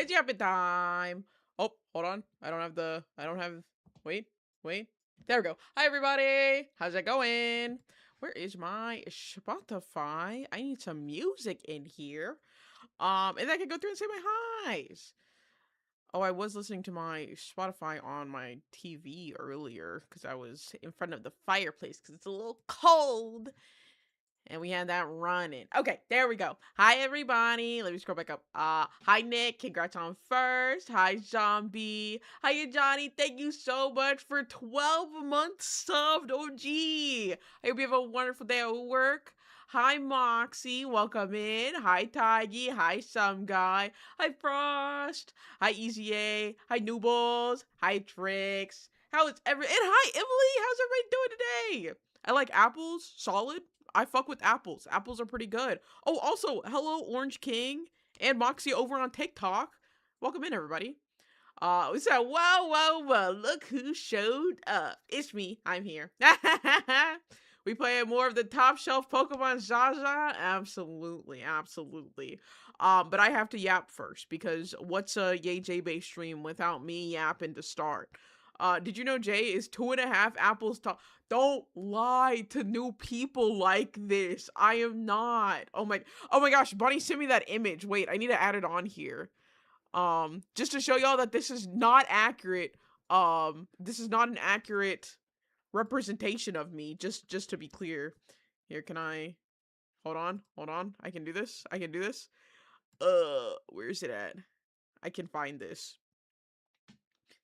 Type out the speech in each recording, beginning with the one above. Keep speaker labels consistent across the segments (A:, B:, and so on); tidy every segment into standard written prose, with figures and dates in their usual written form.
A: It's yapping time. Oh, hold on. Wait, wait. There we go. Hi, everybody. How's it going? Where is my Spotify? I need some music in here. And I can go through and say my highs. Oh, I was listening to my Spotify on my TV earlier because I was in front of the fireplace because it's a little cold. And we had that running. Okay, there we go. Hi, everybody. Let me scroll back up. Hi, Nick. Congrats on first. Hi, Zombie. Hiya, Johnny. Thank you so much for 12 months subbed. OG. I hope you have a wonderful day at work. Hi, Moxie. Welcome in. Hi, Tiggy. Hi, Some Guy. Hi, Frost. Hi, Easy A. Hi, Noobles. Hi, Tricks. How is and hi, Emily. How's everybody doing today? I like apples. Solid. I fuck with apples. Apples are pretty good. Oh, also, hello, Orange King and Moxie over on TikTok. Welcome in, everybody. We said, whoa, look who showed up. It's me. I'm here. We play more of the top shelf Pokemon Zaza? Absolutely. But I have to yap first because what's a Yay J-based stream without me yapping to start? Did you know Jay is 2.5 apples tall? Don't lie to new people like this. I am not. Oh my gosh, Bunny sent me that image. Wait, I need to add it on here. Just to show y'all that this is not accurate. This is not an accurate representation of me. Just to be clear. Here, can I hold on. I can do this. Where is it at? I can find this.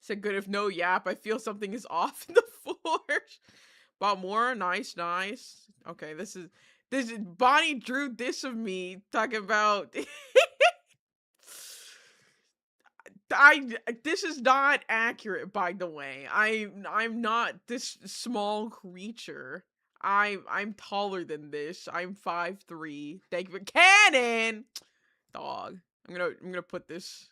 A: Said good if no yap. I feel something is off in the force. Bought more. Nice. Okay, this is Bonnie drew this of me talking about this is not accurate, by the way. I'm not this small creature. I'm taller than this. I'm 5'3". Thank you for cannon. Dog. I'm gonna put this.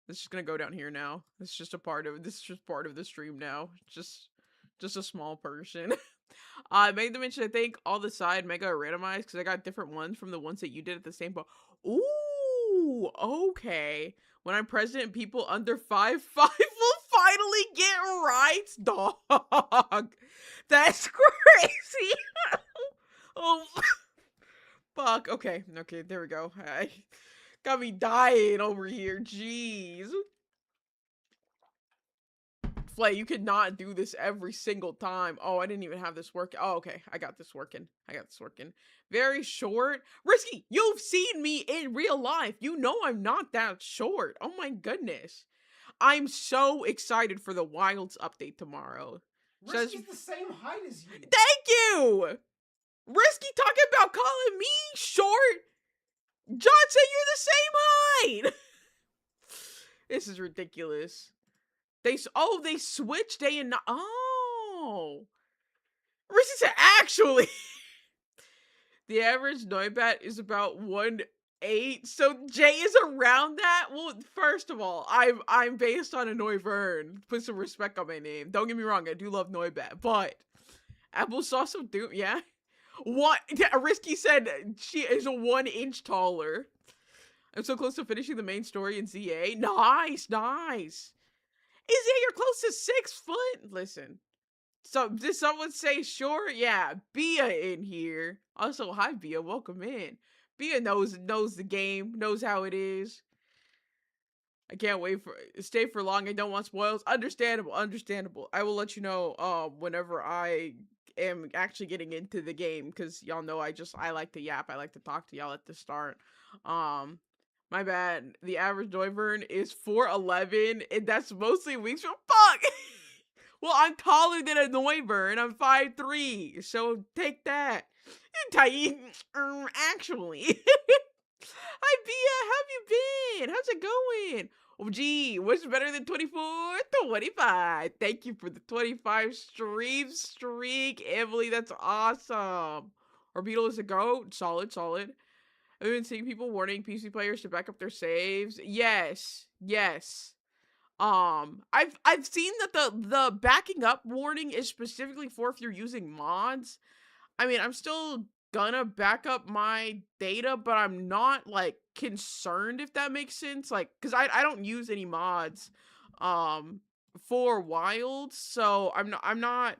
A: This is gonna go down here now. This is just part of the stream now. Just a small person. I made the mention, I think, all the side mega are randomized because I got different ones from the ones that you did at the same point. Ooh, okay. When I'm president, people under 5'5" will finally get rights, dog. That's crazy. Oh, fuck. Okay, there we go. I got me dying over here. Jeez. Flay, you could not do this every single time. Oh, I didn't even have this work. Oh, okay. I got this working. Very short. Risky, you've seen me in real life. You know I'm not that short. Oh my goodness. I'm so excited for the Wilds update tomorrow.
B: Risky's the same height as you.
A: Thank you! Risky talking about calling me short. John said you're the same height. This is ridiculous. They switched day and night. Oh. Risky said, actually. The average Noibat is about 1.8. So Jay is around that? Well, first of all, I'm based on a Noivern. Put some respect on my name. Don't get me wrong, I do love Noibat, but Applesauce of Doom, yeah. What? Yeah, Risky said she is a 1 inch taller. I'm so close to finishing the main story in ZA. Nice. You're close to 6 foot. Listen. So did someone say sure? Yeah, Bia in here. Also, hi Bia, welcome in. Bia knows the game, knows how it is. I can't wait for stay for long. I don't want spoils. Understandable. I will let you know whenever I am actually getting into the game, because y'all know I like to yap. I like to talk to y'all at the start. My bad. The average Noivern is 4'11", and that's mostly weeks from fuck. Well, I'm taller than a Noivern. I'm 5'3", so take that. Actually. Hi, Bia. How have you been? How's it going? Oh, gee, what's better than 24? 25. Thank you for the 25 streak, Emily. That's awesome. Orbital is a goat. Solid. I've been seeing people warning PC players to back up their saves. Yes. I've seen that the backing up warning is specifically for if you're using mods. I mean, I'm still gonna back up my data, but I'm not like concerned, if that makes sense. Like, cause I don't use any mods um for wild, so I'm not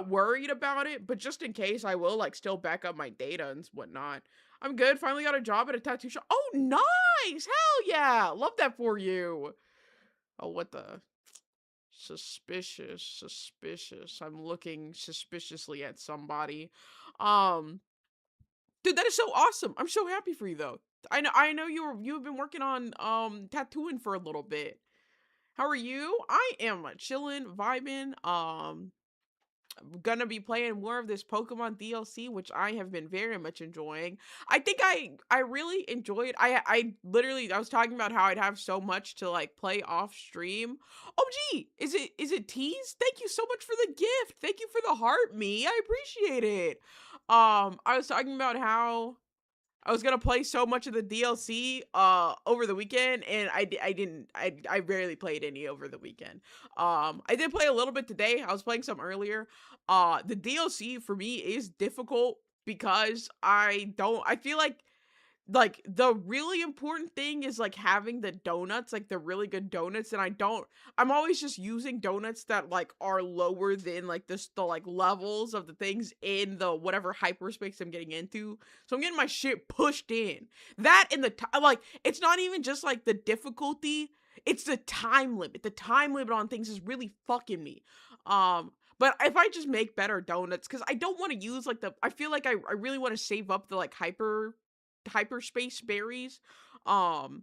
A: worried about it, but just in case I will like still back up my data and whatnot. I'm good. Finally got a job at a tattoo shop. Oh, nice! Hell yeah! Love that for you. Oh, what the suspicious. I'm looking suspiciously at somebody. Um Dude, that is so awesome. I'm so happy for you though. I know you've been working on tattooing for a little bit. How are you? I am chilling, vibing. Gonna be playing more of this Pokemon DLC, which I have been very much enjoying. I think I really enjoyed. I literally I was talking about how I'd have so much to like play off stream. Oh gee, is it Tease? Thank you so much for the gift. Thank you for the heart, me. I appreciate it. I was talking about how I was gonna play so much of the DLC over the weekend, and I rarely played any over the weekend. I did play a little bit today. I was playing some earlier. The DLC for me is difficult because I feel like the really important thing is like having the donuts, like the really good donuts, and I'm always just using donuts that like are lower than like the like levels of the things in the whatever hyperspace I'm getting into. So I'm getting my shit pushed in. That and like it's not even just like the difficulty, it's the time limit. The time limit on things is really fucking me. But if I just make better donuts, because I don't want to use like I feel like I really want to save up the like hyperspace berries. Um,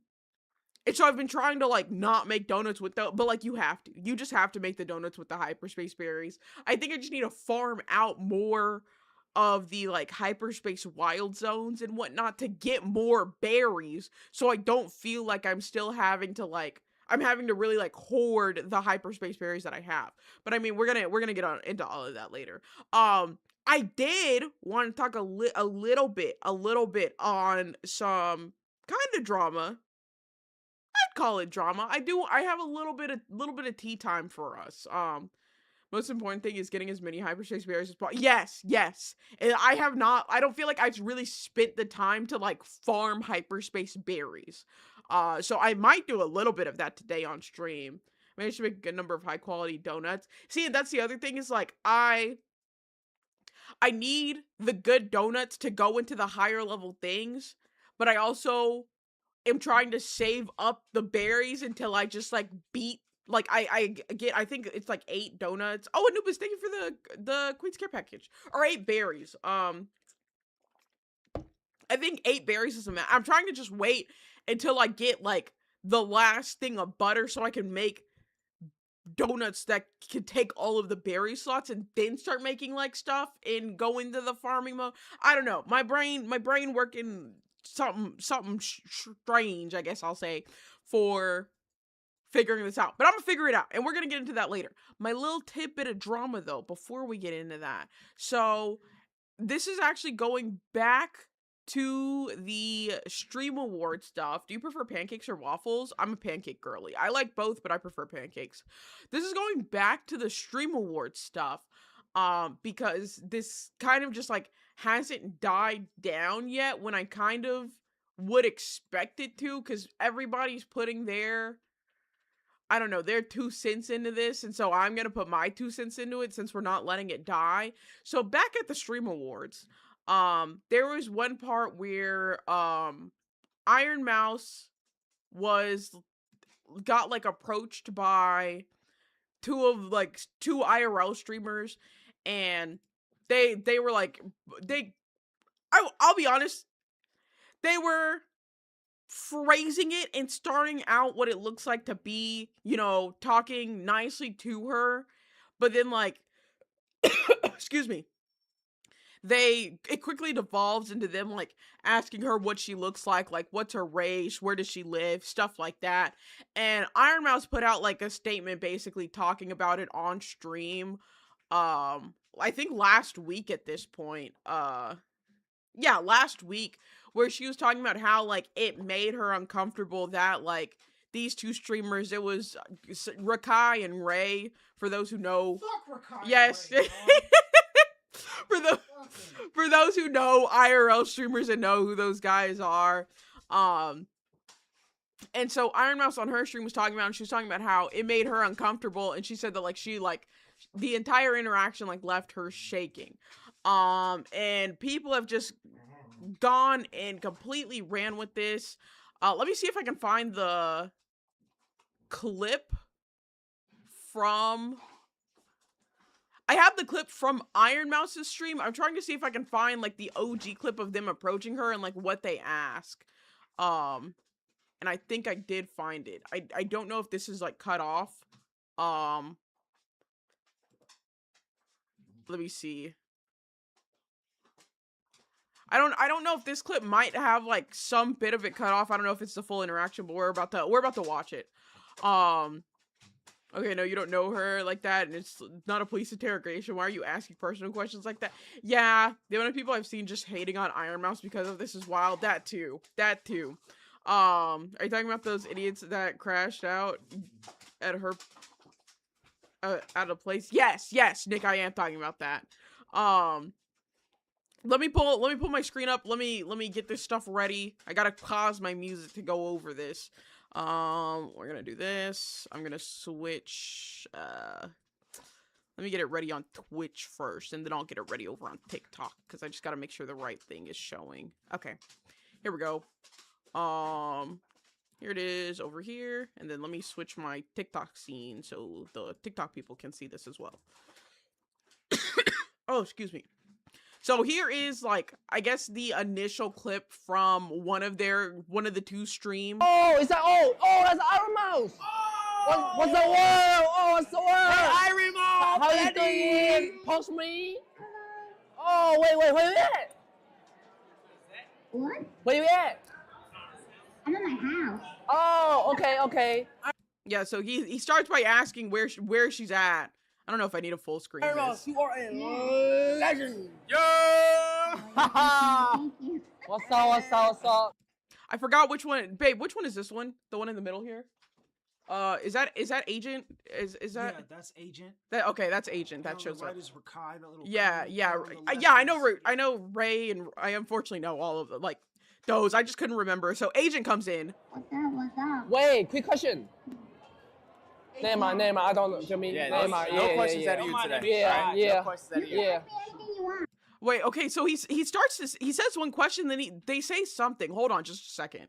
A: and so I've been trying to like not make donuts with but like you have to. You just have to make the donuts with the hyperspace berries. I think I just need to farm out more of the like hyperspace wild zones and whatnot to get more berries so I don't feel like I'm having to really like hoard the hyperspace berries that I have. But I mean, we're gonna get on into all of that later. I did want to talk a little bit on some kind of drama. I'd call it drama. I have a little bit of tea time for us. Most important thing is getting as many hyperspace berries as possible. Yes. And I don't feel like I've really spent the time to like farm hyperspace berries. So I might do a little bit of that today on stream. Managed to make a good number of high quality donuts. See, and that's the other thing is like I need the good donuts to go into the higher level things, but I also am trying to save up the berries until I just like beat like I think it's like 8 donuts. Oh, Anubis, thank you for the Queen's Care package. Or 8 berries. I think 8 berries is a amount. I'm trying to just wait until I get like the last thing of butter so I can make donuts that can take all of the berry slots and then start making like stuff and go into the farming mode. I don't know. My brain working something strange, I guess I'll say, for figuring this out. But I'm gonna figure it out, and we're gonna get into that later. My little tidbit of drama though, before we get into that. So this is actually going back to the stream award stuff. Do you prefer pancakes or waffles? I'm a pancake girly. I like both, but I prefer pancakes. This is going back to the stream award stuff. Because this kind of just like hasn't died down yet when I kind of would expect it to, because everybody's putting I don't know, their 2 cents into this, and so I'm gonna put my 2 cents into it since we're not letting it die. So back at the stream awards, there was one part where Iron Mouse was got like approached by two IRL streamers, and they were like I'll be honest, they were phrasing it and starting out what it looks like to be, talking nicely to her, but then like excuse me, it quickly devolves into them like asking her what she looks like what's her race, where does she live, stuff like that. And Iron Mouse put out like a statement basically talking about it on stream. I think last week at this point. Yeah, last week, where she was talking about how like it made her uncomfortable that like these two streamers, it was Rakai and Ray, for those who know.
B: Fuck Rakai.
A: Yes.
B: Ray,
A: for the For those who know IRL streamers and know who those guys are, and so Iron Mouse on her stream was talking about, and she was talking about how it made her uncomfortable, and she said that the entire interaction left her shaking. And people have just gone and completely ran with this. Let me see if I can find the clip from... I have the clip from Iron Mouse's stream. I'm trying to see if I can find the OG clip of them approaching her and what they ask. And I think I did find it. I don't know if this is cut off. Let me see. I don't know if this clip might have some bit of it cut off. I don't know if it's the full interaction, but we're about to watch it. Okay, no, you don't know her like that, and it's not a police interrogation. Why are you asking personal questions like that? Yeah, the amount of people I've seen just hating on Iron Mouse because of this is wild. That too. Are you talking about those idiots that crashed out at her at a place? Yes, Nick, I am talking about that. Let me pull my screen up. Let me get this stuff ready. I gotta pause my music to go over this. We're gonna do this. I'm gonna switch. Let me get it ready on Twitch first, and then I'll get it ready over on TikTok because I just gotta make sure the right thing is showing. Okay, here we go. Here it is over here, and then let me switch my TikTok scene so the TikTok people can see this as well. Oh, excuse me. So here is I guess the initial clip from one of the two streams.
C: Oh, is that that's Iron Mouse. Oh! What's the word? Oh, what's the word?
B: Hey, Iron Mouse.
C: How you doing? Post me. Oh, wait, where you at?
D: What?
C: Where you at?
D: I'm in my house.
C: Oh, okay.
A: Yeah, so he starts by asking where she's at. I don't know if I need a full screen.
C: Iron Mouse, you are a legend.
B: Yeah.
D: Thank you.
C: What's up?
A: I forgot which one, babe. Which one is this one? The one in the middle here. Is that Agent? Is that?
B: Yeah, that's Agent.
A: Okay, that's Agent. That shows up.
B: Is Rakai, that little
A: Yeah. I know Ray, and I unfortunately know all of them. Those. I just couldn't remember. So Agent comes in.
D: What's up?
C: Wait, quick question. Name, I don't feel me.
E: Yeah,
C: No
E: questions out of you today.
C: Yeah.
E: No questions out of you.
C: Yeah.
D: Ask me anything you want.
A: Wait. Okay. So he starts this. He says one question, then they say something. Hold on, just a second.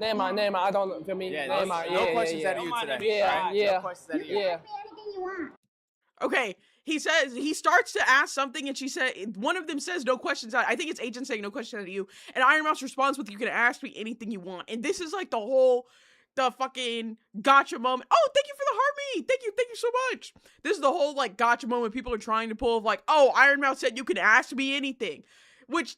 C: Name, I don't feel me.
E: Yeah, no questions out of you today.
C: Yeah.
E: No questions out of you.
C: Yeah.
D: Ask me anything you want.
A: Okay. He says he starts to ask something, and she said one of them says no questions out. I think it's Agent saying no questions out of you, and Iron Mouse responds with, "You can ask me anything you want." And this is the fucking gotcha moment. Oh, thank you for the heart me. Thank you so much. This is the whole gotcha moment people are trying to pull of oh, Iron Mouse said you can ask me anything, which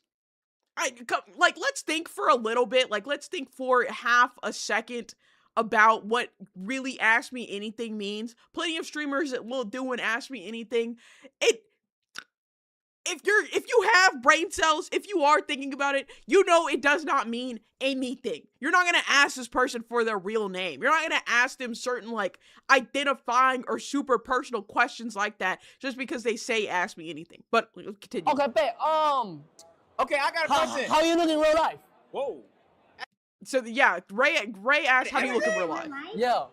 A: let's think for a little bit. Let's think for half a second about what really ask me anything means. Plenty of streamers that will do an ask me anything. If you have brain cells, if you are thinking about it, you know it does not mean anything. You're not going to ask this person for their real name. You're not going to ask them certain identifying or super personal questions like that just because they say ask me anything. But continue.
C: Okay, babe.
E: Okay, I got a question.
C: How you look in real life?
E: Whoa.
A: So yeah, Ray asked, "How do you look in real life?"
C: Yeah.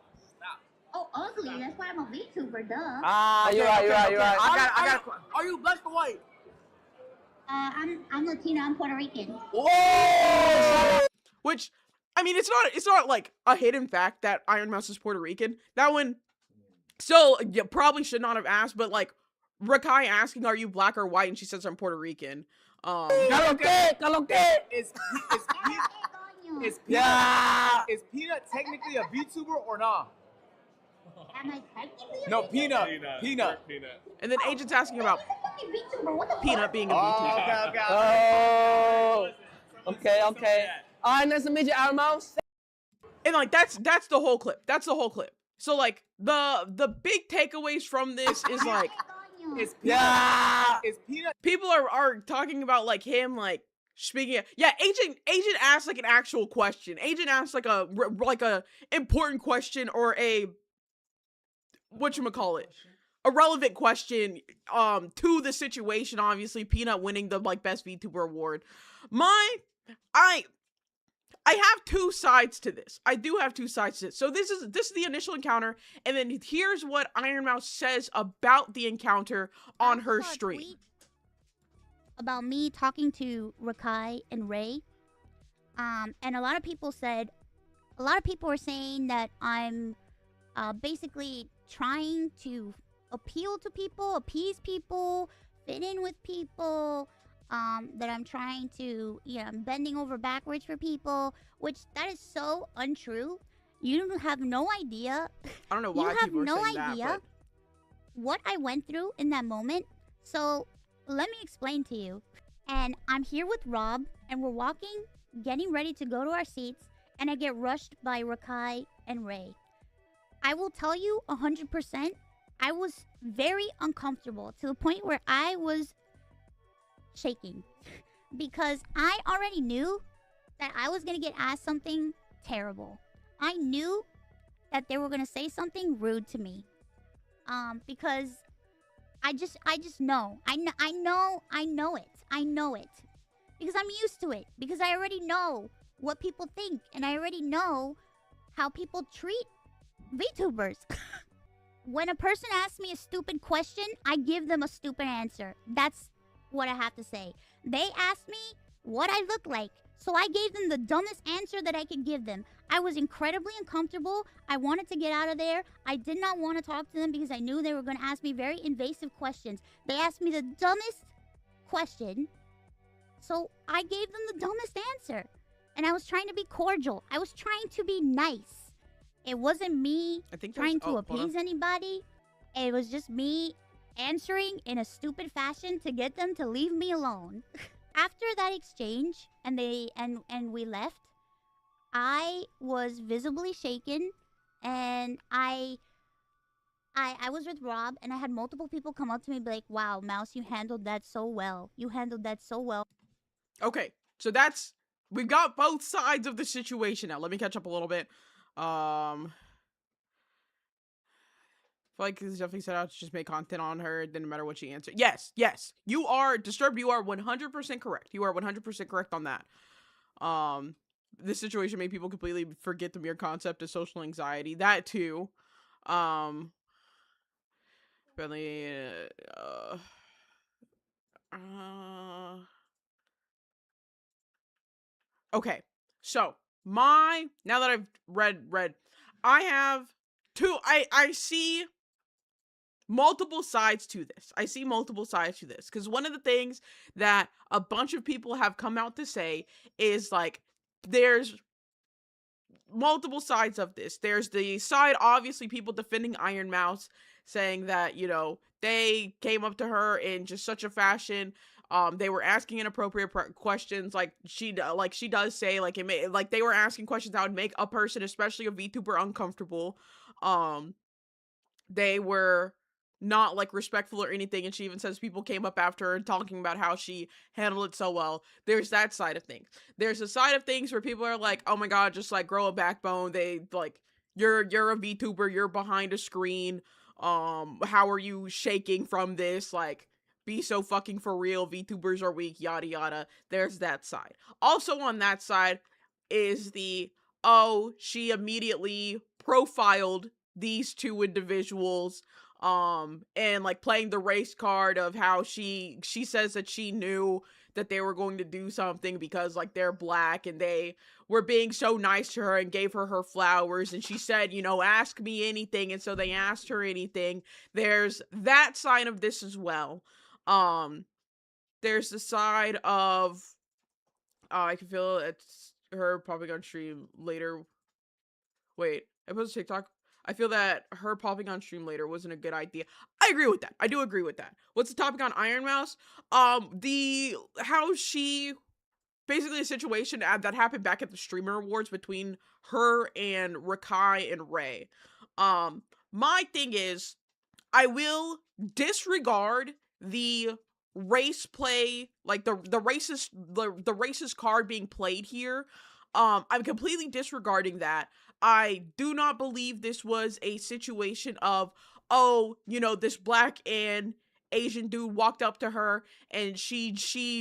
D: Oh, ugly. That's why I'm a VTuber, duh.
C: You're right.
E: I got a question.
C: Are you black or white?
D: I'm Latino. I'm Puerto Rican.
C: Whoa!
A: Which, I mean, it's not a hidden fact that Iron Mouse is Puerto Rican. That one, still, you probably should not have asked. But Rakai asking, "Are you black or white?" and she says, "I'm Puerto Rican."
C: Caloque.
E: Is Peanut technically a VTuber or not?
D: Am I technically a
E: No,
D: VTuber?
E: Peanut.
A: And then Agent's asking about
D: Fucking VTuber. What the
A: Peanut
D: fuck?
A: being a VTuber.
C: Okay. All right, nice to meet you, Iron Mouse.
A: And that's the whole clip. That's the whole clip. So the big takeaways from this is
E: Is Peanut?
A: people are talking about him speaking of, yeah, Agent asked an actual question. Agent asked a important question or a whatchamacallit. a relevant question to the situation. Obviously, Peanut winning the like best VTuber award. I I have two sides to this. I do have two sides to this. So this is the initial encounter, and then here's what Iron Mouse says about the encounter on
D: I
A: her
D: saw a
A: stream.
D: tweet about me talking to Rakai and Ray. And a lot of people were saying that I'm basically trying to appeal to people, appease people, fit in with people, that I'm trying to, I'm bending over backwards for people, which that is so untrue. You have no idea.
A: I don't know
D: You
A: why
D: have
A: people are
D: no
A: saying
D: idea
A: that,
D: what I went through in that moment. So let me explain to you. And I'm here with Rob, and we're walking, getting ready to go to our seats, and I get rushed by Rakai and Ray. I will tell you 100%, I was very uncomfortable to the point where I was shaking because I already knew that I was going to get asked something terrible. I knew that they were going to say something rude to me. Because I just know. I know it. Because I'm used to it. Because I already know what people think, and I already know how people treat VTubers. When a person asks me a stupid question, I give them a stupid answer. That's what I have to say. They asked me what I look like, so I gave them the dumbest answer that I could give them. I was incredibly uncomfortable. I wanted to get out of there. I did not want to talk to them because I knew they were going to ask me very invasive questions. They asked me the dumbest question, so I gave them the dumbest answer. And I was trying to be cordial. I was trying to be nice. It wasn't me trying to appease anybody. It was just me answering in a stupid fashion to get them to leave me alone. After that exchange and we left, I was visibly shaken, and I was with Rob, and I had multiple people come up to me and be like, "Wow, Mouse, you handled that so well. You handled that so well."
A: Okay, so we've got both sides of the situation now. Let me catch up a little bit. Like this definitely set out to just make content on her. It didn't matter what she answered. Yes, you are disturbed. You are 100% correct. You are 100% correct on that. This situation made people completely forget the mere concept of social anxiety. That too. Really. Okay, so now that I've read, I have two. I see multiple sides to this. Because one of the things that a bunch of people have come out to say is like, there's multiple sides of this. There's the side, obviously, people defending Iron Mouse, saying that, they came up to her in just such a fashion. They were asking inappropriate questions, like she does say, like they were asking questions that would make a person, especially a VTuber, uncomfortable. They were not like respectful or anything, and she even says people came up after her talking about how she handled it so well. There's that side of things. There's a side of things where people are like, oh my god, just like grow a backbone. They like, you're a VTuber, you're behind a screen, how are you shaking from this, like, be so fucking for real, VTubers are weak, yada yada. There's that side. Also on that side is she immediately profiled these two individuals, and like playing the race card of how she says that she knew that they were going to do something because like they're black, and they were being so nice to her and gave her flowers, and she said, ask me anything, and so they asked her anything. There's that side of this as well. There's the side of I can feel it's her popping on stream later. Wait, I posted TikTok. I feel that her popping on stream later wasn't a good idea. I agree with that. I do agree with that. What's the topic on Iron Mouse? How she basically a situation that happened back at the Streamer Awards between her and Rakai and Ray. My thing is, I will disregard the race play, like the racist card being played here. I'm completely disregarding that. I do not believe this was a situation of, oh, this black and Asian dude walked up to her and she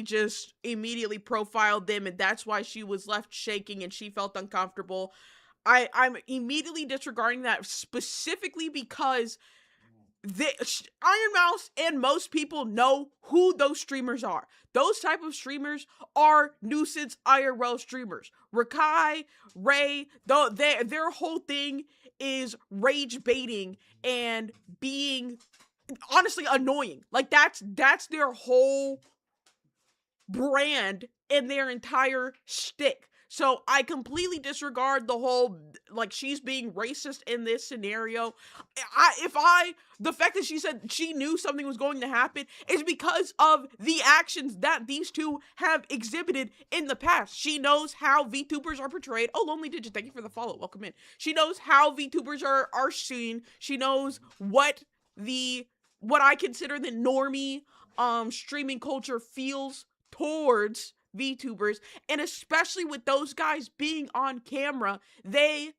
A: just immediately profiled them, and that's why she was left shaking and she felt uncomfortable. I'm immediately disregarding that, specifically because Iron Mouse and most people know who those streamers are. Those type of streamers are nuisance IRL streamers. Rakai, Ray, their whole thing is rage baiting and being honestly annoying. Like that's their whole brand and their entire shtick. So I completely disregard the whole, like, she's being racist in this scenario. The fact that she said she knew something was going to happen is because of the actions that these two have exhibited in the past. She knows how VTubers are portrayed. Oh, Lonely Digit, thank you for the follow. Welcome in. She knows how VTubers are seen. She knows what I consider the normie streaming culture feels towards VTubers, and especially with those guys being on camera, they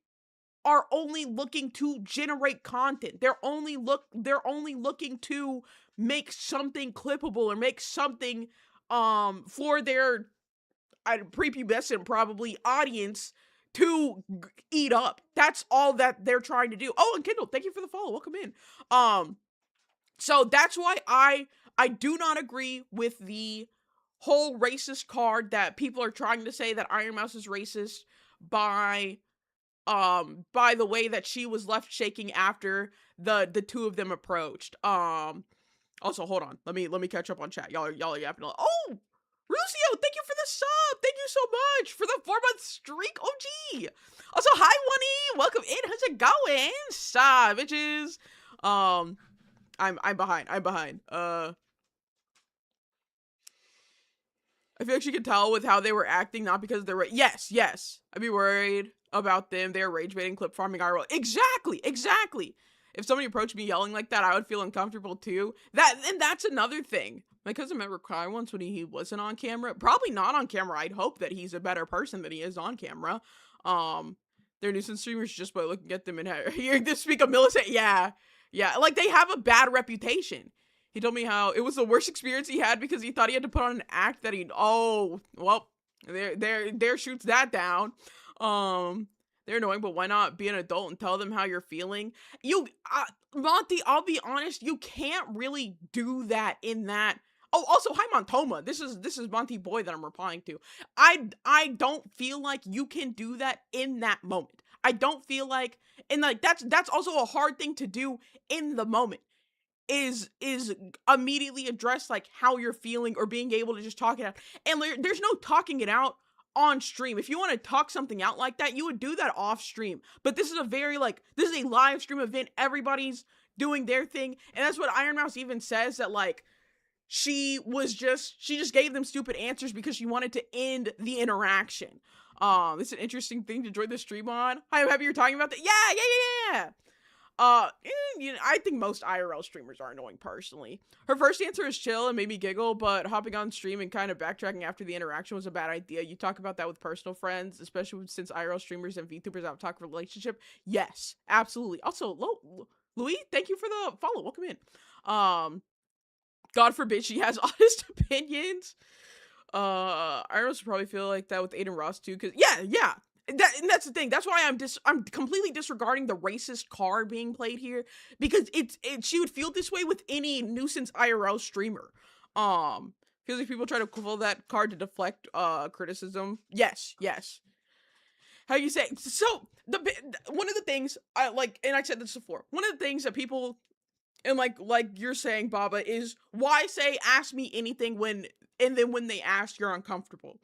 A: are only looking to generate content. They're only looking to make something clippable or make something for their prepubescent probably audience to eat up. That's all that they're trying to do. Oh, and Kindle, thank you for the follow. Welcome in. So that's why I do not agree with the whole racist card that people are trying to say that Iron Mouse is racist by the way that she was left shaking after the two of them approached. Also, hold on, let me catch up on chat. Y'all are yapping. Oh, Rusio, thank you for the sub. Thank you so much for the 4-month streak. OG. Also, hi One-E, welcome in. How's it going? Stop, bitches. I'm behind. I feel like she could tell with how they were acting, not because they're yes. I'd be worried about them. They're rage baiting, clip farming IRL. Exactly. If somebody approached me yelling like that, I would feel uncomfortable too. That's another thing. My cousin met Rakai once when he wasn't on camera. Probably not on camera. I'd hope that he's a better person than he is on camera. They're nuisance streamers just by looking at them and hearing them speak a millisecond. Yeah. Like they have a bad reputation. He told me how it was the worst experience he had because he thought he had to put on an act that there shoots that down. They're annoying, but why not be an adult and tell them how you're feeling? Monty, I'll be honest, you can't really do that in that. Oh, also, hi Montoma. This is Monty Boy that I'm replying to. I don't feel like you can do that in that moment. I don't feel like, and like that's also a hard thing to do in the moment. Is immediately address like how you're feeling or being able to just talk it out. And there's no talking it out on stream. If you want to talk something out like that, you would do that off stream. But this is this is a live stream event. Everybody's doing their thing. And that's what Iron Mouse even says, that like she just gave them stupid answers because she wanted to end the interaction. This is an interesting thing to join the stream on. I'm happy you're talking about that. Yeah. I think most IRL streamers are annoying personally. Her first answer is chill and made me giggle, but hopping on stream and kind of backtracking after the interaction was a bad idea. You talk about that with personal friends, especially since IRL streamers and VTubers have a toxic relationship. Yes, absolutely. Also, Louis, thank you for the follow. Welcome in. God forbid she has honest opinions. IRLs probably feel like that with Aiden Ross too, because yeah. And that's the thing. That's why I'm completely disregarding the racist card being played here, because she would feel this way with any nuisance IRL streamer. Feels like people try to pull that card to deflect criticism. Yes. How you say? So one of the things I like, and I said this before. One of the things that people, and like you're saying, Baba, is why say ask me anything when they ask you're uncomfortable.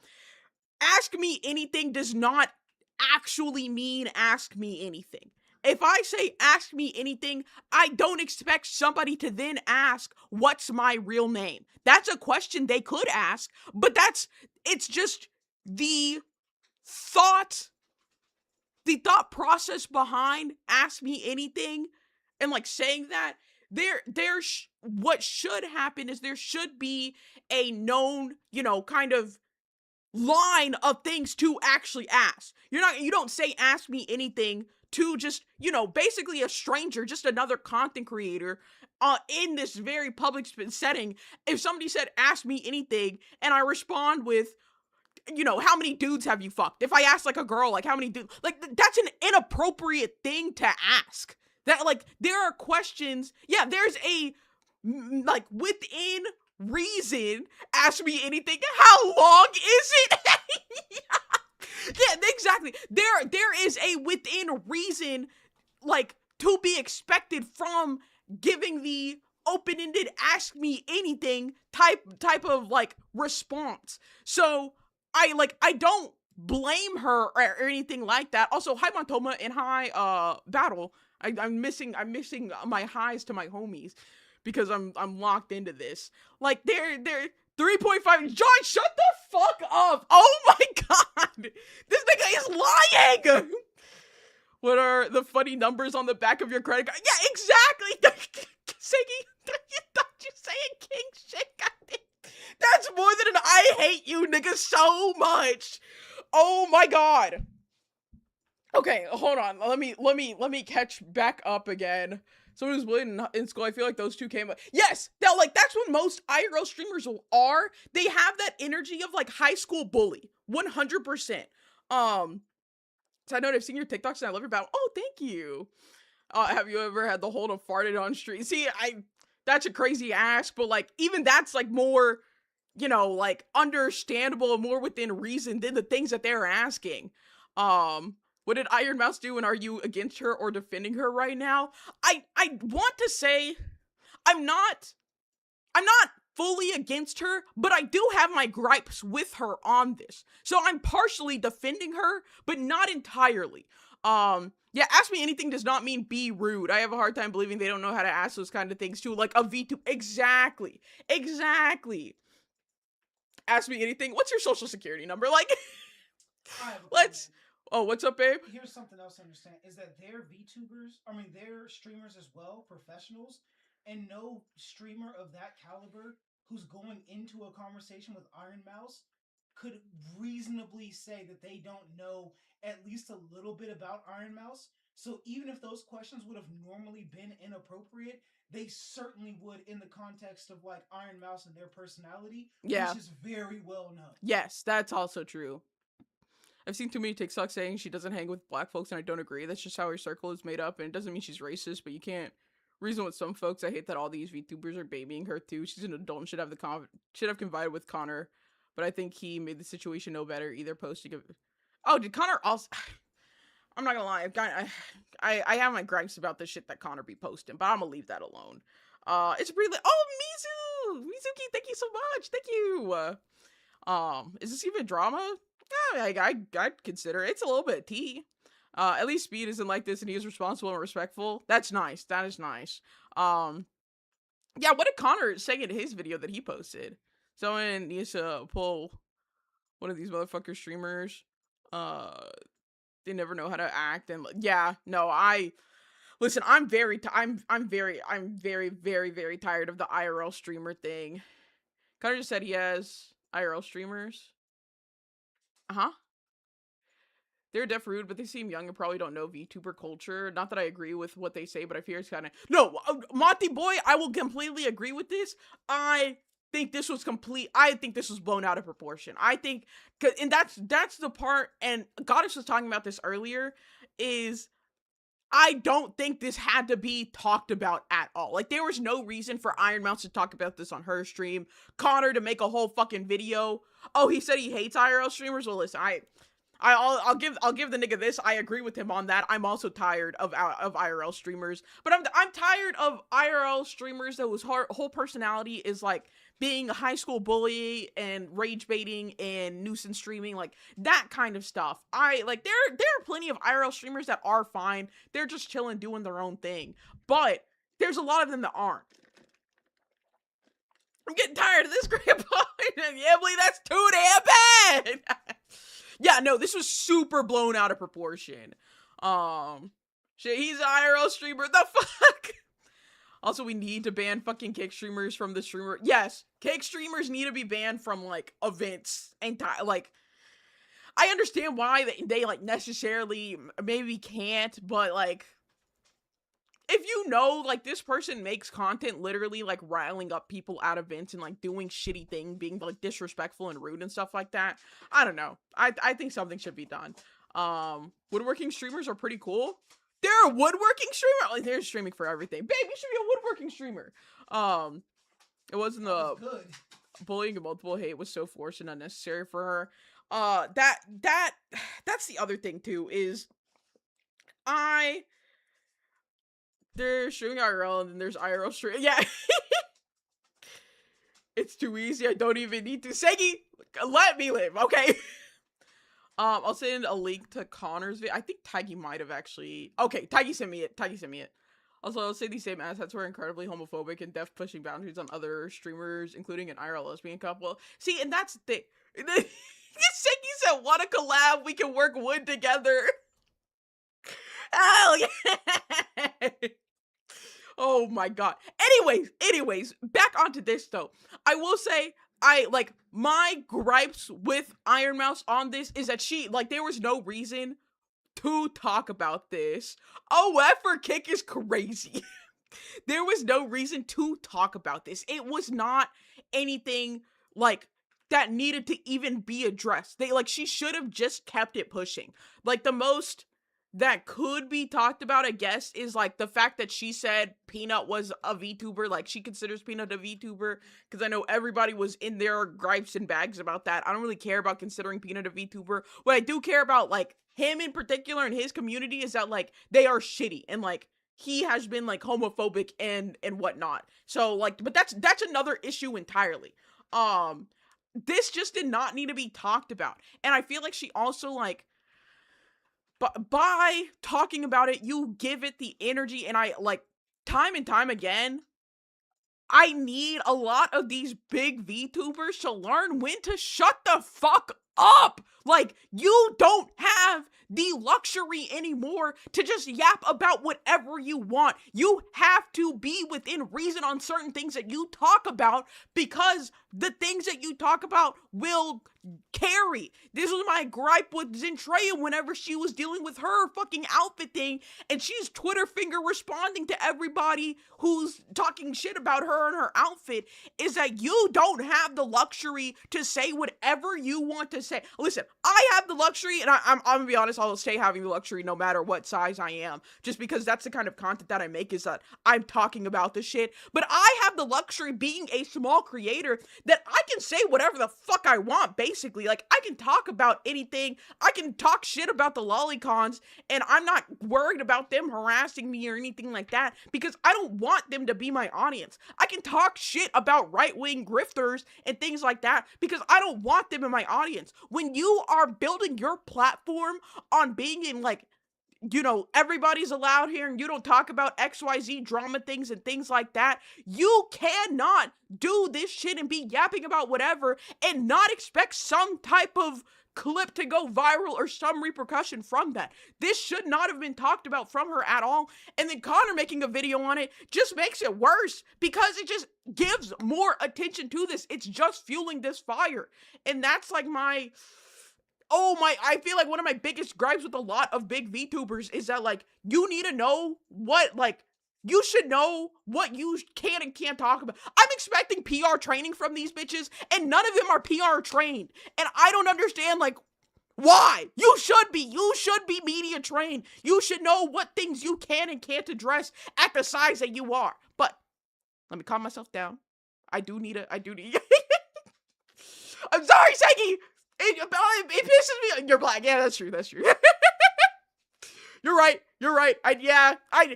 A: Ask me anything does not actually mean ask me anything. If I say ask me anything, I don't expect somebody to then ask what's my real name. That's a question they could ask, but it's just the thought process behind ask me anything and like saying that what should happen is there should be a known, kind of line of things to actually ask. You don't say ask me anything to just, you know, basically a stranger, just another content creator in this very public setting. If somebody said, ask me anything, and I respond with, you know, how many dudes have you fucked? If I ask like a girl, like how many dudes, like that's an inappropriate thing to ask. That like there are questions. Yeah, there's a like within reason. Ask me anything. How long is it? Yeah, exactly. There is a within reason, like to be expected from giving the open-ended ask me anything type of like response. So I don't blame her or anything like that. Also, hi Montoma and hi Battle. I'm missing my highs to my homies because I'm locked into this. Like they're 3.5. John, shut the fuck up. Oh my god. This nigga is lying. What are the funny numbers on the back of your credit card? Yeah, exactly. Siggy, don't you say it, king shit, goddamn. That's more than an I hate you nigga so much. Oh my god. Okay, hold on. Let me catch back up again. Someone who's bullied in school, I feel like those two came up. Yes, that's what most IRL streamers are. They have that energy of like high school bully. 100%. So I know I've seen your TikToks and I love your battle. Oh, thank you. Have you ever had the hold of farted on street? See, that's a crazy ask, but like even that's like more, you know, like understandable and more within reason than the things that they're asking. What did Iron Mouse do, and are you against her or defending her right now? I want to say I'm not fully against her, but I do have my gripes with her on this. So I'm partially defending her, but not entirely. Yeah, ask me anything does not mean be rude. I have a hard time believing they don't know how to ask those kind of things too, like a V2. Exactly. Ask me anything. What's your social security number? Like, let's. Oh, what's up, babe?
B: Here's something else to understand is that they're VTubers. I mean, they're streamers as well, professionals, and no streamer of that caliber who's going into a conversation with Iron Mouse could reasonably say that they don't know at least a little bit about Iron Mouse. So even if those questions would have normally been inappropriate, they certainly would in the context of like Iron Mouse and their personality,
A: yeah,
B: which is very well known.
A: Yes, that's also true. I've seen too many TikToks saying she doesn't hang with black folks, and I don't agree. That's just how her circle is made up, and it doesn't mean she's racist, but you can't reason with some folks. I hate that all these VTubers are babying her too. She's an adult and should have confided with Connor, but I think he made the situation no better either posting of. Oh, did Connor also? I'm not gonna lie, I have my gripes about the shit that Connor be posting, but I'm gonna leave that alone. It's really Mizuki, thank you so much, thank you. Is this even drama? Yeah, I'd consider it. It's a little bit of tea. At least Speed isn't like this and he is responsible and respectful. That's nice. That is nice. Yeah, what did Connor say in his video that he posted? Someone needs to pull one of these motherfucker streamers. They never know how to act, and yeah, no, listen, I'm very, very, very tired of the IRL streamer thing. Connor just said he has IRL streamers. They're def rude, but they seem young and probably don't know VTuber culture. Not that I agree with what they say, but I fear it's kind of... No, Monty boy, I will completely agree with this. I think this was blown out of proportion. I think, and that's the part, and Goddess was talking about this earlier, is I don't think this had to be talked about at all. Like, there was no reason for Iron Mouse to talk about this on her stream. Connor to make a whole fucking video. Oh, he said he hates IRL streamers? Well, listen, I'll give the nigga this. I agree with him on that. I'm also tired of IRL streamers, but I'm tired of IRL streamers that whose whole personality is like being a high school bully and rage baiting and nuisance streaming, like that kind of stuff. There are plenty of IRL streamers that are fine. They're just chilling, doing their own thing, but there's a lot of them that aren't. I'm getting tired of this, Grandpa. Yeah, believe that's too damn bad. Yeah, no, this was super blown out of proportion. Shit, he's an IRL streamer. The fuck? Also, we need to ban fucking cake streamers from the streamer. Yes, cake streamers need to be banned from, like, events and, like, I understand why they like necessarily maybe can't, but like if you know like this person makes content literally like riling up people at events and like doing shitty thing, being like disrespectful and rude and stuff like that, I don't know. I think something should be done. Woodworking streamers are pretty cool. They're a woodworking streamer. Like, they're streaming for everything. Babe, you should be a woodworking streamer. It wasn't the
B: Good.
A: bullying and multiple hate was so forced and unnecessary for her. That's the other thing too, is they're streaming IRL and then there's IRL stream. Yeah. It's too easy. I don't even need to. Segi, let me live, okay? I'll send a link to Connor's video. I think Tiggy might have actually. Okay, Tiggy sent me it. Also, I'll say these same assets were incredibly homophobic and def pushing boundaries on other streamers, including an IRL lesbian couple. See, and that's the thing. Segi said, "Want to collab? We can work wood together." Hell yeah! Oh my god. Anyways, back onto this though. I will say, my gripes with Iron Mouse on this is that there was no reason to talk about this. OF her kick is crazy. There was no reason to talk about this. It was not anything like that needed to even be addressed. She should have just kept it pushing. Like, the most that could be talked about, I guess, is like the fact that she said Peanut was a VTuber. Like, she considers Peanut a VTuber, because I know everybody was in their gripes and bags about that. I don't really care about considering Peanut a VTuber. What I do care about, like, him in particular and his community is that, like, they are shitty and, like, he has been, like, homophobic and whatnot. So, like, but that's another issue entirely. This just did not need to be talked about. And I feel like she also, like, but by talking about it, you give it the energy, and I, like, time and time again, I need a lot of these big VTubers to learn when to shut the fuck up. Like, you don't have the luxury anymore to just yap about whatever you want. You have to be within reason on certain things that you talk about, because the things that you talk about will carry. This was my gripe with Zentreya whenever she was dealing with her fucking outfit thing, and she's Twitter finger responding to everybody who's talking shit about her and her outfit, is that you don't have the luxury to say whatever you want to say. Listen, I have the luxury, and I'm gonna be honest, I'll stay having the luxury no matter what size I am, just because that's the kind of content that I make, is that I'm talking about the shit. But I have the luxury, being a small creator, that I can say whatever the fuck I want, basically. Like, I can talk about anything. I can talk shit about the lolicons, and I'm not worried about them harassing me or anything like that, because I don't want them to be my audience. I can talk shit about right-wing grifters and things like that, because I don't want them in my audience. When you are building your platform on being in, like, you know, everybody's allowed here, and you don't talk about XYZ drama things and things like that, you cannot do this shit and be yapping about whatever and not expect some type of clip to go viral or some repercussion from that. This should not have been talked about from her at all. And then Connor making a video on it just makes it worse, because it just gives more attention to this. It's just fueling this fire. And that's like I feel like one of my biggest gripes with a lot of big VTubers is that, like, you need to know what, like, you should know what you can and can't talk about. I'm expecting PR training from these bitches, and none of them are PR trained. And I don't understand, like, why? You should be media trained. You should know what things you can and can't address at the size that you are. But let me calm myself down. I do need I'm sorry, Segi! It pisses me. You're black. Yeah, that's true. You're right. But I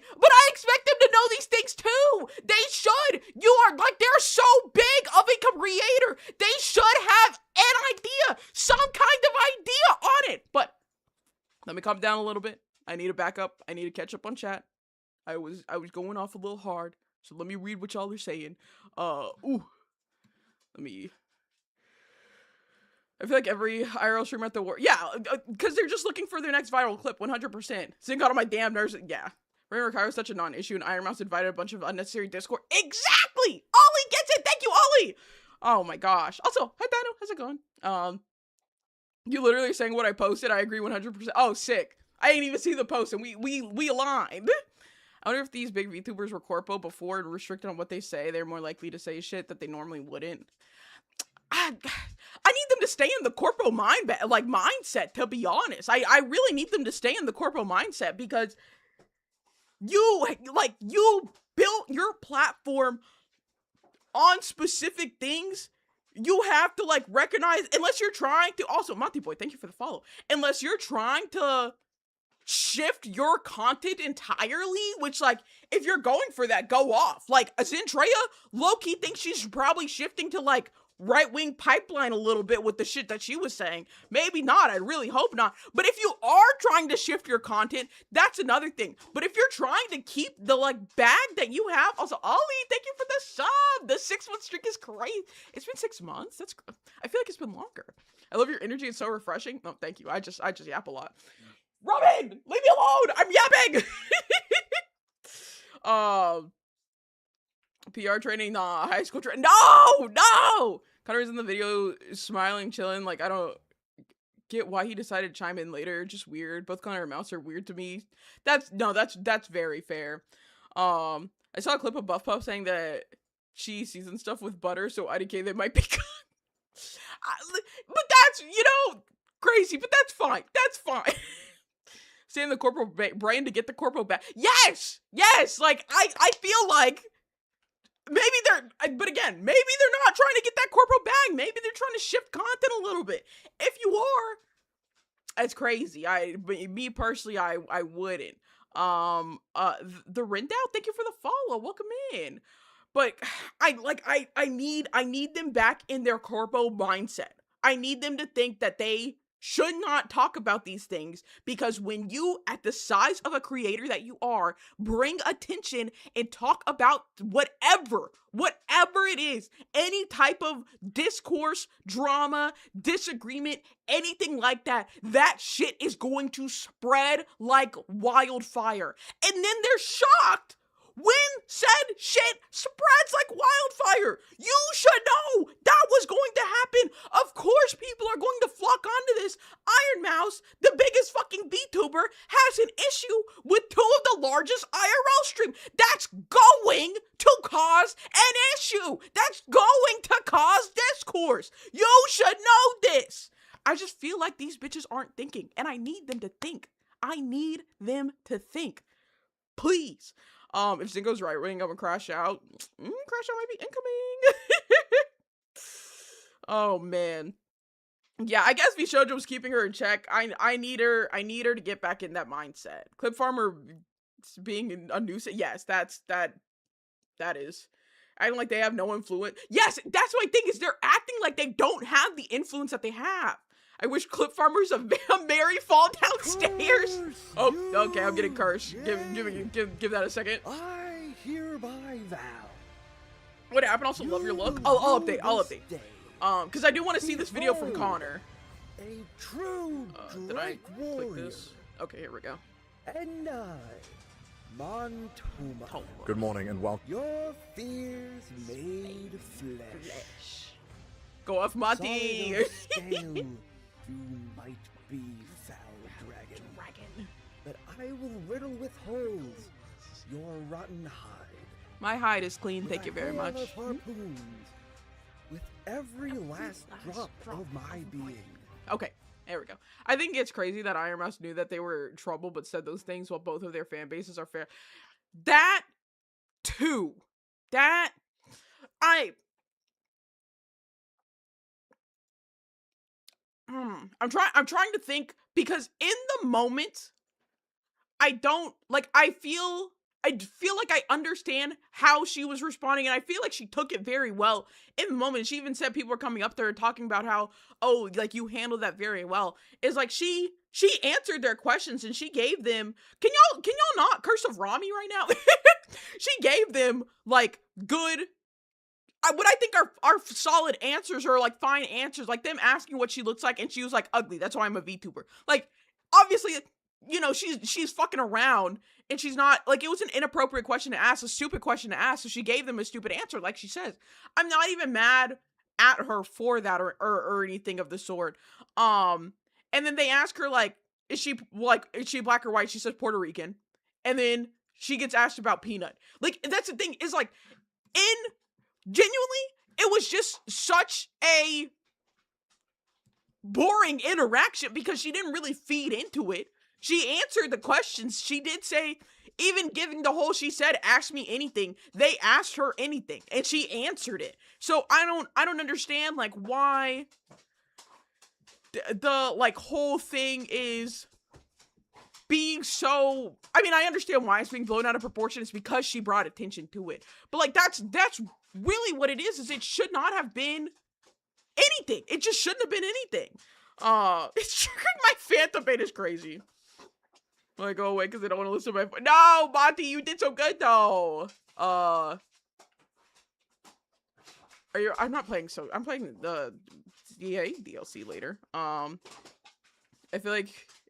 A: expect them to know these things too. They should. You are, like, they're so big of a creator. They should have an idea, some kind of idea on it. But let me calm down a little bit. I need to back up. I need to catch up on chat. I was going off a little hard, so let me read what y'all are saying. I feel like every IRL streamer at the war, yeah, because they're just looking for their next viral clip, 100%. Sing got on my damn nerves, yeah. Rain Ricardo is such a non-issue, and Iron Mouse invited a bunch of unnecessary Discord. Exactly! Ollie gets it! Thank you, Ollie! Oh my gosh. Also, hi, Dino. How's it going? You literally are saying what I posted. I agree 100%. Oh, sick. I didn't even see the post, and we aligned. I wonder if these big VTubers were corpo before and restricted on what they say. They're more likely to say shit that they normally wouldn't. I need them to stay in the corpo mindset, to be honest. I really need them to stay in the corpo mindset, because you built your platform on specific things. You have to like recognize, unless you're trying to, also Monty Boy, thank you for the follow, unless you're trying to shift your content entirely, which, like, if you're going for that, go off. Like, Zentreya low-key thinks she's probably shifting to like right-wing pipeline a little bit with the shit that she was saying. Maybe not, I really hope not. But if you are trying to shift your content, that's another thing. But if you're trying to keep the like bag that you have, also Ollie, thank you for the sub. The 6-month streak is crazy. It's been 6 months. I feel like it's been longer. I love your energy, it's so refreshing. No, thank you. I just yap a lot. Robin, leave me alone. I'm yapping. PR training, nah. High school training, no. Connor's in the video, smiling, chilling. Like, I don't get why he decided to chime in later. Just weird. Both Connor and Mouse are weird to me. That's very fair. I saw a clip of Buff Puff saying that she seasons stuff with butter, so IDK they might be good. But that's, crazy. But that's fine. That's fine. Stay in the corporal brain to get the corporal back. Yes. Like, I feel like maybe but again, maybe they're not trying to get that corporal bag. Maybe they're trying to shift content a little bit. If you are, it's crazy. Me personally, I wouldn't. The Rindau, thank you for the follow. Welcome in. But I need them back in their corpo mindset. I need them to think that they should not talk about these things, because when you, at the size of a creator that you are, bring attention and talk about whatever it is, any type of discourse, drama, disagreement, anything like that, that shit is going to spread like wildfire. And then they're shocked when said shit spreads like wildfire. You should know that was going to happen. Of course people are going to flock onto this. Iron Mouse, the biggest fucking VTuber, has an issue with two of the largest IRL stream. That's going to cause an issue. That's going to cause discourse. You should know this. I just feel like these bitches aren't thinking, and I need them to think. Please. If Zingo's right wing, I'm gonna crash out. Crash out might be incoming. Oh man. Yeah, I guess Vishojo was keeping her in check. I need her to get back in that mindset. Clip Farmer being a nuisance. Yes, that is. Acting like they have no influence. Yes, that's my thing, is they're acting like they don't have the influence that they have. I wish Clip Farmers a Mary fall downstairs. Oh, okay, I'm getting cursed. Give that a second.
F: I hereby vow.
A: What happened? Also, love your look. I'll update. Because I do want to see this video from Connor.
F: A true
A: did I
F: warrior.
A: click this? Okay, here we go.
F: And I, Montuma.
G: Good morning and welcome.
F: Your fears made flesh.
A: Go off, Monty.
F: Side of scale, you might be foul dragon, but I will riddle with holes your rotten hide.
A: My hide is clean,
F: With
A: thank you
F: a
A: very
F: hail
A: much.
F: of harpoons, with every last drop of my being.
A: Okay, there we go. I think it's crazy that Iron Mouse knew that they were trouble but said those things while both of their fan bases are fair. That too. I'm trying to think, because in the moment I feel like I understand how she was responding, and I feel like she took it very well in the moment. She even said people were coming up to her talking about how, oh, like, you handled that very well. It's like she answered their questions, and she gave them, can y'all not curse of Rami right now? She gave them like good, what I think are solid answers, or like fine answers, like them asking what she looks like, and she was like, ugly, that's why I'm a VTuber. Like, obviously, she's fucking around, and she's not, like, it was an inappropriate question to ask, a stupid question to ask, so she gave them a stupid answer, like she says. I'm not even mad at her for that or anything of the sort. And then they ask her, like, is she black or white? She says Puerto Rican. And then she gets asked about Peanut. Like, that's the thing, is like, genuinely, it was just such a boring interaction because she didn't really feed into it. She answered the questions. She did say, even giving the whole, she said, ask me anything. They asked her anything and she answered it. So I don't understand, like, why the like whole thing is being so, I mean, I understand why it's being blown out of proportion. It's because she brought attention to it. But like, that's really what it is it should not have been anything. It just shouldn't have been anything. It's my Phantom bait is crazy. I go away because I don't want to listen to my No, Monty, you did so good though. I'm not playing I'm playing the EA DLC later. I feel like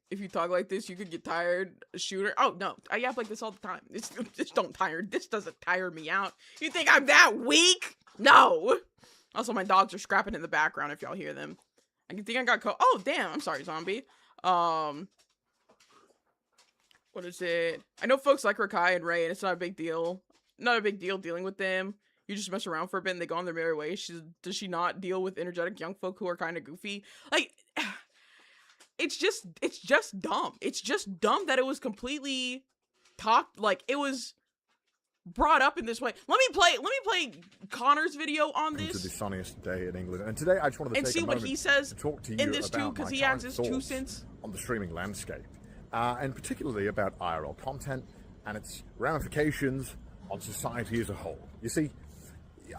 A: if you talk like this, you could get tired. Shooter. Oh no, I yap like this all the time. This doesn't tire me out. You think I'm that weak? No. Also, my dogs are scrapping in the background if y'all hear them. I think I got oh damn, I'm sorry, zombie. What is it? I know folks like Rakai and Ray, and it's not a big deal. Not a big deal dealing with them. You just mess around for a bit and they go on their merry way. Does she not deal with energetic young folk who are kind of goofy? Like, it's just dumb. It's just dumb that it was completely like, it was brought up in this way. Let me play Connor's video on this.
G: To the sunniest day in England, and today I just wanted to take
A: see
G: a
A: what
G: moment
A: he says
G: to talk to you
A: in this too,
G: about
A: because
G: my
A: he adds
G: current
A: his 2
G: thoughts
A: cents
G: on the streaming landscape, and particularly about IRL content and its ramifications on society as a whole. You see,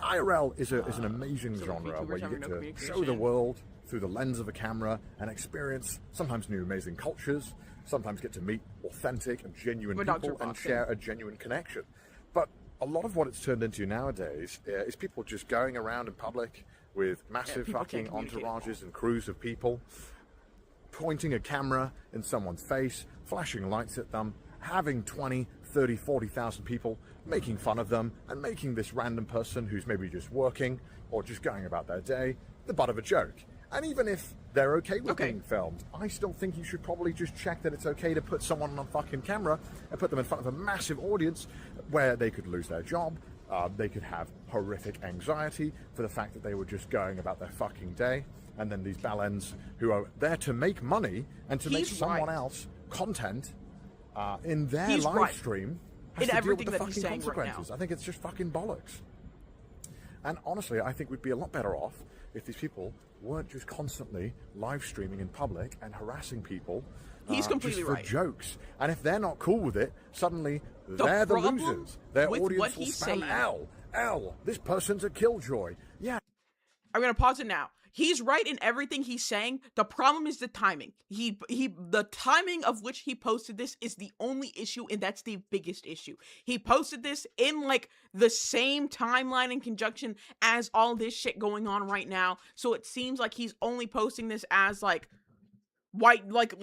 G: IRL is an amazing genre where you get to show the world through the lens of a camera and experience sometimes new amazing cultures, sometimes get to meet authentic and genuine people and share a genuine connection. But a lot of what it's turned into nowadays is people just going around in public with massive fucking entourages and crews of people, pointing a camera in someone's face, flashing lights at them, having 20, 30, 40,000 people making fun of them and making this random person who's maybe just working or just going about their day the butt of a joke. And even if they're okay with being filmed, I still think you should probably just check that it's okay to put someone on a fucking camera and put them in front of a massive audience where they could lose their job, they could have horrific anxiety for the fact that they were just going about their fucking day, and then these bellends who are there to make money and to make someone else content in their live stream has to deal with the fucking consequences. I think it's just fucking bollocks. And honestly, I think we'd be a lot better off if these people weren't just constantly live streaming in public and harassing people
A: He's completely
G: just for jokes. And if they're not cool with it, suddenly they're the losers. Their audience will spam L, this person's a killjoy. Yeah.
A: I'm gonna pause it now. He's right in everything he's saying. The problem is the timing. The timing of which he posted this is the only issue, and that's the biggest issue. He posted this in like the same timeline in conjunction as all this shit going on right now. So it seems like he's only posting this as like white, like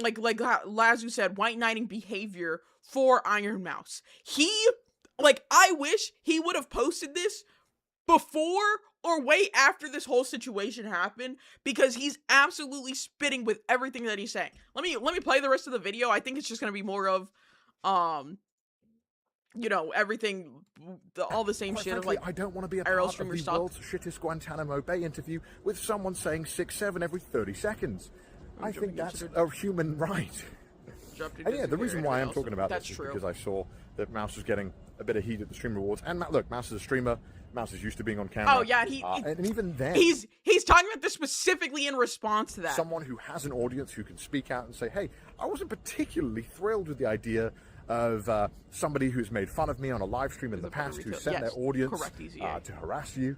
A: Lazu said, white knighting behavior for Iron Mouse. I wish he would have posted this before or way after this whole situation happened, because he's absolutely spitting with everything that he's saying. Let me play the rest of the video. I think it's just gonna be more of everything, all the same shit.
G: Frankly, I don't want to be a part of the world's shittest Guantanamo Bay interview with someone saying 6-7 every 30 seconds. I think that's a human right. And yeah, the reason why I'm talking about this is because I saw that Mouse was getting a bit of heat at the Stream Awards. And look, Mouse is a streamer. Mouse is used to being on camera.
A: Oh yeah,
G: and even then,
A: he's talking about this specifically in response to that.
G: Someone who has an audience who can speak out and say, "Hey, I wasn't particularly thrilled with the idea of somebody who's made fun of me on a live stream in the past, who sent their audience to harass you."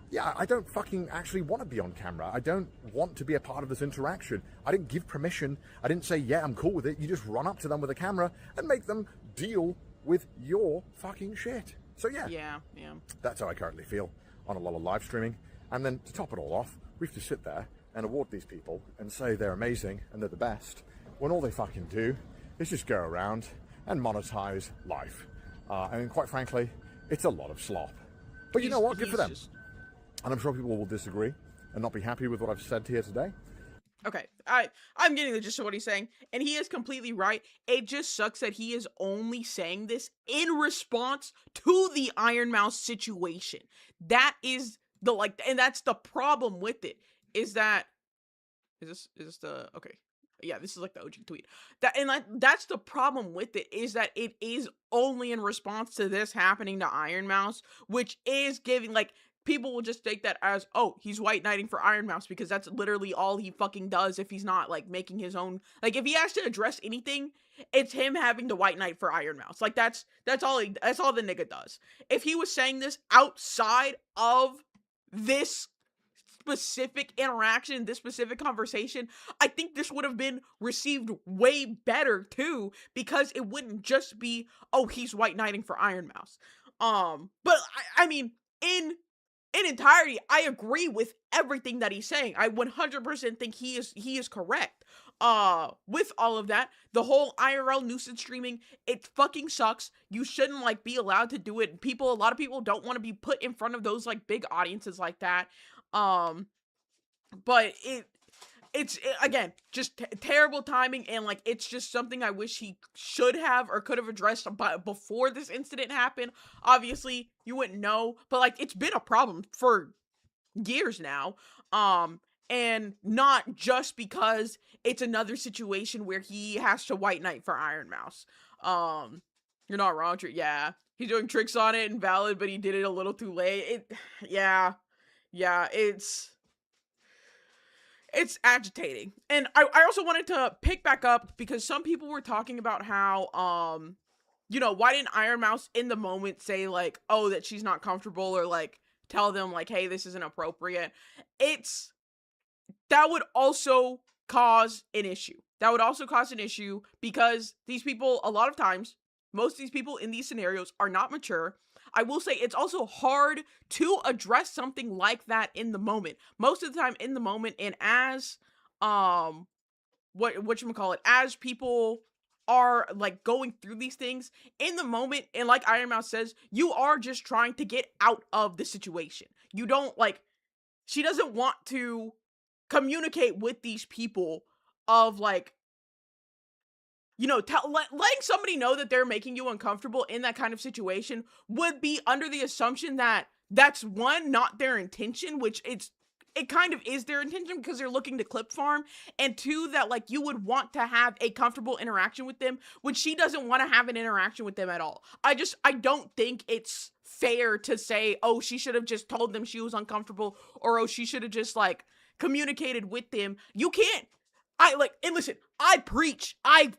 G: Yeah, I don't fucking actually want to be on camera. I don't want to be a part of this interaction. I didn't give permission. I didn't say, yeah, I'm cool with it. You just run up to them with a camera and make them deal with your fucking shit. So yeah. That's how I currently feel on a lot of live streaming. And then to top it all off, we have to sit there and award these people and say they're amazing and they're the best, when all they fucking do is just go around and monetize life. And quite frankly, it's a lot of slop. But you know what? Good for them. And I'm sure people will disagree and not be happy with what I've said here today.
A: Okay, I'm getting the gist of what he's saying, and he is completely right. It just sucks that he is only saying this in response to the Iron Mouse situation. That is and that's the problem with it. Is that is this the okay? Yeah, this is like the OG tweet. That's the problem with it, is that it is only in response to this happening to Iron Mouse, which is giving people will just take that as, oh, he's white knighting for Iron Mouse, because that's literally all he fucking does if he's not making his own, if he has to address anything, it's him having to white knight for Iron Mouse. That's all the nigga does. If he was saying this outside of this specific interaction, this specific conversation, I think this would have been received way better too, because it wouldn't just be, oh, he's white knighting for Iron Mouse. But I mean, in entirety, I agree with everything that he's saying. I 100% think he is correct. With all of that, the whole IRL nuisance streaming, it fucking sucks. You shouldn't be allowed to do it. A lot of people don't want to be put in front of those big audiences like that. But it's again just terrible timing, and it's just something I wish he should have or could have addressed before this incident happened. Obviously, you wouldn't know, but it's been a problem for years now. And not just because it's another situation where he has to white knight for Iron Mouse. You're not wrong. Yeah, he's doing tricks on it and valid, but he did it a little too late. Yeah, it's agitating. And I also wanted to pick back up, because some people were talking about how, why didn't Iron Mouse in the moment say, oh, that she's not comfortable, or, tell them, hey, this isn't appropriate. That would also cause an issue. Because these people, a lot of times, most of these people in these scenarios are not mature. I will say it's also hard to address something like that in the moment. Most of the time in the moment, and as as people are going through these things in the moment, and like Iron Mouse says, you are just trying to get out of the situation. You don't she doesn't want to communicate with these people of letting somebody know that they're making you uncomfortable in that kind of situation would be under the assumption that that's one, not their intention, which it kind of is their intention because they're looking to clip farm, and two, that you would want to have a comfortable interaction with them, when she doesn't want to have an interaction with them at all. I don't think it's fair to say, oh, she should have just told them she was uncomfortable, or oh, she should have just communicated with them. You can't. And listen, I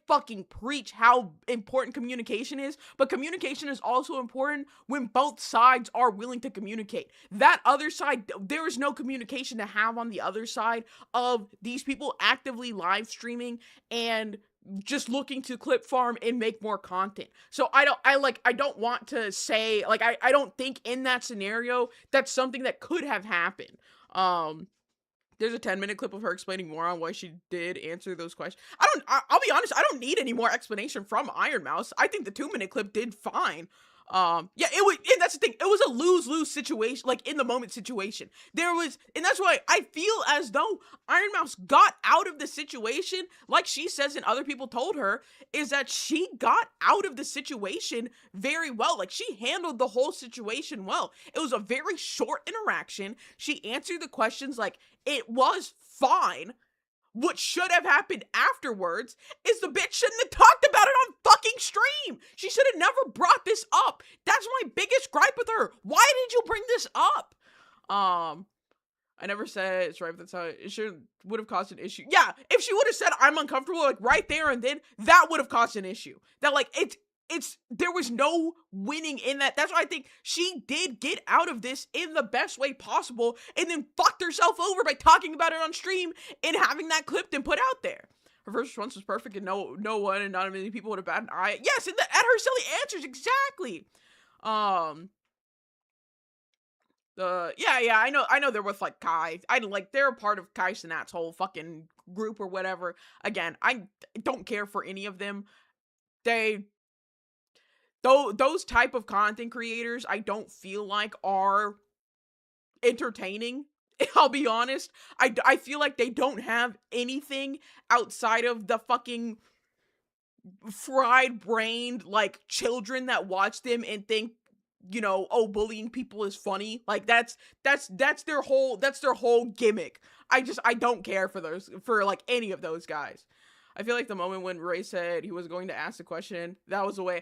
A: fucking preach how important communication is, but communication is also important when both sides are willing to communicate. That other side, there is no communication to have on the other side of these people actively live streaming and just looking to clip farm and make more content. So I don't want to say, I don't think in that scenario that's something that could have happened. There's a 10-minute clip of her explaining more on why she did answer those questions. I'll be honest, I don't need any more explanation from Iron Mouse. I think the 2-minute clip did fine. Yeah, it was, and that's the thing, it was a lose-lose situation, in the moment situation. And that's why I feel as though Iron Mouse got out of the situation, like she says and other people told her, is that she got out of the situation very well. She handled the whole situation well. It was a very short interaction. She answered the questions it was fine. What should have happened afterwards is the bitch shouldn't have talked about it on fucking stream. She should have never brought this up. That's my biggest gripe with her. Why did you bring this up? I never said it's right, but that's how it would have caused an issue. Yeah, if she would have said I'm uncomfortable right there and then, that would have caused an issue. That there was no winning in that. That's why I think she did get out of this in the best way possible, and then fucked herself over by talking about it on stream and having that clipped and put out there. Her first response was perfect, and no one and not many people would have batted an eye. Yes, and at her silly answers, exactly. Yeah, I know they're with Kai. They're a part of Kai Sinat's whole fucking group or whatever. Again, I don't care for any of them. Those type of content creators, I don't feel are entertaining. I'll be honest. I feel like they don't have anything outside of the fucking fried brained like children that watch them and think, you know, oh, bullying people is funny. Like that's their whole gimmick. I don't care for like any of those guys. I feel like the moment when Ray said he was going to ask the question, that was the way.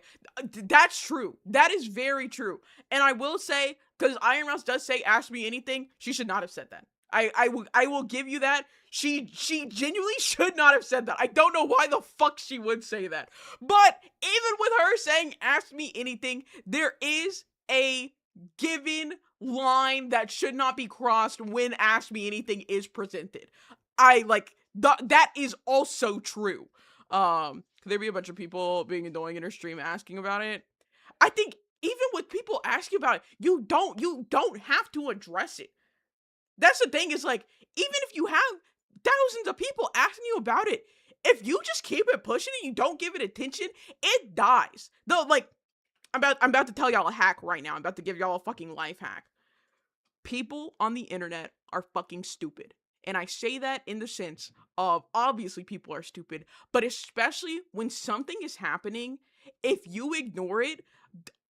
A: That's true. That is very true. And I will say, because Iron Mouse does say, ask me anything, she should not have said that. I will give you that. She genuinely should not have said that. I don't know why the fuck she would say that. But even with her saying, ask me anything, there is a given line that should not be crossed when ask me anything is presented. That is also true. Could there be a bunch of people being annoying in her stream asking about it? I think even with people asking about it, you don't have to address it. That's the thing, is like, even if you have thousands of people asking you about it, if you just keep it pushing and you don't give it attention, it dies. Though, like, I'm about to tell y'all a hack right now. I'm about to give y'all a fucking life hack. People on the internet are fucking stupid. And I say that in the sense of, obviously people are stupid, but especially when something is happening, if you ignore it,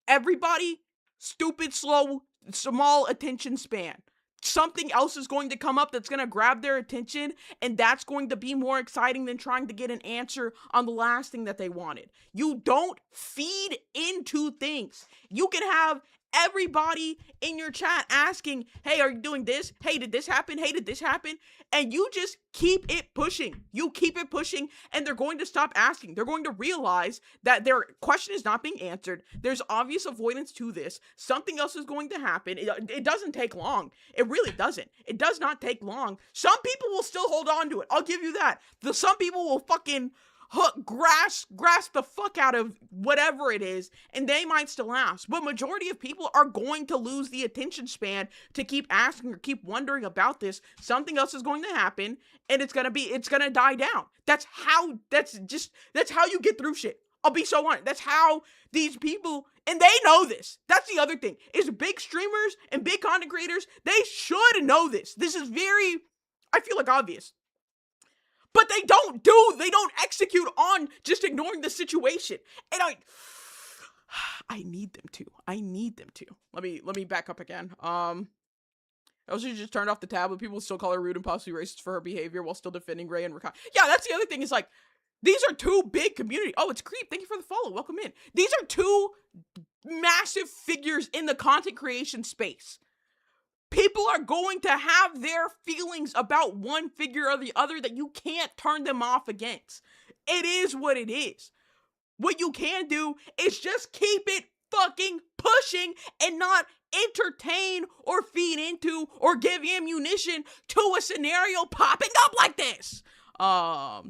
A: everybody, stupid, slow, small attention span. Something else is going to come up that's going to grab their attention, and that's going to be more exciting than trying to get an answer on the last thing that they wanted. You don't feed into things. You can have everybody in your chat asking, hey, are you doing this? Hey, did this happen? Hey, did this happen? And you just keep it pushing. You keep it pushing, and they're going to stop asking. They're going to realize that their question is not being answered. There's obvious avoidance to this. Something else is going to happen. It doesn't take long. It really doesn't. It does not take long. Some people will still hold on to it. I'll give you that. Some people will fucking grasp the fuck out of whatever it is, and they might still ask. But majority of people are going to lose the attention span to keep asking or keep wondering about this. Something else is going to happen, and it's gonna die down. That's how you get through shit. I'll be so honest. That's how these people, and they know this. That's the other thing, is big streamers and big content creators, they should know this. This is very, I feel like, obvious. But they don't execute on just ignoring the situation. And I need them to. Let me back up again. I also just turned off the tab, but people still call her rude and possibly racist for her behavior while still defending Ray and Rakai. Yeah, that's the other thing, is like, these are two big community. Oh, it's Creep. Thank you for the follow. Welcome in. These are two massive figures in the content creation space. People are going to have their feelings about one figure or the other that you can't turn them off against. It is what it is. What you can do is just keep it fucking pushing and not entertain or feed into or give ammunition to a scenario popping up like this. A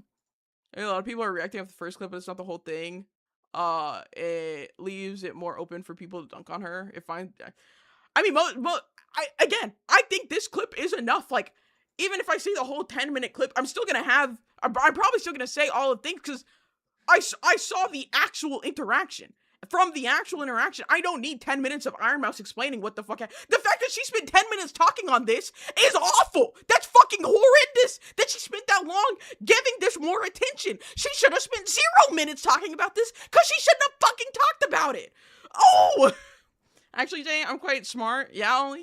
A: lot of people are reacting off the first clip, but it's not the whole thing. It leaves it more open for people to dunk on her. I think this clip is enough. Like, even if I see the whole 10-minute clip, I'm probably still gonna say all the things, because I saw the actual interaction. From the actual interaction, I don't need 10 minutes of Iron Mouse explaining what the fuck happened. The fact that she spent 10 minutes talking on this is awful. That's fucking horrendous that she spent that long giving this more attention. She should have spent 0 minutes talking about this, because she shouldn't have fucking talked about it. Oh! Actually, Jay, I'm quite smart. Yeah.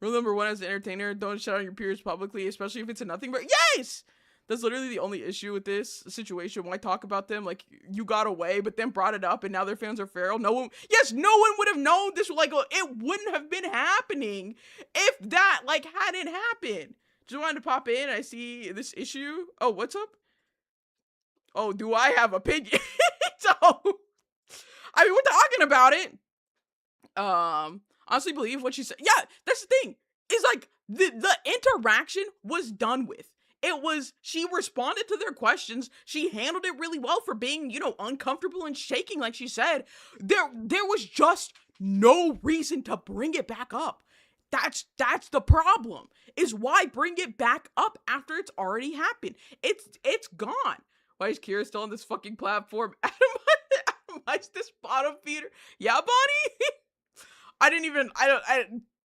A: Rule number 1 as an entertainer, don't shut on your peers publicly, especially if it's a nothing but yes! That's literally the only issue with this situation. Why talk about them? Like, you got away, but then brought it up, and now their fans are feral. No one would have known this. Like, it wouldn't have been happening if that, like, hadn't happened. Just wanted to pop in. I see this issue. Oh, what's up? Oh, do I have opinion? So, I mean, we're talking about it. Honestly believe what she said. Yeah, that's the thing. Is like, the interaction was done with. She responded to their questions. She handled it really well for being, uncomfortable and shaking, like she said. There was just no reason to bring it back up. That's the problem. Is why bring it back up after it's already happened? It's gone. Why is Kira still on this fucking platform? Adam, this bottom feeder? Yeah, Bonnie?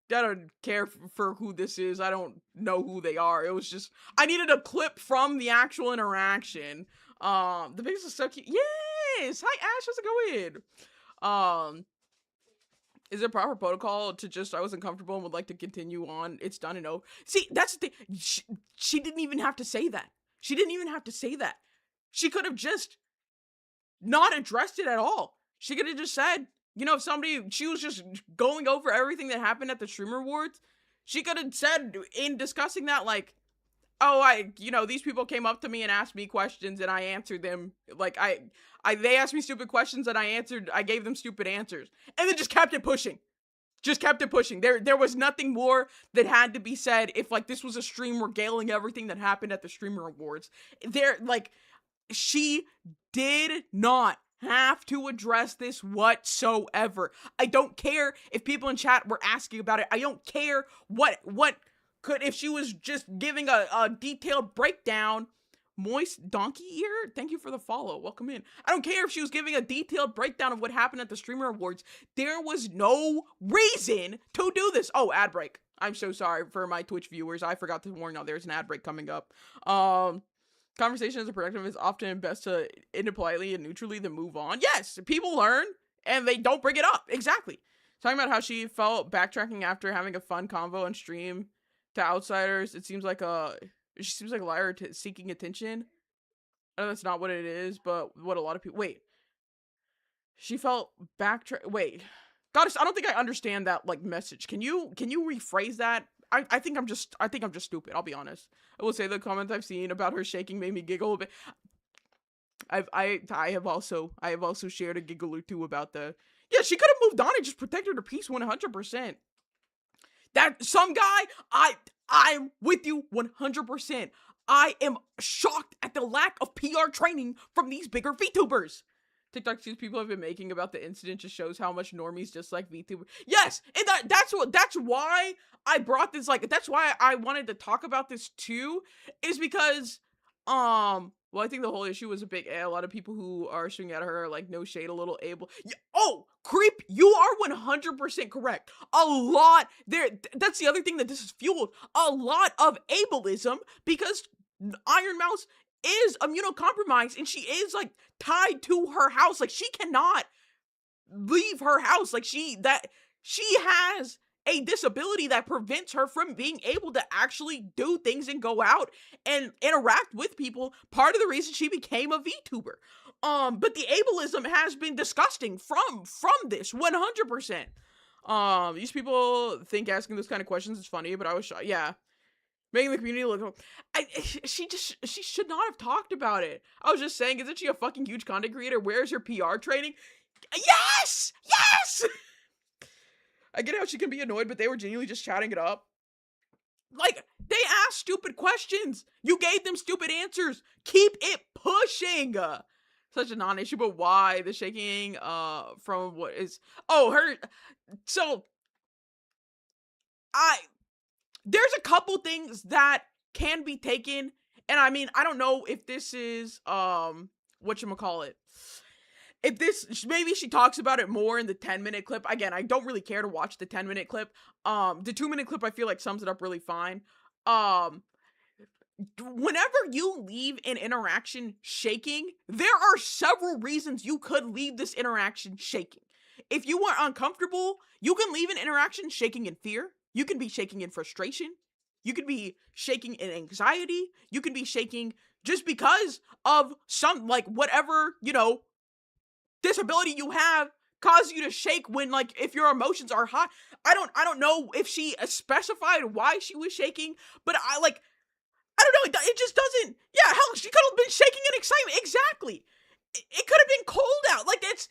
A: care for who this is. I don't know who they are. It was just I needed a clip from the actual interaction. The biggest is so cute. Yes. Hi Ash, how's it going? Is it proper protocol to just I wasn't comfortable and would like to continue on? It's done and over. See, that's the thing. She didn't even have to say that. She didn't even have to say that. She could have just not addressed it at all. She could have just said, you know, if she was just going over everything that happened at the Streamer Awards, she could have said in discussing that, like, oh, these people came up to me and asked me questions and I answered them. Like, they asked me stupid questions and I gave them stupid answers. And then just kept it pushing. Just kept it pushing. There was nothing more that had to be said if, like, this was a stream regaling everything that happened at the Streamer Awards. She did not have to address this whatsoever. I don't care if people in chat were asking about it. I don't care if she was just giving a detailed breakdown. Moist Donkey Ear, thank you for the follow. Welcome in. I don't care if she was giving a detailed breakdown of what happened at the Streamer Awards. There was no reason to do this. Oh, ad break. I'm so sorry for my Twitch viewers. I forgot to warn y'all there's an ad break coming up. Conversation as a productive is often best to end it politely and neutrally then move on. Yes, people learn and they don't bring it up. Exactly. Talking about how she felt backtracking after having a fun convo on stream to outsiders. She seems like a liar seeking attention. I know that's not what it is, but what a lot of people. Wait. She felt Wait. Goddess, I don't think I understand that like message. Can you rephrase that? I think I'm just stupid. I'll be honest. I will say the comments I've seen about her shaking made me giggle a bit. I have also shared a giggle or two about she could have moved on and just protected her peace 100%. That some guy, I'm with you 100%. I am shocked at the lack of PR training from these bigger VTubers. TikTok people have been making about the incident just shows how much normies dislike VTubers. Yes, and that's why I brought this, like, that's why I wanted to talk about this too, is because, well, I think the whole issue was a lot of people who are shooting at her are like, no shade, a little able. Oh, Creep, you are 100% correct. That's the other thing that this is fueled. A lot of ableism because Iron Mouse is immunocompromised and she is like tied to her house. Like she cannot leave her house. Like she has a disability that prevents her from being able to actually do things and go out and interact with people. Part of the reason she became a VTuber. But the ableism has been disgusting from this 100%. These people think asking those kind of questions is funny, but I was shy. Yeah. Making the community look, she should not have talked about it. I was just saying, isn't she a fucking huge content creator? Where's her PR training? Yes! I get how she can be annoyed, but they were genuinely just chatting it up. Like, they asked stupid questions. You gave them stupid answers. Keep it pushing. Such a non-issue, but why the shaking from what is there's a couple things that can be taken, and I mean, I don't know if this is whatchamacallit. If this, maybe she talks about it more in the 10-minute clip. Again, I don't really care to watch the 10-minute clip. The 2-minute clip I feel like sums it up really fine. Whenever you leave an interaction shaking, there are several reasons you could leave this interaction shaking. If you are uncomfortable, you can leave an interaction shaking in fear. You can be shaking in frustration. You could be shaking in anxiety. You can be shaking just because of some, like, whatever, disability you have cause you to shake when, like, if your emotions are high. I don't know if she specified why she was shaking, but I don't know, it just doesn't, hell, she could have been shaking in excitement, exactly. It could have been cold out, like, that's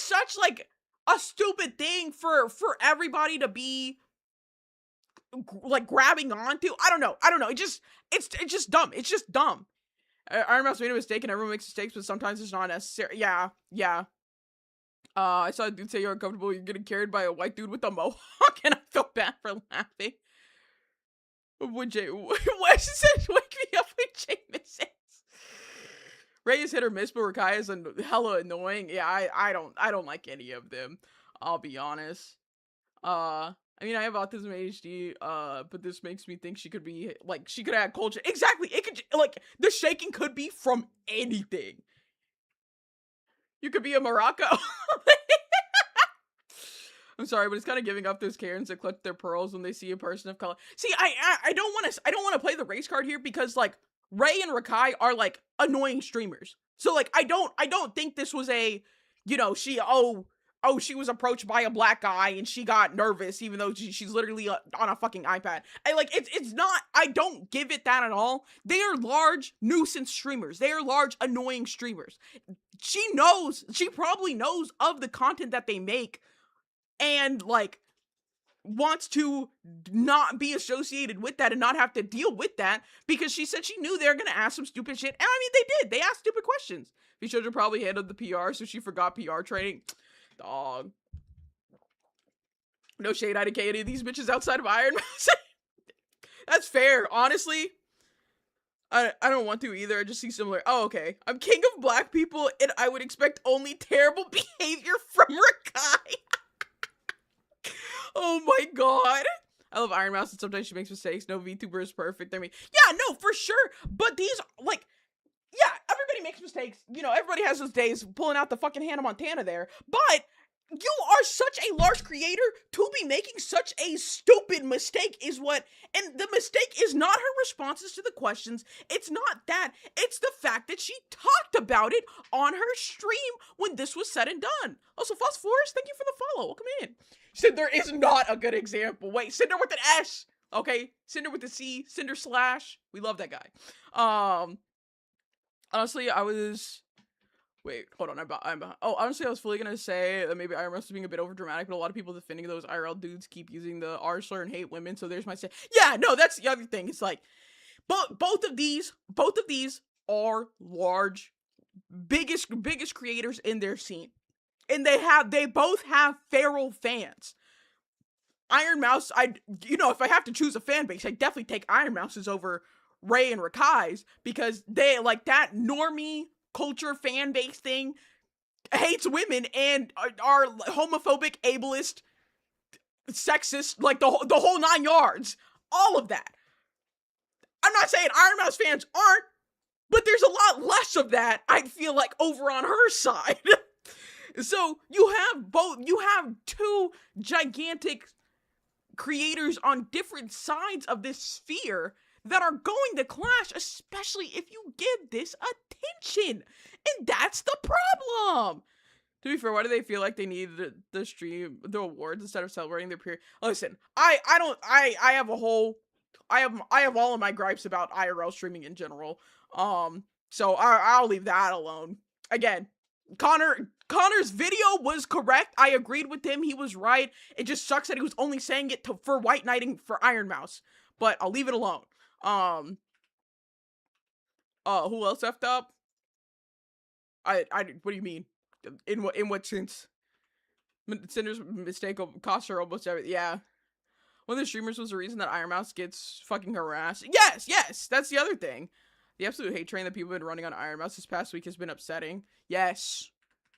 A: such, like, a stupid thing for everybody to be, like, grabbing onto. I don't know, it's just dumb, Iron Mouse made a mistake and everyone makes mistakes, but sometimes it's not necessary. Yeah. I saw a dude say you're uncomfortable, you're getting carried by a white dude with a mohawk, and I felt bad for laughing. When Jay, what she said, wake me up when Jay misses. Ray is hit or miss, but Rakai is hella annoying. Yeah, I don't like any of them. I'll be honest. I I mean, I have autism ADHD, but this makes me think she could be, like, she could have culture. Exactly. It could, like, the shaking could be from anything. You could be a Morocco. I'm sorry, but it's kind of giving up those Karens that clutch their pearls when they see a person of color. See, I don't want to play the race card here because, like, Ray and Rakai are, like, annoying streamers. So, like, I don't think this was a, you know, she was approached by a black guy and she got nervous even though she's literally on a fucking iPad. It's not, I don't give it that at all. They are large nuisance streamers. They are large annoying streamers. She probably knows of the content that they make and, like, wants to not be associated with that and not have to deal with that because she said she knew they were gonna ask some stupid shit. And I mean, they did. They asked stupid questions. These children probably handled the PR, so she forgot PR training. Dog. No shade, I didn't get any of these bitches outside of Iron Mouse. That's fair. Honestly, I don't want to either. I just see similar. Oh, okay. I'm king of black people, and I would expect only terrible behavior from Rakai. Oh my god. I love Iron Mouse, and sometimes she makes mistakes. No VTuber is perfect. I mean, yeah, no, for sure. But these, like, yeah, everybody makes mistakes. You know, everybody has those days pulling out the fucking Hannah Montana there. But you are such a large creator to be making such a stupid mistake is what, and the mistake is not her responses to the questions. It's not that. It's the fact that she talked about it on her stream when this was said and done. Also, Phosphorus, thank you for the follow. Welcome in. Cinder is not a good example. Wait, Cinder with an S. Okay, Cinder with a C. Cinder slash. We love that guy. Honestly, I was... Wait, hold on. Honestly, I was fully gonna say that maybe IRL is being a bit over dramatic, but a lot of people defending those IRL dudes keep using the R slur and hate women. So there's my say. Yeah, no, that's the other thing. It's like, both of these are large, biggest creators in their scene, and they both have feral fans. Iron Mouse, if I have to choose a fan base, I definitely take Iron Mouse's over Ray and Rakai's because they like that normie culture fan base thing hates women and are homophobic, ableist, sexist, like the whole 9 yards. All of that. I'm not saying Iron Mouse fans aren't, but there's a lot less of that, I feel like, over on her side. So you have two gigantic creators on different sides of this sphere that are going to clash, especially if you give this attention. And that's the problem. To be fair, why do they feel like they need the stream, the awards instead of celebrating their peer? Listen, I have all of my gripes about IRL streaming in general. So I'll leave that alone. Again, Connor's video was correct. I agreed with him. He was right. It just sucks that he was only saying it for white knighting for Iron Mouse. But I'll leave it alone. Who else effed up? What do you mean? In what sense? Cinder's mistake cost her almost everything. Yeah. One of the streamers was the reason that Iron Mouse gets fucking harassed. Yes, that's the other thing. The absolute hate train that people have been running on Iron Mouse this past week has been upsetting. Yes,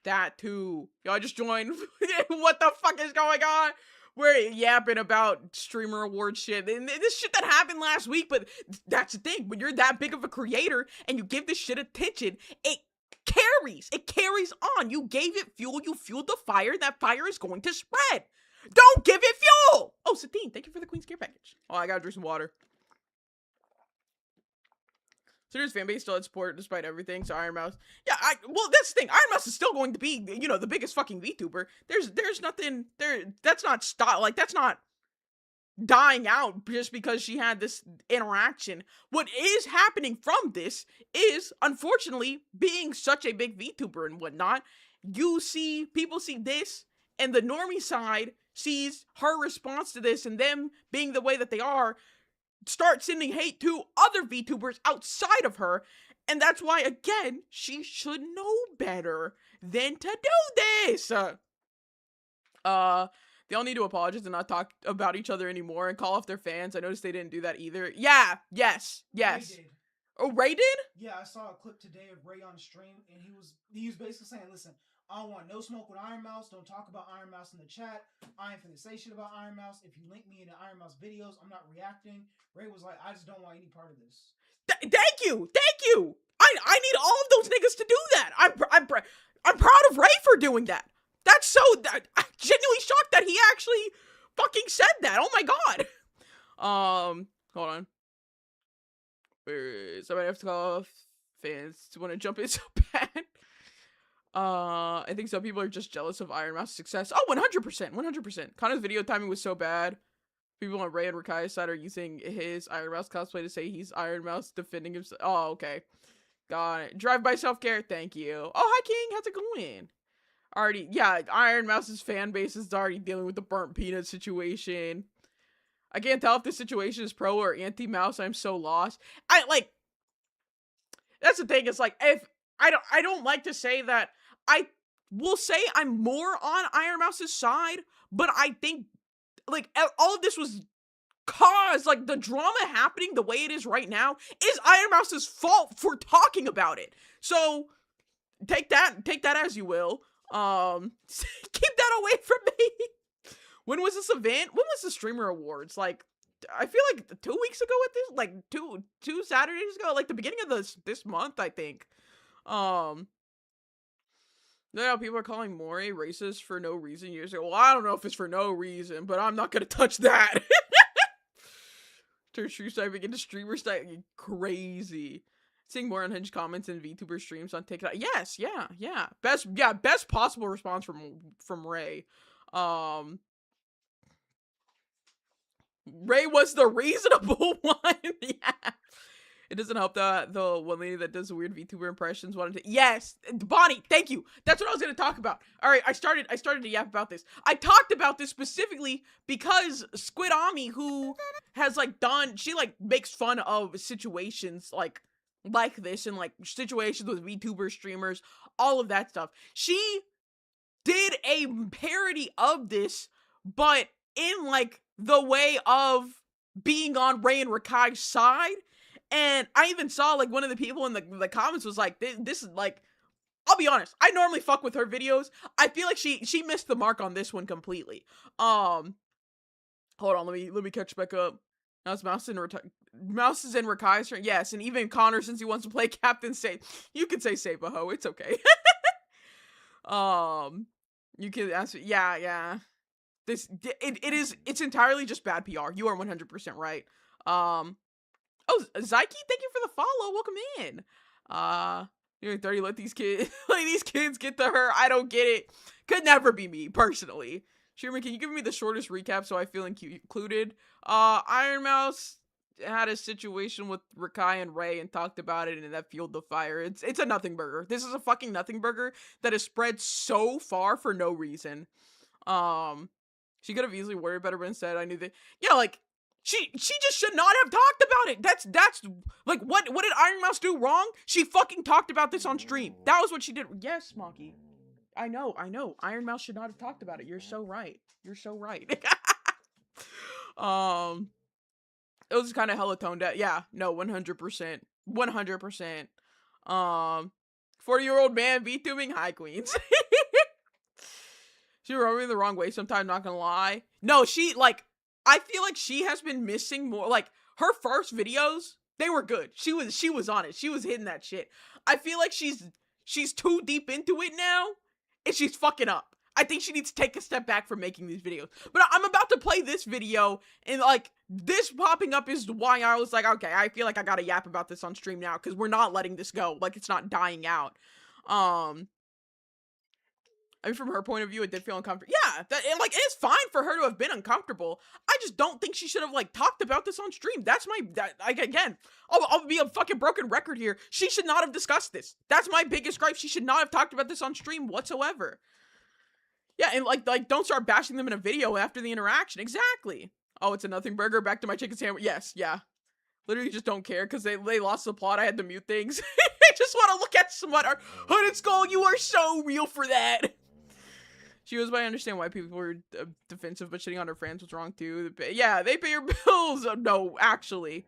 A: that too. Y'all just joined. What the fuck is going on? We're yapping about streamer award shit. And this shit that happened last week, but that's the thing. When you're that big of a creator and you give this shit attention, it carries. It carries on. You gave it fuel. You fueled the fire. That fire is going to spread. Don't give it fuel. Oh, Satine, thank you for the Queen's Care package. Oh, I gotta drink some water. Cinder's fanbase still had support despite everything, so Iron Mouse. Yeah, well, that's the thing. Iron Mouse is still going to be, the biggest fucking VTuber. There's nothing there. That's not that's not dying out just because she had this interaction. What is happening from this is, unfortunately, being such a big VTuber and whatnot, people see this, and the normie side sees her response to this and them being the way that they are, start sending hate to other VTubers outside of her, and that's why, again, she should know better than to do this. They all need to apologize and not talk about each other anymore and call off their fans. I noticed they didn't do that either. Yeah, yes. Oh, Ray did?
B: Yeah, I saw a clip today of Ray on stream, and he was basically saying, "Listen, I don't want no smoke with Iron Mouse. Don't talk about Iron Mouse in the chat. I ain't finna say shit about Iron Mouse. If you link me into Iron Mouse videos, I'm not reacting." Ray was like, "I just don't want any part of this."
A: Thank you. I need all of those niggas to do that. I'm proud of Ray for doing that. That's so. I'm genuinely shocked that he actually fucking said that. Oh my god. Hold on. Somebody have to call fans to want to jump in so bad. I think some people are just jealous of Iron Mouse's success. Oh, 100%, 100%. Connor's video timing was so bad. People on Ray and Rakai's side are using his Iron Mouse cosplay to say he's Iron Mouse defending himself. Oh, okay. Got it. Drive-by self-care, thank you. Oh, hi, King. How's it going? Already, yeah, Iron Mouse's fan base is already dealing with the burnt peanut situation. I can't tell if this situation is pro or anti-Mouse. I'm so lost. That's the thing. It's like, if I don't like to say that. I will say I'm more on Iron Mouse's side, but I think like all of this was caused, like the drama happening the way it is right now is Iron Mouse's fault for talking about it. So take that as you will. Keep that away from me. When was this event? When was the Streamer Awards? Like, I feel like 2 weeks ago at this, like two Saturdays ago, like the beginning of this month, I think. Now people are calling Moray racist for no reason years ago. Well, I don't know if it's for no reason, but I'm not gonna touch that. Turn stream sniping into streamer sniping. Crazy. Seeing more unhinged comments and VTuber streams on TikTok. Yes, yeah. Best possible response from Ray. Ray was the reasonable one. Yeah. It doesn't help that the one lady that does the weird VTuber impressions wanted to. Yes, Bonnie, thank you. That's what I was gonna talk about. All right, I started to yap about this. I talked about this specifically because Squid Ami, who has like done, she like makes fun of situations like this and like situations with VTuber streamers, all of that stuff. She did a parody of this, but in like the way of being on Ray and Rakai's side. And I even saw like one of the people in the comments was like, this is like, I'll be honest, I normally fuck with her videos. I feel like she missed the mark on this one completely. Hold on, let me catch back up. Now it's Mouse is in Rakai's turn. Yes, and even Connor, since he wants to play Captain Save, you can say Save a Ho, it's okay. You can ask, yeah. It's entirely just bad PR. You are 100% right. Oh, Zyke, thank you for the follow. Welcome in. You're 30, let these kids get to her. I don't get it. Could never be me, personally. Sherman, can you give me the shortest recap so I feel included? Iron Mouse had a situation with Rakai and Ray and talked about it, and that fueled the fire. It's a nothing burger. This is a fucking nothing burger that has spread so far for no reason. She could have easily worried better, but instead I knew that. Yeah, like, She just should not have talked about it. That's like, what did Iron Mouse do wrong? She fucking talked about this on stream. That was what she did. Yes, Smoky. I know. Iron Mouse should not have talked about it. You're so right. It was kind of hella toned down. Yeah, no, 100%. 100%. 40-year-old man VTubing. Hi, Queens. She rubbed me the wrong way sometimes, not gonna lie. No, she, like, I feel like she has been missing more. Like, her first videos, they were good. She was on it. She was hitting that shit. I feel like she's too deep into it now, and she's fucking up. I think she needs to take a step back from making these videos. But I'm about to play this video, and like, this popping up is why I was like, okay, I feel like I gotta yap about this on stream now, because we're not letting this go. Like, it's not dying out. I mean, from her point of view, it did feel uncomfortable. Yeah, it is fine for her to have been uncomfortable. I just don't think she should have, like, talked about this on stream. That's again, I'll be a fucking broken record here. She should not have discussed this. That's my biggest gripe. She should not have talked about this on stream whatsoever. Yeah, and, like, don't start bashing them in a video after the interaction. Exactly. Oh, it's a nothing burger. Back to my chicken sandwich. Yes, yeah. Literally just don't care because they lost the plot. I had to mute things. I just want to look at someone. Hooded Skull, you are so real for that. She was, but I understand why people were defensive, but shitting on her friends was wrong too. Yeah, they pay your bills. No, actually.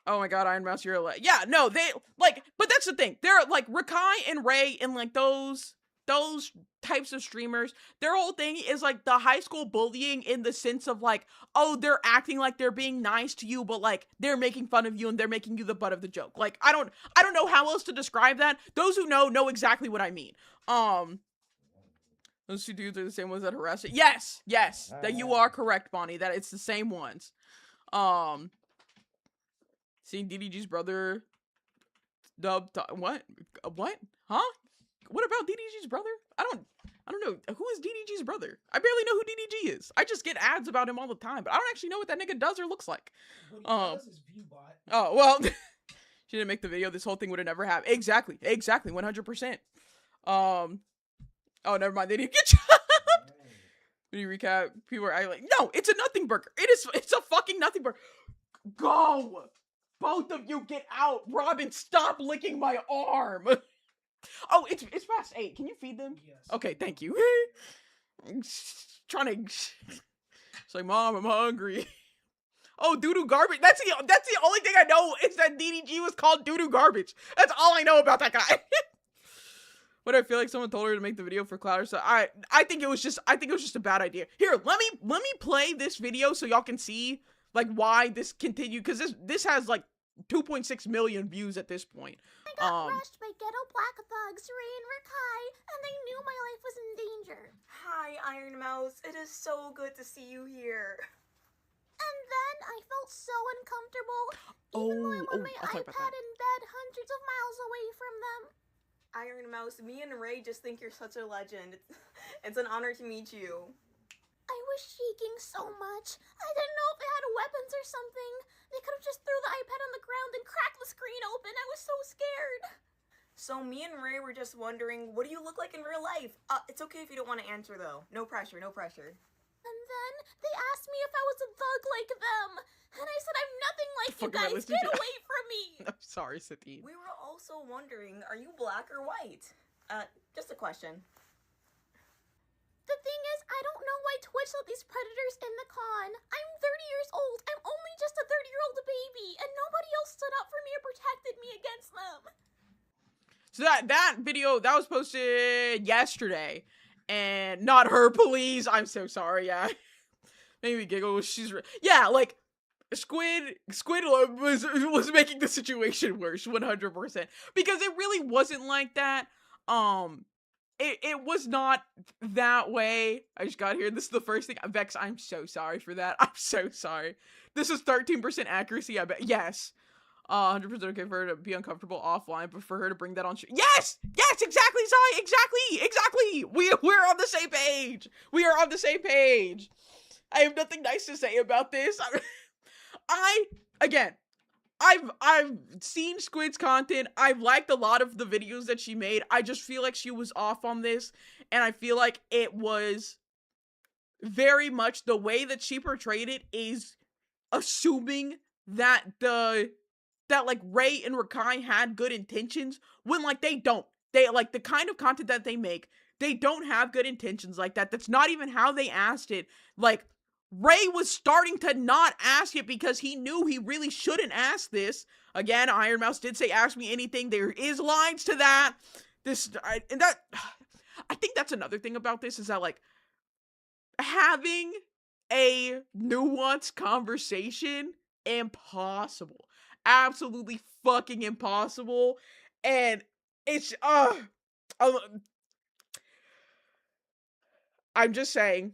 A: Oh my god, Iron Mouse, you're yeah, no, they like, but that's the thing. They're like Rakai and Ray and like those types of streamers. Their whole thing is like the high school bullying in the sense of like, oh, they're acting like they're being nice to you, but like they're making fun of you and they're making you the butt of the joke. Like I don't know how else to describe that. Those who know exactly what I mean. Those two dudes are the same ones that harass it. Yes, that you are correct, Bonnie. That it's the same ones. Seeing DDG's brother what? Huh? What about DDG's brother? I don't know. Who is DDG's brother? I barely know who DDG is. I just get ads about him all the time, but I don't actually know what that nigga does or looks like.
B: What he does is ViewBot.
A: Oh, well, she didn't make the video. This whole thing would have never happened. Exactly. 100%. Oh, never mind. They didn't get chopped. When you recap, people are like, no, it's a nothing burger. It's a fucking nothing burger. Go! Both of you get out! Robin, stop licking my arm! Oh, it's past 8. Can you feed them?
B: Yes.
A: Okay, thank you. Trying to... It's like, Mom, I'm hungry. Oh, doo-doo garbage. That's the only thing I know is that DDG was called doo-doo garbage. That's all I know about that guy. But I feel like someone told her to make the video for clout or so. I think it was just a bad idea. Here, let me play this video so y'all can see like why this continued, because this has like 2.6 million views at this point.
D: I got rushed by ghetto black thugs, Ray and Rakai, and they knew my life was in danger.
H: Hi, Iron Mouse. It is so good to see you here.
D: And then I felt so uncomfortable, even though I'm on my iPad in bed hundreds of miles away from them.
H: Iron Mouse, me and Ray just think you're such a legend. It's an honor to meet you.
D: I was shaking so much. I didn't know if they had weapons or something. They could have just threw the iPad on the ground and cracked the screen open. I was so scared.
H: So me and Ray were just wondering, what do you look like in real life? It's okay if you don't want to answer though. No pressure, no pressure.
D: And then they asked me if I was a thug like them. And I said, I'm nothing like you guys. Get away from me.
A: I'm sorry, Satine.
H: We were also wondering, are you black or white? Just a question.
D: The thing is, I don't know why Twitch let these predators in the con. I'm 30 years old. I'm only just a 30-year-old baby, and nobody else stood up for me or protected me against them.
A: So that video, that was posted yesterday. And not her, please. I'm so sorry, yeah. Made me giggle. Yeah, like, Squid was making the situation worse, 100%. Because it really wasn't like that. It was not that way. I just got here. This is the first thing. Vex, I'm so sorry for that. I'm so sorry. This is 13% accuracy, I bet. Yes. 100% okay for her to be uncomfortable offline, but for her to bring that on Yes! Yes, exactly, Zai! Exactly! We're on the same page! We are on the same page! I have nothing nice to say about this. Again, I've seen Squid's content. I've liked a lot of the videos that she made. I just feel like she was off on this, and I feel like it was very much the way that she portrayed it is assuming that like Ray and Rakai had good intentions when like they don't. They like the kind of content that they make, they don't have good intentions like that. That's not even how they asked it. Like Ray was starting to not ask it because he knew he really shouldn't ask this. Again, Iron Mouse did say, ask me anything. There is lines to that. I think that's another thing about this is that like having a nuanced conversation, impossible. Absolutely fucking impossible. And it's I'm just saying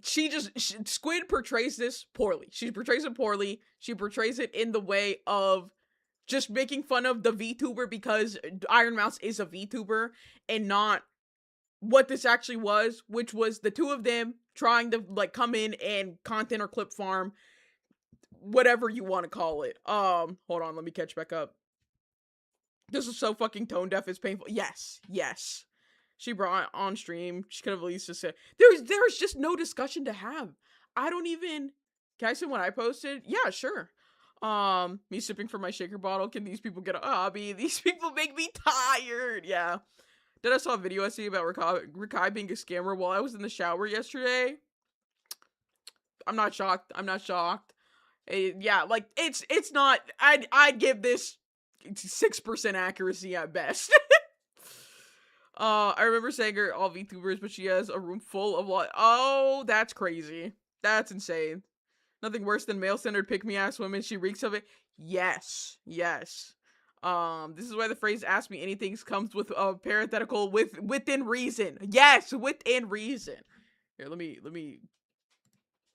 A: Squid portrays this poorly. She portrays it poorly. She portrays it in the way of just making fun of the VTuber because Iron Mouse is a VTuber and not what this actually was, which was the two of them trying to like come in and content or clip farm, whatever you want to call it. Hold on, let me catch back up. This is so fucking tone deaf, it's painful. Yes. She brought it on stream. She could have at least just said, there's just no discussion to have. I don't even, can I say what I posted? Yeah, sure. Me sipping from my shaker bottle. Can these people get a hobby? These people make me tired. Yeah. Then I saw a video I see about Rakai being a scammer while I was in the shower yesterday. I'm not shocked. Yeah, like it's not. I'd give this 6% accuracy at best. I remember saying her all VTubers, but she has a room full of oh, that's crazy. That's insane. Nothing worse than male-centered pick-me-ass women. She reeks of it. Yes, yes. This is why the phrase "ask me anything" comes with a parenthetical within reason. Yes, within reason. Here, let me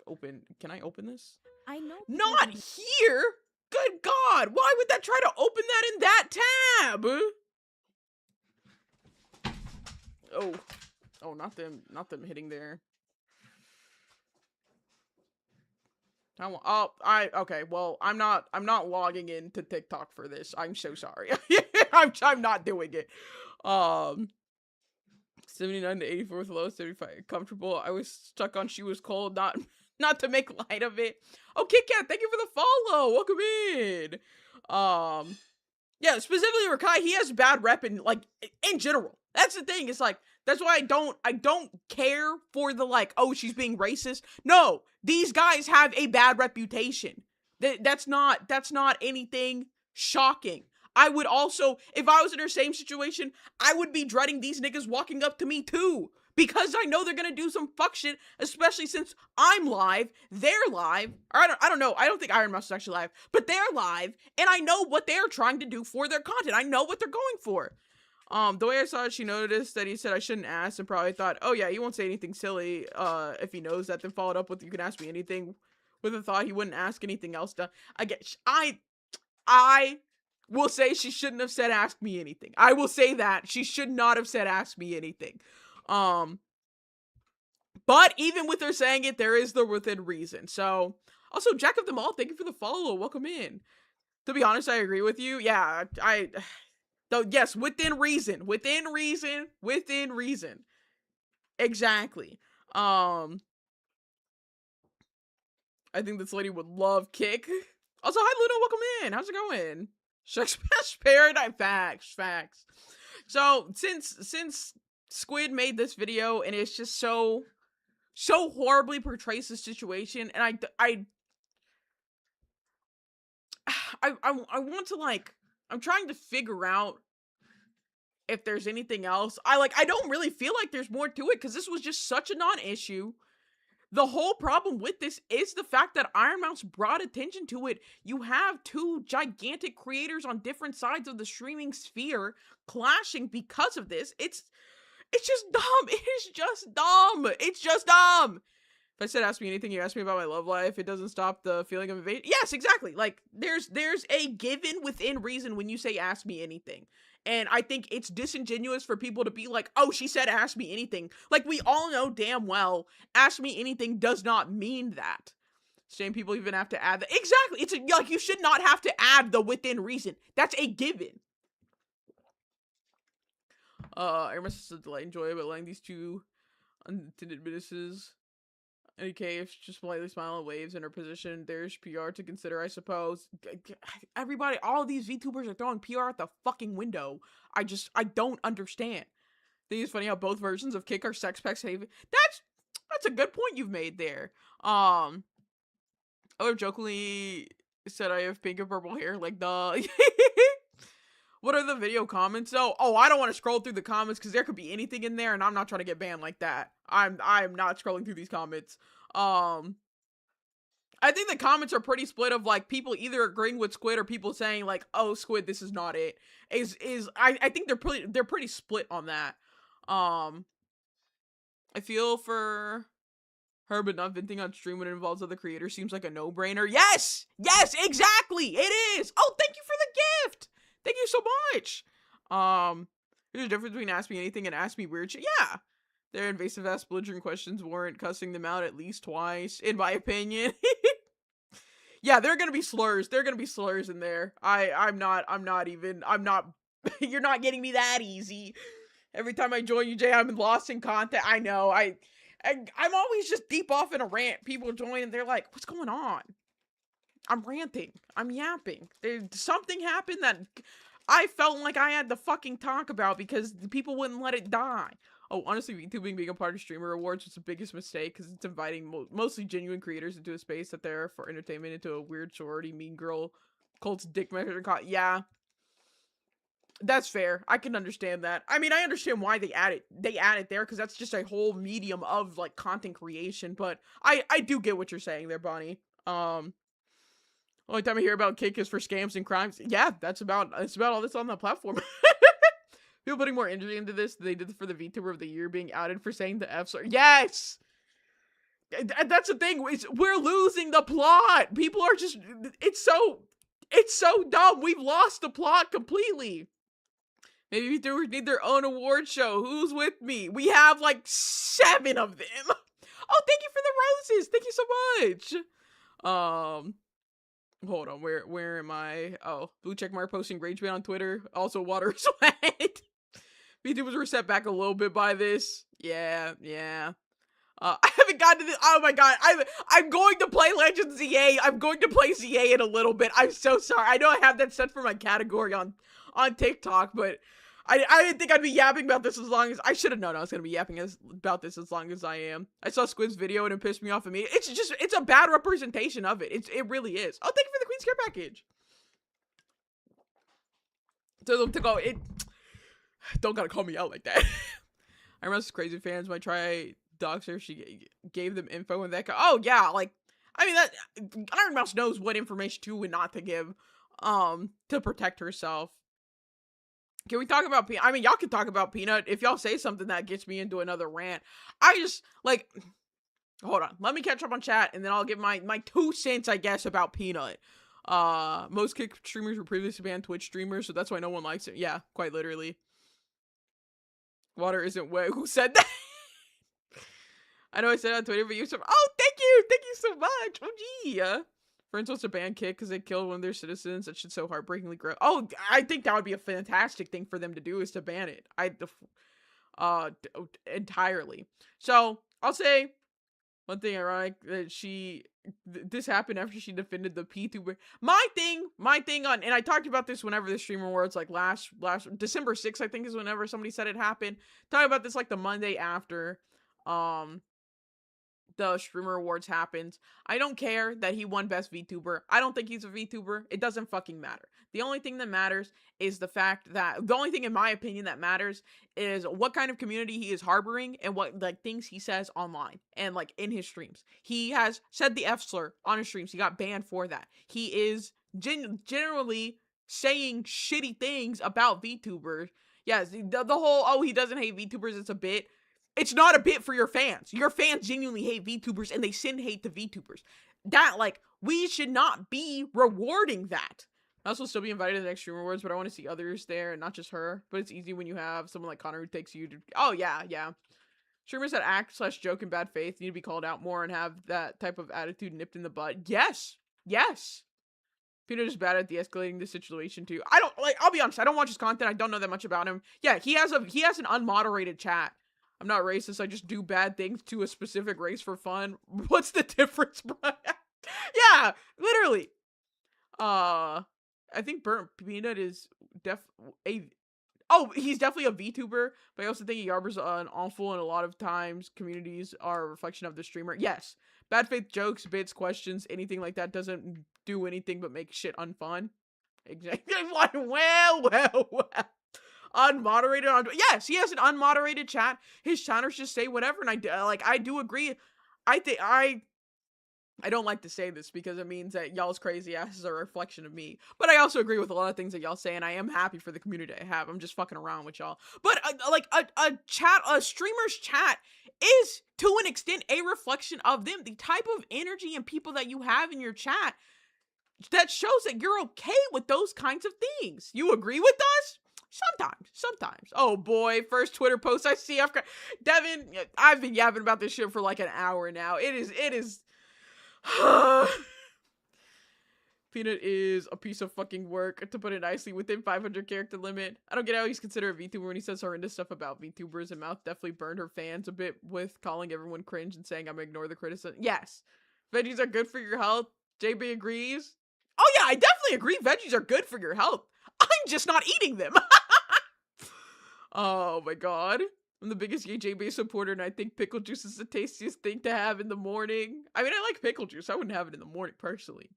A: open. Can I open this?
D: I know.
A: Not here. Good God! Why would that try to open that in that tab? Oh, not them hitting there. Okay, well, I'm not logging into TikTok for this. I'm so sorry. I'm not doing it. 79 to 84 with low, 75 comfortable. I was stuck on she was cold, not to make light of it. Oh, Kit Kat, thank you for the follow. Welcome in. Yeah, specifically Rakai, he has bad rep in general. That's the thing. It's like, that's why I don't care for the oh, she's being racist. No, these guys have a bad reputation. That's not anything shocking. I would also, if I was in her same situation, I would be dreading these niggas walking up to me too. Because I know they're gonna do some fuck shit, especially since I'm live, they're live, or I don't know, I don't think Iron Mouse is actually live, but they're live, and I know what they're trying to do for their content. I know what they're going for. The way I saw it, she noticed that he said I shouldn't ask, and probably thought, oh yeah, he won't say anything silly, if he knows that, then followed up with, you can ask me anything, with a thought he wouldn't ask anything else done. I will say she shouldn't have said ask me anything. I will say that. She should not have said ask me anything. But even with her saying it, there is the within reason. So, also, Jack of them all, thank you for the follow. Welcome in. To be honest, I agree with you. Yeah, though, yes, within reason. Within reason. Within reason. Exactly. I think this lady would love Kick. Also, hi, Luna, welcome in. How's it going? Shakespeare's Paradigm. Facts. So, since Squid made this video, and it's just so horribly portrays the situation, and I want to I'm trying to figure out if there's anything else. I don't really feel like there's more to it, because this was just such a non-issue. The whole problem with this is the fact that Iron Mouse brought attention to it. You have two gigantic creators on different sides of the streaming sphere clashing because of this. It's just dumb. It is just dumb. It's just dumb. If I said ask me anything, you ask me about my love life, it doesn't stop the feeling of invasion. Yes, exactly. There's a given within reason when you say ask me anything. And I think it's disingenuous for people to be like, oh, she said ask me anything. We all know damn well, ask me anything does not mean that. Same people even have to add that. Exactly. It's you should not have to add the within reason. That's a given. I must enjoy but letting these two unintended witnesses. Okay, if she just politely smile and waves in her position, there's PR to consider, I suppose. Everybody, all of these VTubers are throwing PR at the fucking window. I don't understand. I think it's funny how both versions of Kick are sex packs haven. That's a good point you've made there. Other jokingly said I have pink and purple hair, the What are the video comments? Oh, I don't want to scroll through the comments because there could be anything in there, and I'm not trying to get banned like that. I'm not scrolling through these comments. I think the comments are pretty split of people either agreeing with Squid or people saying oh, Squid, this is not it. I think they're pretty split on that. I feel for her, but not venting on stream when it involves other creators seems like a no-brainer. Yes, exactly, it is. Oh, thank you for the gift. Thank you so much. There's a difference between ask me anything and ask me weird shit. Yeah. Their invasive ass belligerent questions warrant cussing them out at least twice, in my opinion. Yeah, there are gonna be slurs. There are gonna be slurs in there. I'm not, you're not getting me that easy. Every time I join you, Jay, I'm lost in content. I know, I'm always just deep off in a rant. People join and they're like, what's going on? I'm ranting. I'm yapping. Something happened that I felt like I had to fucking talk about because people wouldn't let it die. Oh, honestly, VTubing being a part of Streamer Awards was the biggest mistake because it's inviting mostly genuine creators into a space that they're for entertainment into a weird sorority mean girl cult's dick measure. Yeah, that's fair. I can understand that. I mean, I understand why they add it there because that's just a whole medium of like content creation. But I do get what you're saying there, Bonnie. Only time I hear about Kick is for scams and crimes. Yeah, that's about all that's on the platform. People putting more energy into this than they did for the VTuber of the year being outed for saying the F slur. Yes! That's the thing. We're losing the plot. People are just... It's so dumb. We've lost the plot completely. Maybe VTubers need their own award show. Who's with me? We have like 7 of them. Oh, thank you for the roses. Thank you so much. Hold on. Where am I? Oh, blue checkmark posting rage bait on Twitter. Also, water is wet. VTubers were set back a little bit by this. Yeah. I haven't gotten to this. Oh my god. I'm going to play Legends ZA. I'm going to play ZA in a little bit. I'm so sorry. I know I have that set for my category on TikTok, but I didn't think I'd be yapping about this as long as I should have known I was gonna be yapping about this as long as I am. I saw Squid's video and it pissed me off immediately. It's a bad representation of it. It really is. Oh, thank you for the Queen's Care package. To go, don't gotta call me out like that. I remember crazy fans might try dox her. She gave them info and that. Oh yeah, like I mean that Iron Mouse knows what information to and not to give, to protect herself. Can we talk about Peanut? I mean, y'all can talk about Peanut if y'all say something that gets me into another rant. I just like. Hold on, let me catch up on chat and then I'll give my 2 cents, I guess, about Peanut. Most Kick streamers were previously banned Twitch streamers, so that's why no one likes it. Yeah, quite literally. Water isn't wet. Who said that? I know I said it on Twitter, but you said, oh, thank you so much. Oh, gee. Friends wants to ban Kick because they killed one of their citizens. That should so heartbreakingly gross. Oh, I think that would be a fantastic thing for them to do is to ban it. Entirely. So I'll say one thing ironic that this happened after she defended the P-tuber. My thing on, and I talked about this whenever the Streamer Awards, like last December 6th, I think is whenever somebody said it happened. Talking about this like the Monday after, the Streamer Awards happened. I don't care that he won Best VTuber. I don't think he's a VTuber. It doesn't fucking matter. The only thing that matters is the fact that, the only thing in my opinion that matters is what kind of community he is harboring and what like things he says online and like in his streams. He has said the F slur on his streams. He got banned for that. He is generally saying shitty things about VTubers. Yes, the whole, oh, he doesn't hate VTubers, it's a bit. It's not a bit for your fans. Your fans genuinely hate VTubers and they send hate to VTubers. That, like, we should not be rewarding that. I also still be invited to the next Streamer Awards, but I want to see others there and not just her. But it's easy when you have someone like Connor who takes you to... Oh, yeah. Streamers that act/joke in bad faith need to be called out more and have that type of attitude nipped in the bud. Yes. Peanut is bad at de-escalating the situation too. I'll be honest, I don't watch his content. I don't know that much about him. Yeah, he has an unmoderated chat. I'm not racist. I just do bad things to a specific race for fun. What's the difference, bro? Yeah, literally. I think Burnt Peanut is he's definitely a VTuber, but I also think he harbors an awful and a lot of times communities are a reflection of the streamer. Yes. Bad faith jokes, bits, questions, anything like that doesn't do anything but make shit unfun. Exactly. Well. Unmoderated yes, he has an unmoderated chat. His channels just say whatever, and I do agree. I don't like to say this because it means that y'all's crazy ass is a reflection of me. But I also agree with a lot of things that y'all say, and I am happy for the community I have. I'm just fucking around with y'all. But a streamer's chat is to an extent a reflection of them. The type of energy and people that you have in your chat that shows that you're okay with those kinds of things. You agree with us? Sometimes. Oh boy, first Twitter post I see. Devin, I've been yapping about this shit for like an hour now. It is. Peanut is a piece of fucking work, to put it nicely, within 500 character limit. I don't get how he's considered a VTuber when he says horrendous stuff about VTubers, and Mouth definitely burned her fans a bit with calling everyone cringe and saying I'm gonna ignore the criticism. Yes, veggies are good for your health. JB agrees. Oh yeah, I definitely agree. Veggies are good for your health. I'm just not eating them. Oh my god. I'm the biggest AJ-based supporter, and I think pickle juice is the tastiest thing to have in the morning. I mean, I like pickle juice. I wouldn't have it in the morning, personally.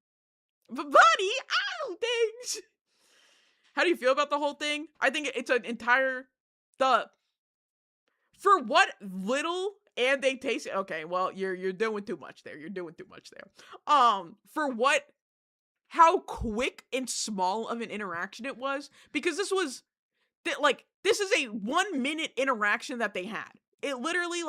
A: But buddy, I don't think. How do you feel about the whole thing? I think it's an entire... For what little and they taste... Okay, well, you're doing too much there. You're doing too much there. For what... How quick and small of an interaction it was. Because this was... This is a 1 minute interaction that they had. It literally,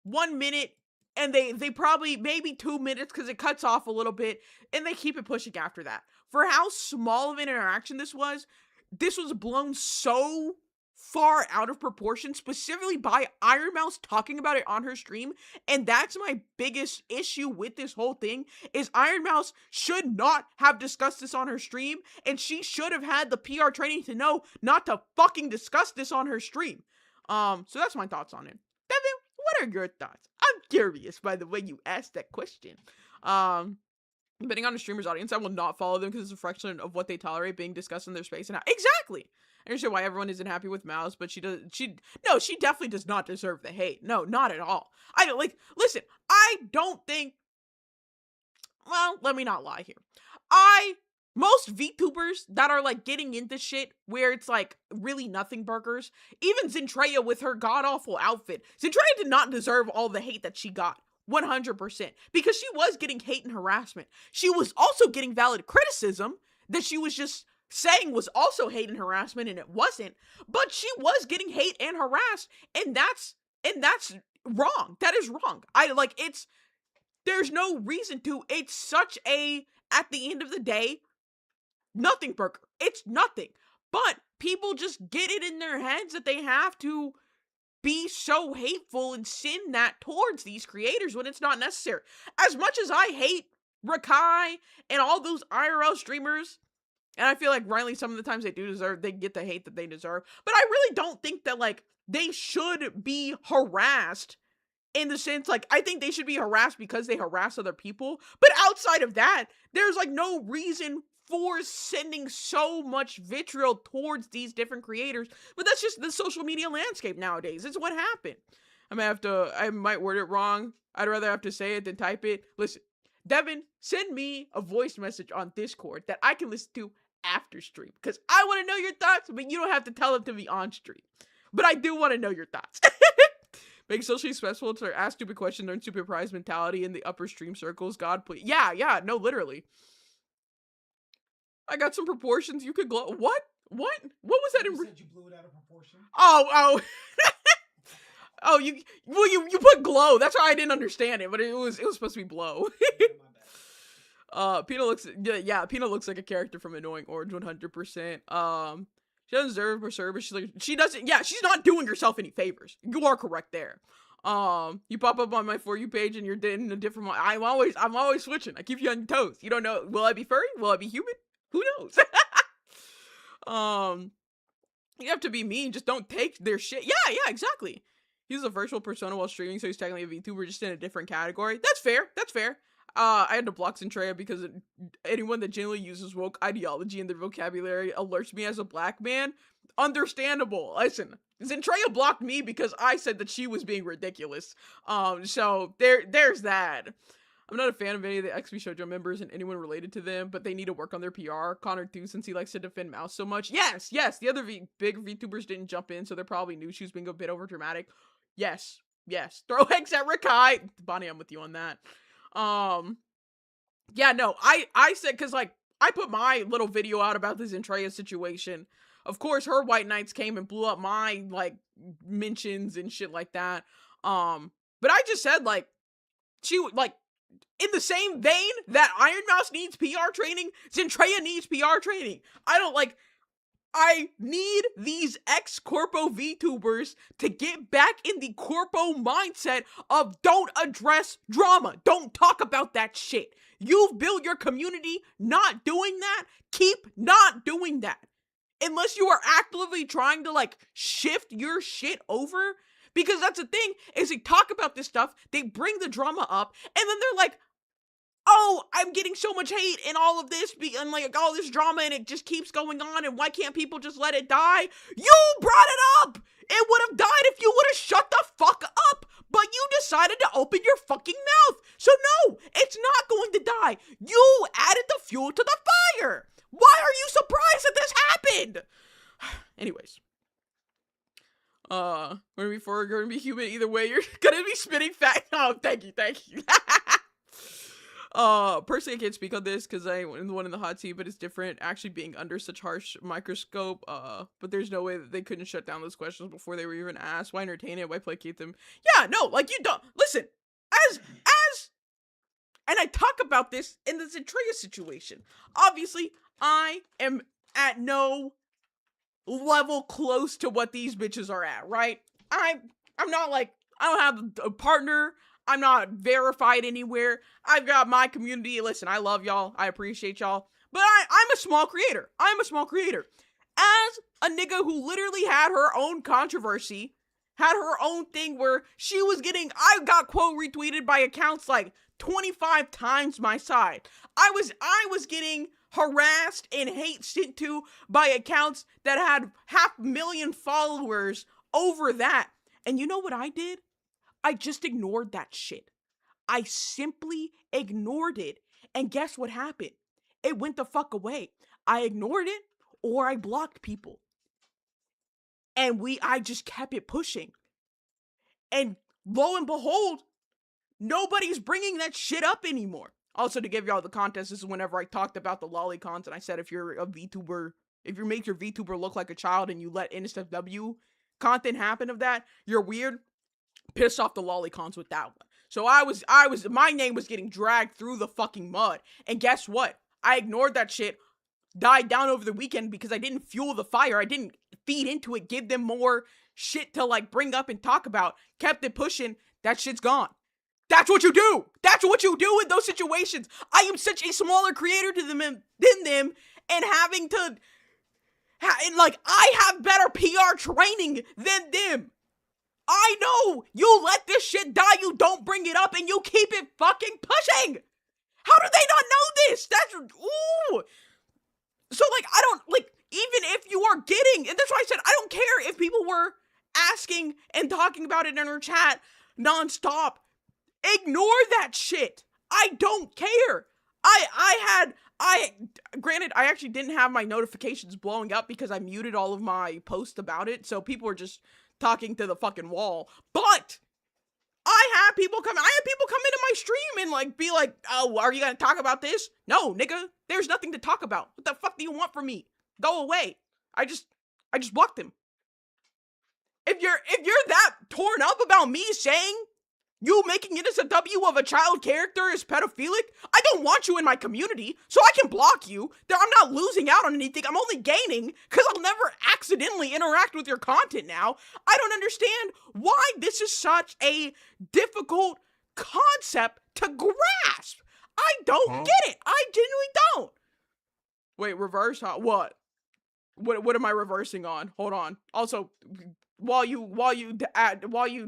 A: 1 minute, and they probably, maybe 2 minutes, because it cuts off a little bit, and they keep it pushing after that. For how small of an interaction this was blown so far out of proportion, specifically by Iron Mouse talking about it on her stream, and that's my biggest issue with this whole thing, is Iron Mouse should not have discussed this on her stream, and she should have had the PR training to know not to fucking discuss this on her stream. So that's my thoughts on it. Devin, what are your thoughts? I'm curious by the way you asked that question. Depending on the streamer's audience, I will not follow them because it's a fraction of what they tolerate being discussed in their space. And how exactly. I understand why everyone isn't happy with Mouse, but she definitely does not deserve the hate. No, not at all. Listen, I don't think, well, let me not lie here. Most VTubers that are, getting into shit where it's, really nothing burgers, even Zentreya with her god-awful outfit, Zentreya did not deserve all the hate that she got. 100%. Because she was getting hate and harassment. She was also getting valid criticism that she was just saying was also hate and harassment, and it wasn't. But she was getting hate and harassed, and that's wrong. That is wrong. There's no reason to. It's such a, at the end of the day, nothing burger. It's nothing. But people just get it in their heads that they have to be so hateful and send that towards these creators when it's not necessary. As much as I hate Rakai and all those IRL streamers, and I feel like rightly some of the times they get the hate that they deserve, but I really don't think that, they should be harassed in the sense, I think they should be harassed because they harass other people, but outside of that, there's, no reason for sending so much vitriol towards these different creators. But that's just the social media landscape nowadays. It's what happened. I might word it wrong. I'd rather have to say it than type it. Listen, Devin, send me a voice message on Discord that I can listen to after stream. Because I want to know your thoughts, but you don't have to tell them to me on stream. But I do want to know your thoughts. Make socially successful to ask stupid questions, learn stupid prize mentality in the upper stream circles. God, please. Yeah, no, literally. I got some proportions. You could glow. What? What was that?
B: You said you blew it out of proportion.
A: Oh. Oh, you put glow. That's why I didn't understand it, but it was supposed to be blow. Pina looks like a character from Annoying Orange 100%. She doesn't deserve her service. She's not doing herself any favors. You are correct there. You pop up on my For You page and you're in a different one. I'm always switching. I keep you on your toes. You don't know, will I be furry? Will I be human? Who knows? You have to be mean. Just don't take their shit. Yeah, exactly. He's a virtual persona while streaming, so he's technically a VTuber, just in a different category. That's fair. I had to block Zentreya because anyone that generally uses woke ideology in their vocabulary alerts me as a black man. Understandable. Listen, Zentreya blocked me because I said that she was being ridiculous. So there's that. I'm not a fan of any of the XP Shoujo members and anyone related to them, but they need to work on their PR. Connor too, since he likes to defend Mouse so much. Yes. The other big VTubers didn't jump in, so they're probably knew she was being a bit over dramatic. Yes. Throw eggs at Rakai. Bonnie, I'm with you on that. Yeah, no, I said, because, I put my little video out about this Zentreya situation. Of course, her White Knights came and blew up my, mentions and shit like that. But I just said, she, in the same vein that Iron Mouse needs PR training, Zentreya needs PR training. I need these ex-corpo VTubers to get back in the corpo mindset of don't address drama. Don't talk about that shit. You've built your community not doing that. Keep not doing that. Unless you are actively trying to, shift your shit over. Because that's the thing, is they talk about this stuff, they bring the drama up, and then they're like, oh, I'm getting so much hate and all of this, and all this drama, and it just keeps going on, and why can't people just let it die? You brought it up! It would have died if you open your fucking mouth. So no, it's not going to die. You added the fuel to the fire. Why are you surprised that this happened? Anyways. We're gonna be human either way. You're gonna be spitting fat. Oh, thank you. Personally, I can't speak on this because I am the one in the hot seat, but it's different actually being under such harsh microscope. But there's no way that they couldn't shut down those questions before they were even asked. Why entertain it? Why placate them? Yeah, no, like you don't listen. And I talk about this in the Zentria situation. Obviously, I am at no level close to what these bitches are at, right? I'm not like, I don't have a partner. I'm not verified anywhere. I've got my community. Listen, I love y'all. I appreciate y'all. But I'm a small creator. As a nigga who literally had her own controversy, had her own thing where I got quote retweeted by accounts like 25 times my size. I was getting harassed and hate sent to by accounts that had 500,000 followers over that. And you know what I did? I just ignored that shit. I simply ignored it. And guess what happened? It went the fuck away. I ignored it or I blocked people. And I just kept it pushing. And lo and behold, nobody's bringing that shit up anymore. Also, to give y'all the context, this is whenever I talked about the lolicons and I said if you're a VTuber, if you make your VTuber look like a child and you let NSFW content happen of that, you're weird. Pissed off the lolicons with that one. So my name was getting dragged through the fucking mud. And guess what? I ignored that shit, died down over the weekend because I didn't fuel the fire. I didn't feed into it, give them more shit to like bring up and talk about. Kept it pushing. That shit's gone. That's what you do. That's what you do in those situations. I am such a smaller creator to them than them, and having to, I have better PR training than them. I know you let this shit die, you don't bring it up, and you keep it fucking pushing. How do they not know this? Ooh. So, I don't, even if you are getting, and that's why I said, I don't care if people were asking and talking about it in our chat nonstop. Ignore that shit. I don't care. Granted, I actually didn't have my notifications blowing up because I muted all of my posts about it, so people were just talking to the fucking wall. But I had people come into my stream and be like, oh, are you gonna talk about this? No, nigga, there's nothing to talk about. What the fuck do you want from me? Go away. I just blocked them. If you're that torn up about me saying you making it as a W of a child character is pedophilic, I don't want you in my community, so I can block you. I'm not losing out on anything. I'm only gaining because I'll never accidentally interact with your content now. I don't understand why this is such a difficult concept to grasp. I don't get it. I genuinely don't. Wait, reverse? Huh? What am I reversing on? Hold on. Also, while you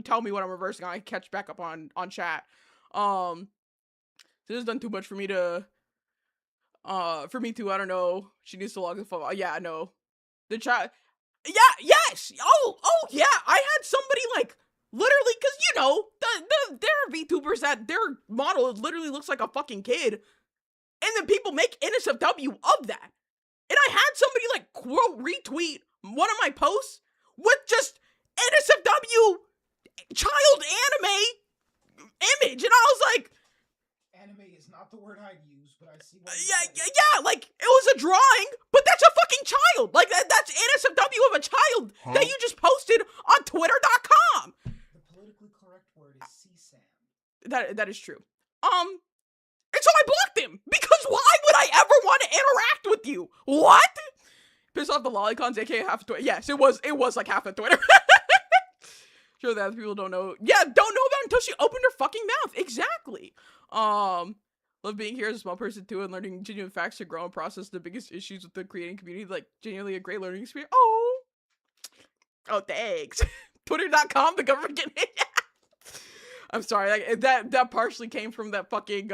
A: tell me what I'm reversing on, I catch back up on chat. This has done too much for me to I don't know. She needs to log the phone. Yeah, I know. The chat. Yeah, yes. Oh yeah. I had somebody literally, cause there are VTubers that their model literally looks like a fucking kid, and then people make NSFW of that. And I had somebody quote retweet one of my posts with just NSFW child anime image, and I was like,
B: anime is not the word I'd use, but I see what
A: yeah, it was a drawing, but that's a fucking child. That's NSFW of a child that you just posted on Twitter.com.
B: The politically correct word is CSAM.
A: That is true. And so I blocked him, because why would I ever want to interact with you? What? Piss off the lolicons, aka half of Twitter. Yes, it was like half of Twitter. Sure that people don't know. Yeah, don't know about it until she opened her fucking mouth. Exactly. Love being here as a small person too, and learning genuine facts to grow and process the biggest issues with the creating community. Genuinely a great learning experience. Oh, thanks. Twitter.com, the government getting it. I'm sorry. That partially came from that fucking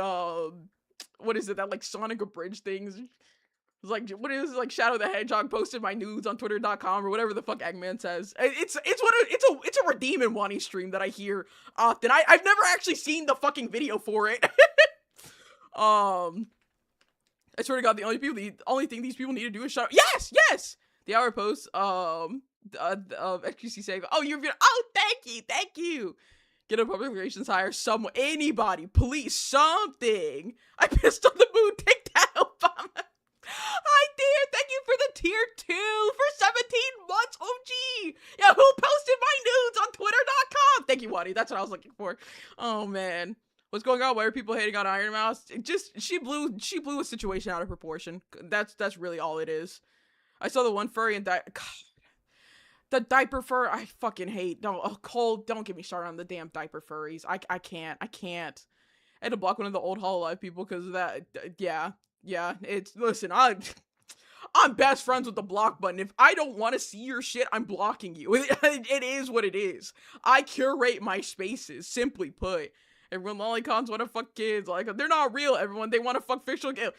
A: what is it? That Sonic Abridged things. It's like, what is like Shadow the Hedgehog posted my nudes on Twitter.com or whatever the fuck Eggman says. It's a redeeming Wani stream that I hear often. I've never actually seen the fucking video for it. I swear to God, the only thing these people need to do is shut up. Yes. The hour post of XQC saying, "Oh, thank you. Get a public relations hire, anybody, police, something. I pissed on the moon. Take that, Obama. Hi, dear. Thank you for the tier 2 for 17 months. OG. Yeah, who posted my nudes on Twitter.com? Thank you, Wadi. That's what I was looking for. Oh man, what's going on? Why are people hating on Iron Mouse? She blew a situation out of proportion. That's really all it is. I saw the one furry and the diaper fur. I fucking hate. Cole, don't get me started on the damn diaper furries. I can't. I had to block one of the old Hololive people because of that. Yeah. Listen, I'm best friends with the block button. If I don't want to see your shit, I'm blocking you. It is what it is. I curate my spaces, simply put. Everyone lolicons want to fuck kids. Like, they're not real, everyone. They want to fuck fictional kids.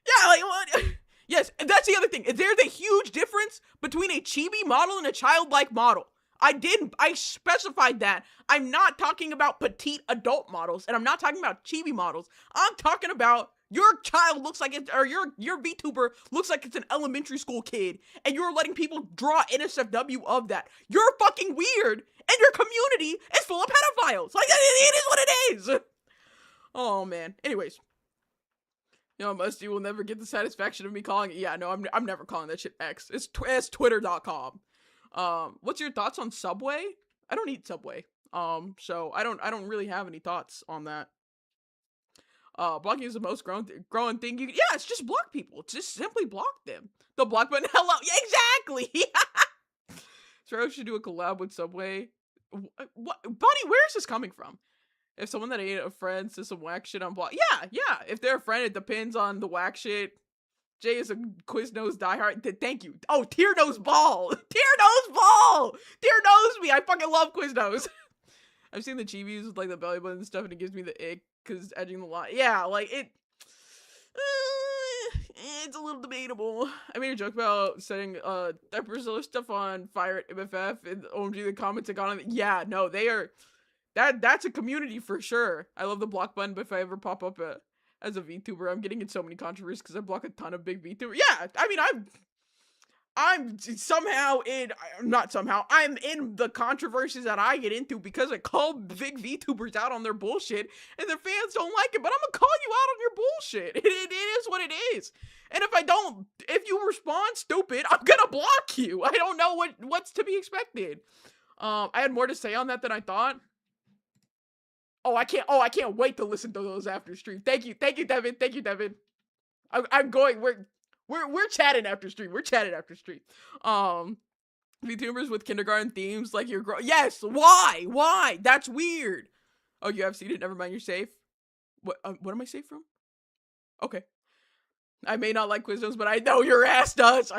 A: Yeah, like, what? Yes, and that's the other thing. There's a huge difference between a chibi model and a childlike model. I specified that. I'm not talking about petite adult models, and I'm not talking about chibi models. I'm talking about your child looks like it, or your VTuber looks like it's an elementary school kid, and you're letting people draw NSFW of that. You're fucking weird, and your community is full of pedophiles. Like, it is what it is. Oh, man. Anyways. Musty will never get the satisfaction of me calling it. Yeah, no, I'm never calling that shit X. It's Twitter.com. What's your thoughts on Subway? I don't eat Subway. So I don't really have any thoughts on that. Blocking is the most growing thing you can. Yeah, it's just block people. It's just simply block them. The block button. Hello. Yeah, exactly. So should do a collab with Subway. What, Bonnie? Where is this coming from? If someone that ain't a friend says some whack shit on block, yeah. If they're a friend, it depends on the whack shit. Jay is a Quiznos diehard. Thank you. Oh, Tear Nose Ball. Tear knows me. I fucking love Quiznos. I've seen the chibis with like the belly button and stuff, and it gives me the ick because edging the line. Yeah, like it. It's a little debatable. I made a joke about setting diapers or stuff on fire at MFF, and OMG the comments I got on it. Yeah, no, they are. That's a community for sure. I love the block button, but if I ever pop up as a VTuber, I'm getting in so many controversies because I block a ton of big VTubers. Yeah, I mean, I'm in the controversies that I get into because I call big VTubers out on their bullshit, and their fans don't like it, but I'm gonna call you out on your bullshit. It is what it is. And if you respond stupid, I'm gonna block you. I don't know what's to be expected. I had more to say on that than I thought. I can't wait to listen to those after stream. Thank you, Devin. I'm going. We're chatting after stream. VTubers with kindergarten themes like your girl. Yes. Why? That's weird. Oh, you have seen it. Never mind. You're safe. What am I safe from? Okay. I may not like Quiznos, but I know your ass does.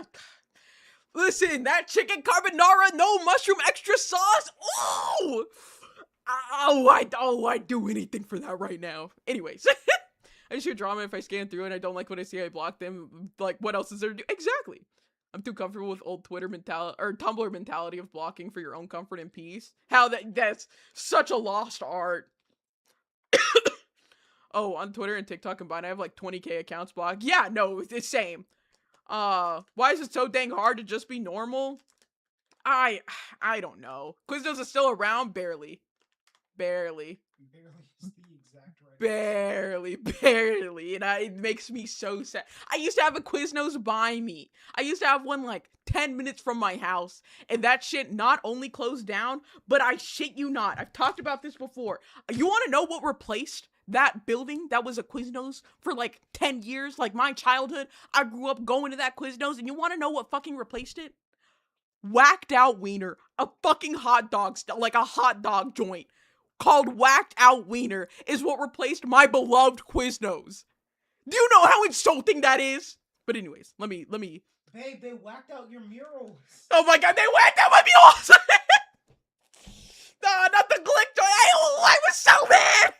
A: Listen, that chicken carbonara, no mushroom, extra sauce. Ooh. I'd do anything for that right now. Anyways, I just hear drama if I scan through and I don't like what I see, I block them. Like, what else is there to do? Exactly. I'm too comfortable with old Twitter mentality or Tumblr mentality of blocking for your own comfort and peace. How that's such a lost art. Oh, on Twitter and TikTok combined, I have like 20k accounts blocked. Yeah, no, it's the same. Why is it so dang hard to just be normal? I don't know. Quiznos is still around, barely. Barely is the exact right. Barely. And it makes me so sad. I used to have a Quiznos by me. I used to have one like 10 minutes from my house. And that shit not only closed down, but I shit you not. I've talked about this before. You want to know what replaced that building that was a Quiznos for like 10 years? Like my childhood, I grew up going to that Quiznos. And you want to know what fucking replaced it? Whacked Out Wiener. A fucking hot dog, like a hot dog joint called Whacked Out Wiener is what replaced my beloved Quiznos. Do you know how insulting that is? But anyways, let me.
B: Babe, they whacked out your murals.
A: Oh my god, they whacked out my murals! No, not the glick joint. I was so mad.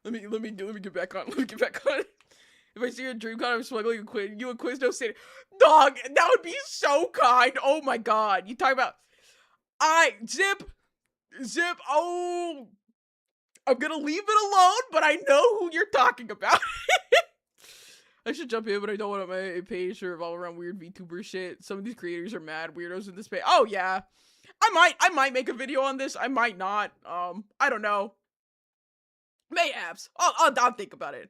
A: Let me get back on. If If I see your dream con, I'm smuggling you a Quiznos City. Dog, that would be so kind. Oh my god. You talk about Zip, oh, I'm gonna leave it alone, but I know who you're talking about. I should jump in, but I don't want my page to revolve around weird VTuber shit. Some of these creators are mad weirdos in this page. Oh yeah. I might make a video on this. I might not. I don't know. Mayhaps. I'll think about it.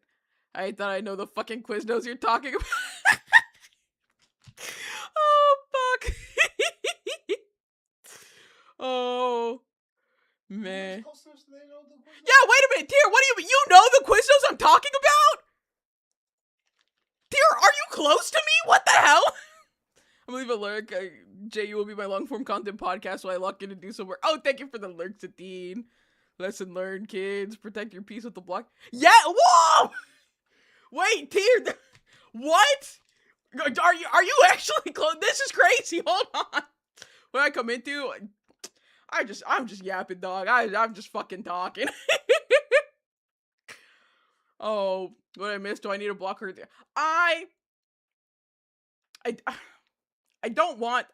A: I thought I know the fucking Quiznos you're talking about. Oh, fuck. Oh, man. Yeah, wait a minute, Tier, what do you mean? You know the Quiznos I'm talking about? Tier, are you close to me? What the hell? I'm gonna leave a lurk. Jay, you will be my long-form content podcast while I lock in to do some work. Oh, thank you for the lurk, Satine. Lesson learned, kids. Protect your peace with the block. Yeah, whoa! Wait, Tier, what? Are you actually close? This is crazy. Hold on. When I come into, I'm just yapping, dog. I'm just fucking talking. Oh, what I missed? Do I need to block her? I don't want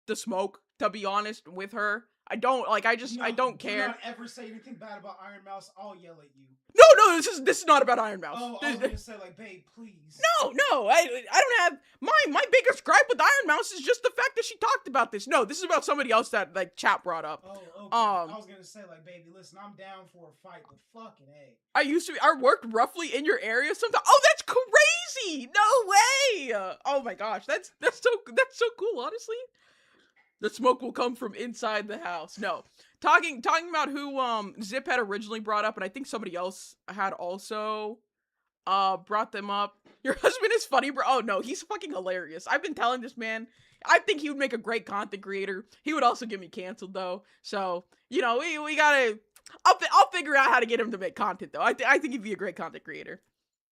A: the smoke, to be honest with her. I don't care.
B: Do not ever say anything bad about Iron Mouse. I'll yell at you.
A: No, this is not about Iron Mouse.
B: Oh, I was gonna say, like, babe, please.
A: No, I don't have my biggest gripe with Iron Mouse is just the fact that she talked about this. No, this is about somebody else that like chat brought up.
B: Oh, okay. I was gonna say, like, baby, listen, I'm down for a fight, but fucking A.
A: I worked roughly in your area sometimes. Oh, that's crazy! No way! Oh my gosh, that's so cool, honestly. The smoke will come from inside the house. No. Talking about who Zip had originally brought up, and I think somebody else had also brought them up. Your husband is funny, bro. Oh no, he's fucking hilarious. I've been telling this man, I think he would make a great content creator. He would also get me canceled though. So, you know, we gotta I'll figure out how to get him to make content though. I think he'd be a great content creator.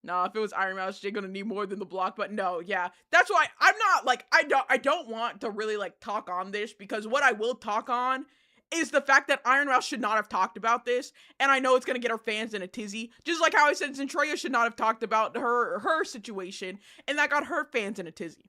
A: No, if it was Iron Mouse, you're gonna need more than the block, but no, yeah. That's why I'm not, like, I don't want to really, like, talk on this, because what I will talk on is the fact that Iron Mouse should not have talked about this, and I know it's gonna get her fans in a tizzy, just like how I said Zentroya should not have talked about her situation, and that got her fans in a tizzy.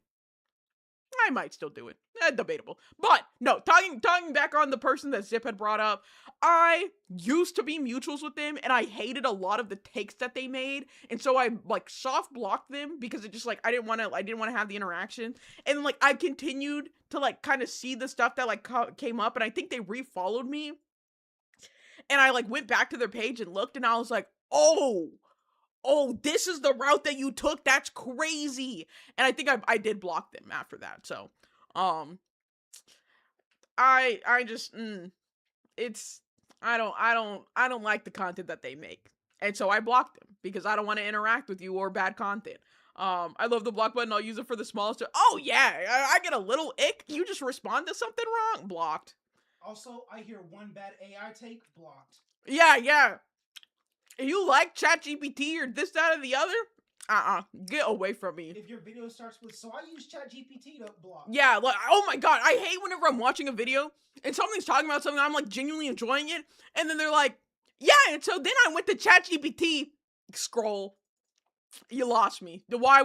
A: I might still do it. Debatable. But, no, talking back on the person that Zip had brought up, I used to be mutuals with them, and I hated a lot of the takes that they made, and so I, like, soft blocked them, because it just, like, I didn't want to have the interaction, and, like, I continued to, like, kind of see the stuff that, like, came up, and I think they refollowed me, and I, like, went back to their page and looked, and I was like, oh, this is the route that you took? That's crazy. And I think I did block them after that. So, I just, I don't like the content that they make. And so I blocked them because I don't want to interact with you or bad content. I love the block button. I'll use it for the smallest. Oh yeah, I get a little ick. You just respond to something wrong, blocked.
B: Also, I hear one bad AI take, blocked.
A: Yeah. You like ChatGPT or this, that, or the other? Get away from me.
B: If your video starts with, so I use ChatGPT to block.
A: Yeah, like, oh my god, I hate whenever I'm watching a video and something's talking about something, I'm like genuinely enjoying it, and then they're like, yeah, and so then I went to ChatGPT, scroll. You lost me. Why?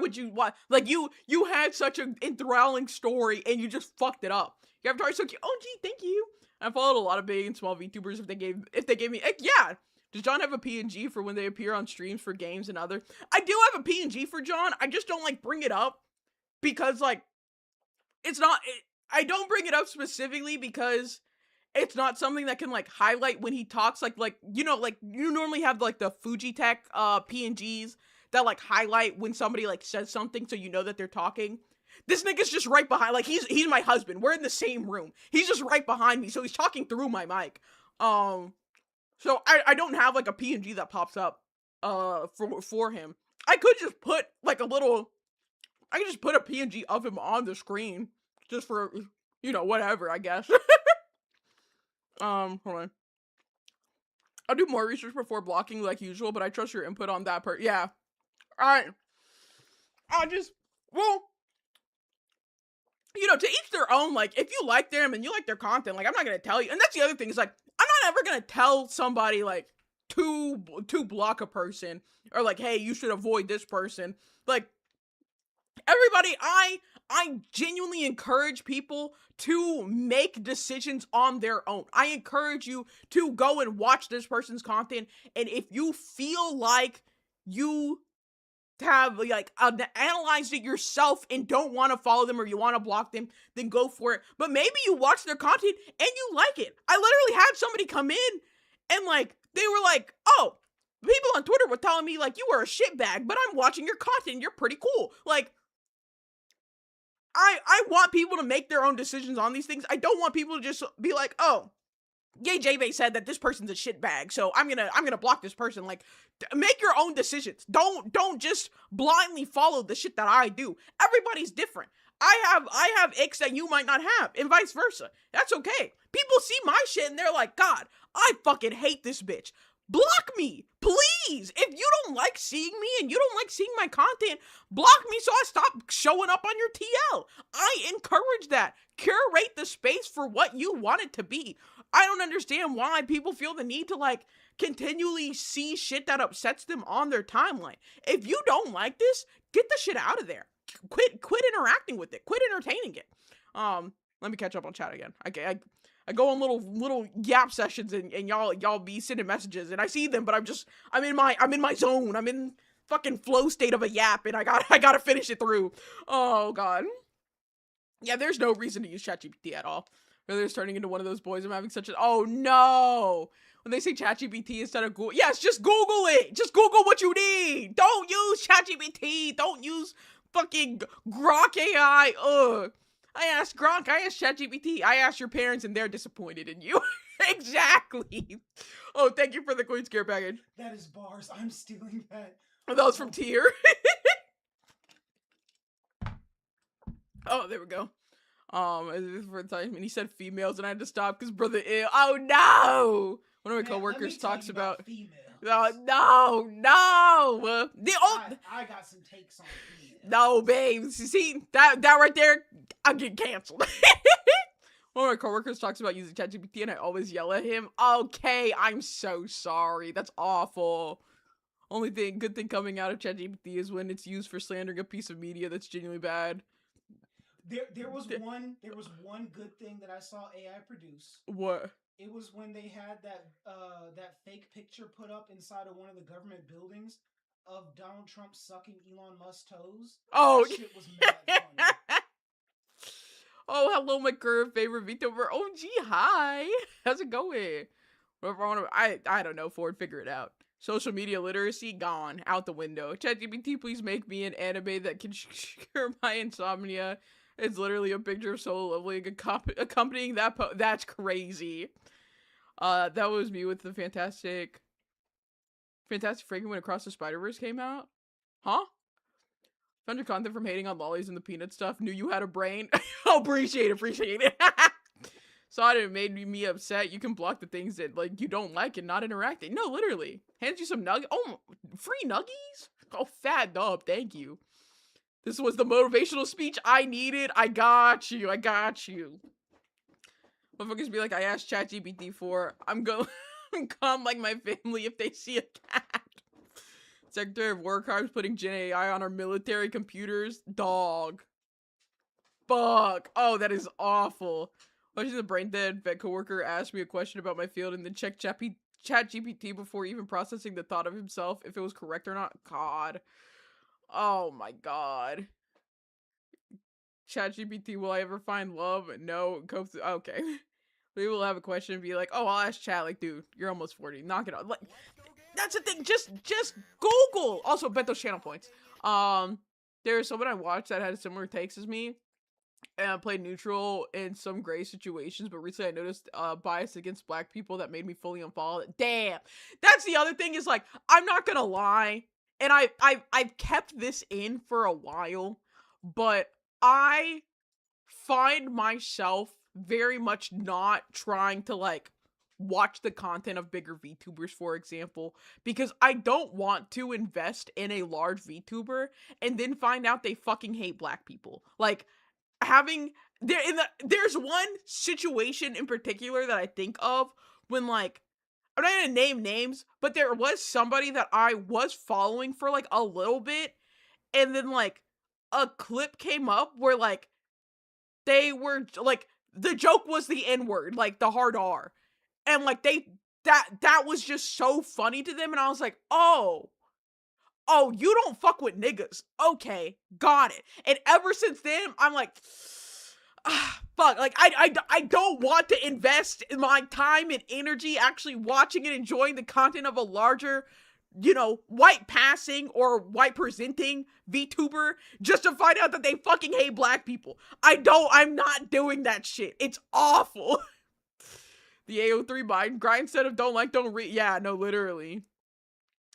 A: Like, you had such an enthralling story and you just fucked it up. Your avatar is so cute. Oh gee, thank you. I followed a lot of big and small VTubers if they gave me, yeah. Does John have a PNG for when they appear on streams for games and other? I do have a PNG for John. I just don't, like, bring it up because, like, I don't bring it up specifically because it's not something that can, like, highlight when he talks, like, you know, like, you normally have, like, the Fujitech, PNGs that, like, highlight when somebody, like, says something so you know that they're talking. This nigga's just right behind, like, he's my husband. We're in the same room. He's just right behind me, so he's talking through my mic. So I don't have, like, a PNG that pops up, for him. I could just put, like, I could just put a PNG of him on the screen, just for, you know, whatever, I guess. Hold on. I'll do more research before blocking like usual, but I trust your input on that part. Yeah. Alright. Well, you know, to each their own. Like, if you like them and you like their content, like, I'm not gonna tell you. And that's the other thing, is, like, I'm not ever gonna tell somebody, like, to block a person, or like, hey, you should avoid this person. Like, everybody, I genuinely encourage people to make decisions on their own. I encourage you to go and watch this person's content, and if you feel like you have like analyzed it yourself and don't want to follow them or you want to block them, then go for it. But maybe you watch their content and you like it. I literally had somebody come in and like they were like, oh, people on Twitter were telling me like you were a shitbag, but I'm watching your content, you're pretty cool. Like, I want people to make their own decisions on these things. I don't want people to just be like, oh, Yay J-Bay said that this person's a shitbag, so I'm gonna block this person. Like, make your own decisions. Don't just blindly follow the shit that I do. Everybody's different. I have icks that you might not have, and vice versa. That's okay. People see my shit and they're like, God, I fucking hate this bitch. Block me, please. If you don't like seeing me and you don't like seeing my content, block me so I stop showing up on your TL. I encourage that. Curate the space for what you want it to be. I don't understand why people feel the need to like continually see shit that upsets them on their timeline. If you don't like this, get the shit out of there. Quit interacting with it. Quit entertaining it. Let me catch up on chat again. I go on little yap sessions and y'all be sending messages and I see them, but I'm in my zone. I'm in fucking flow state of a yap and I gotta finish it through. Oh god. Yeah, there's no reason to use ChatGPT at all. Really, it's turning into one of those boys. I'm having such a oh no. When they say ChatGPT instead of Google, yes, just Google it. Just Google what you need. Don't use ChatGPT. Don't use fucking Grok AI. Ugh. I asked Gronk, I asked ChatGPT, I asked your parents, and they're disappointed in you. Exactly. Oh, thank you for the Queen's Care package.
B: That is bars. I'm stealing that.
A: Oh, that was from Tier. Oh, there we go. For the time, and he said females, and I had to stop because brother, oh no! One of my coworkers talks about
B: females.
A: No.
B: I got some takes on females.
A: No, babes. You see that right there? I'm getting canceled. One of my coworkers talks about using ChatGPT, and I always yell at him. Okay, I'm so sorry. That's awful. Only good thing coming out of ChatGPT is when it's used for slandering a piece of media that's genuinely bad.
B: There was one good thing that I saw AI produce.
A: What?
B: It was when they had that fake picture put up inside of one of the government buildings of Donald Trump sucking Elon Musk's toes.
A: Oh,
B: that shit was mad funny.
A: Oh, hello, my current favorite VTuber. Oh, gee, hi. How's it going? Whatever I don't know, Ford, figure it out. Social media literacy, gone. Out the window. ChatGPT, please make me an anime that can cure my insomnia. It's literally a picture of Solo Leveling accompanying that that's crazy. That was me with the Fantastic Franken when Across the Spider-Verse came out. Huh? Found your content from hating on lollies and the peanut stuff. Knew you had a brain. Oh, appreciate it. Saw it and it made me upset. You can block the things that like you don't like and not interacting. No, literally. Hands you some nuggies. Oh, free nuggies? Oh, fat dub. Thank you. This was the motivational speech I needed. I got you. Motherfuckers be like, I asked ChatGPT for. I'm gonna come like my family if they see a cat. Secretary of War Crimes putting Gen AI on our military computers. Dog. Fuck. Oh, that is awful. Watching the brain dead vet coworker asked me a question about my field and then checked ChatGPT before even processing the thought of himself if it was correct or not. God. Oh my god. ChatGPT, will I ever find love? No. Okay. We will have a question and be like, oh, I'll ask chat. Like, dude, you're almost 40. Knock it off. Like, that's the thing. Just Google. Also, bet those channel points. There's someone I watched that had similar takes as me. And I played neutral in some gray situations, but recently I noticed bias against black people that made me fully unfollow it. Damn. That's the other thing is like, I'm not gonna lie. And I've kept this in for a while, but I find myself very much not trying to like watch the content of bigger VTubers, for example, because I don't want to invest in a large VTuber and then find out they fucking hate black people. Like there's one situation in particular that I think of when like I'm not gonna name names, but there was somebody that I was following for like a little bit, and then like a clip came up where like they were like the joke was the N-word, like the hard R. And like that was just so funny to them, and I was like, oh, you don't fuck with niggas. Okay, got it. And ever since then, I'm like, fuck, like I don't want to invest in my time and energy actually watching and enjoying the content of a larger, white passing or white presenting VTuber just to find out that they fucking hate black people. I'm not doing that shit. It's awful. The AO3 mind grind instead of don't like, don't read. Yeah, no, literally.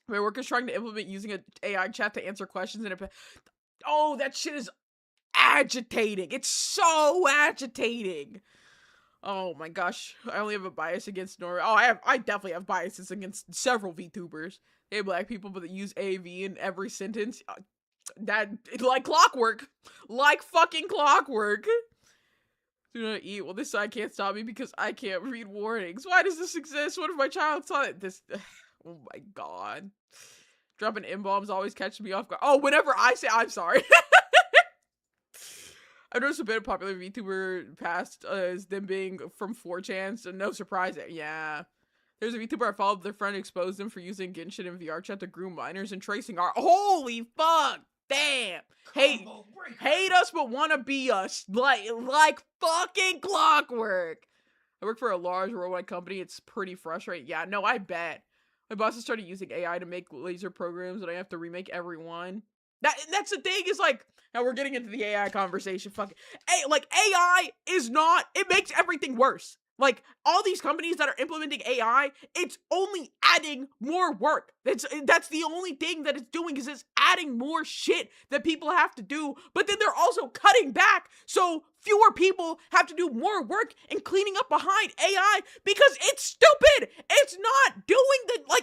A: My work is trying to implement using an AI chat to answer questions and oh, that shit is agitating. It's so agitating. Oh my gosh. I only have a bias against Nora. Oh, I definitely have biases against several VTubers. They have black people but they use AV in every sentence. That like clockwork. Like fucking clockwork. Do not eat. Well, this side can't stop me because I can't read warnings. Why does this exist? What if my child saw it? This. Oh my god. Dropping M-bombs always catches me off guard. Oh, whenever I say I'm sorry. I've noticed a bit of popular VTuber past as them being from 4chan, so no surprise. Yeah. There's a VTuber I followed, their friend exposed them for using Genshin and VR chat to groom minors and tracing art. Holy fuck! Damn! Hate us but wanna be us. Like fucking clockwork! I work for a large worldwide company, it's pretty frustrating. Yeah, no, I bet. My boss has started using AI to make laser programs and I have to remake every one. That's the thing, is like, now we're getting into the AI conversation. Fuck it. Like, AI is not, it makes everything worse. Like, all these companies that are implementing AI, it's only adding more work. That's the only thing that it's doing, is it's adding more shit that people have to do, but then they're also cutting back so fewer people have to do more work in cleaning up behind AI because it's stupid. It's not doing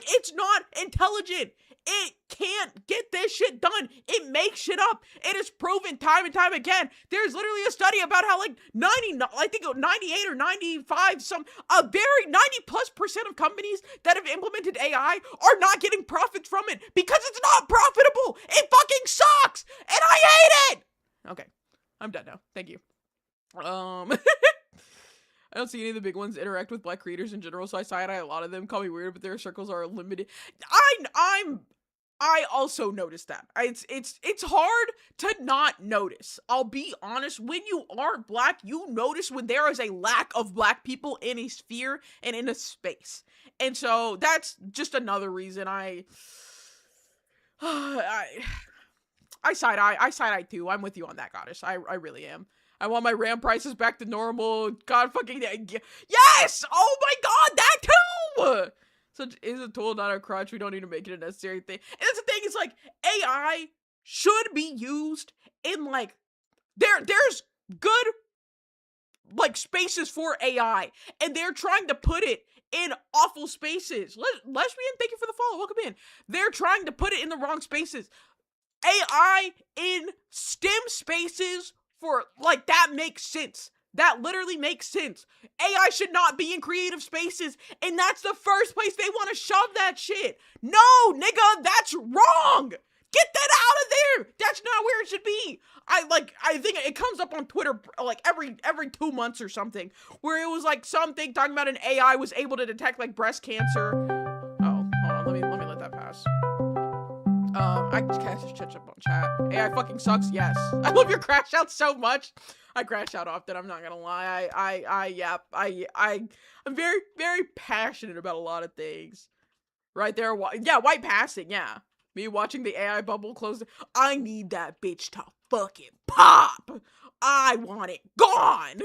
A: it's not intelligent. It can't get this shit done. It makes shit up. It is proven time and time again. There's literally a study about how like 98 or 95, a very 90+% of companies that have implemented AI are not getting profits from it because it's not profitable. It fucking sucks. And I hate it. Okay. I'm done now. Thank you. I don't see any of the big ones interact with black creators in general, so I side-eye a lot of them. Call me weird, but their circles are limited. I also noticed that. It's hard to not notice. I'll be honest, when you aren't black, you notice when there is a lack of black people in a sphere and in a space. And so that's just another reason I side-eye too. I'm with you on that, Goddess. I really am. I want my RAM prices back to normal. God fucking yes! Oh my god, that too! Such is a tool, not a crutch. We don't need to make it a necessary thing. And that's the thing, is like, AI should be used in like, there's good like spaces for AI, and they're trying to put it in awful spaces. Lesbian, thank you for the follow. Welcome in. They're trying to put it in the wrong spaces. AI in STEM spaces for like, that makes sense. That literally makes sense. AI should not be in creative spaces, and that's the first place they want to shove that shit. No, nigga, that's wrong. Get that out of there. That's not where it should be. I think it comes up on Twitter like every 2 months or something, where it was like something talking about an AI was able to detect like breast cancer. Oh, hold on, let me let that pass. I can't just catch up on chat. AI fucking sucks. Yes, I love your crash out so much. I crash out often. I'm not gonna lie. I'm very, very passionate about a lot of things. Right there, yeah, white passing. Yeah, me watching the AI bubble close. I need that bitch to fucking pop. I want it gone.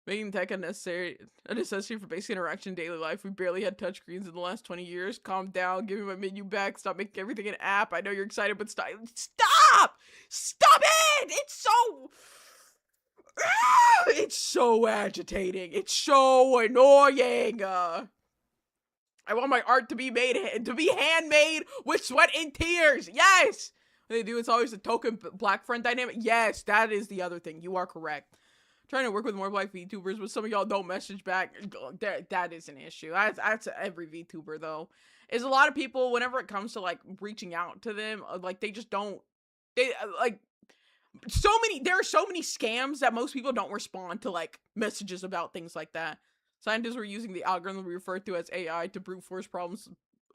A: Making tech a necessity for basic interaction in daily life. We barely had touchscreens in the last 20 years. Calm down. Give me my menu back. Stop making everything an app. I know you're excited, but stop. Stop it! It's so agitating. It's so annoying. I want my art to be handmade with sweat and tears. Yes! When they do, it's always a token black friend dynamic. Yes, that is the other thing. You are correct. Trying to work with more black VTubers, but some of y'all don't message back. That is an issue. That's every VTuber though. Is a lot of people, whenever it comes to like reaching out to them, like they just don't. They like there are so many scams that most people don't respond to like messages about things like that. Scientists were using the algorithm we refer to as AI to brute force problems,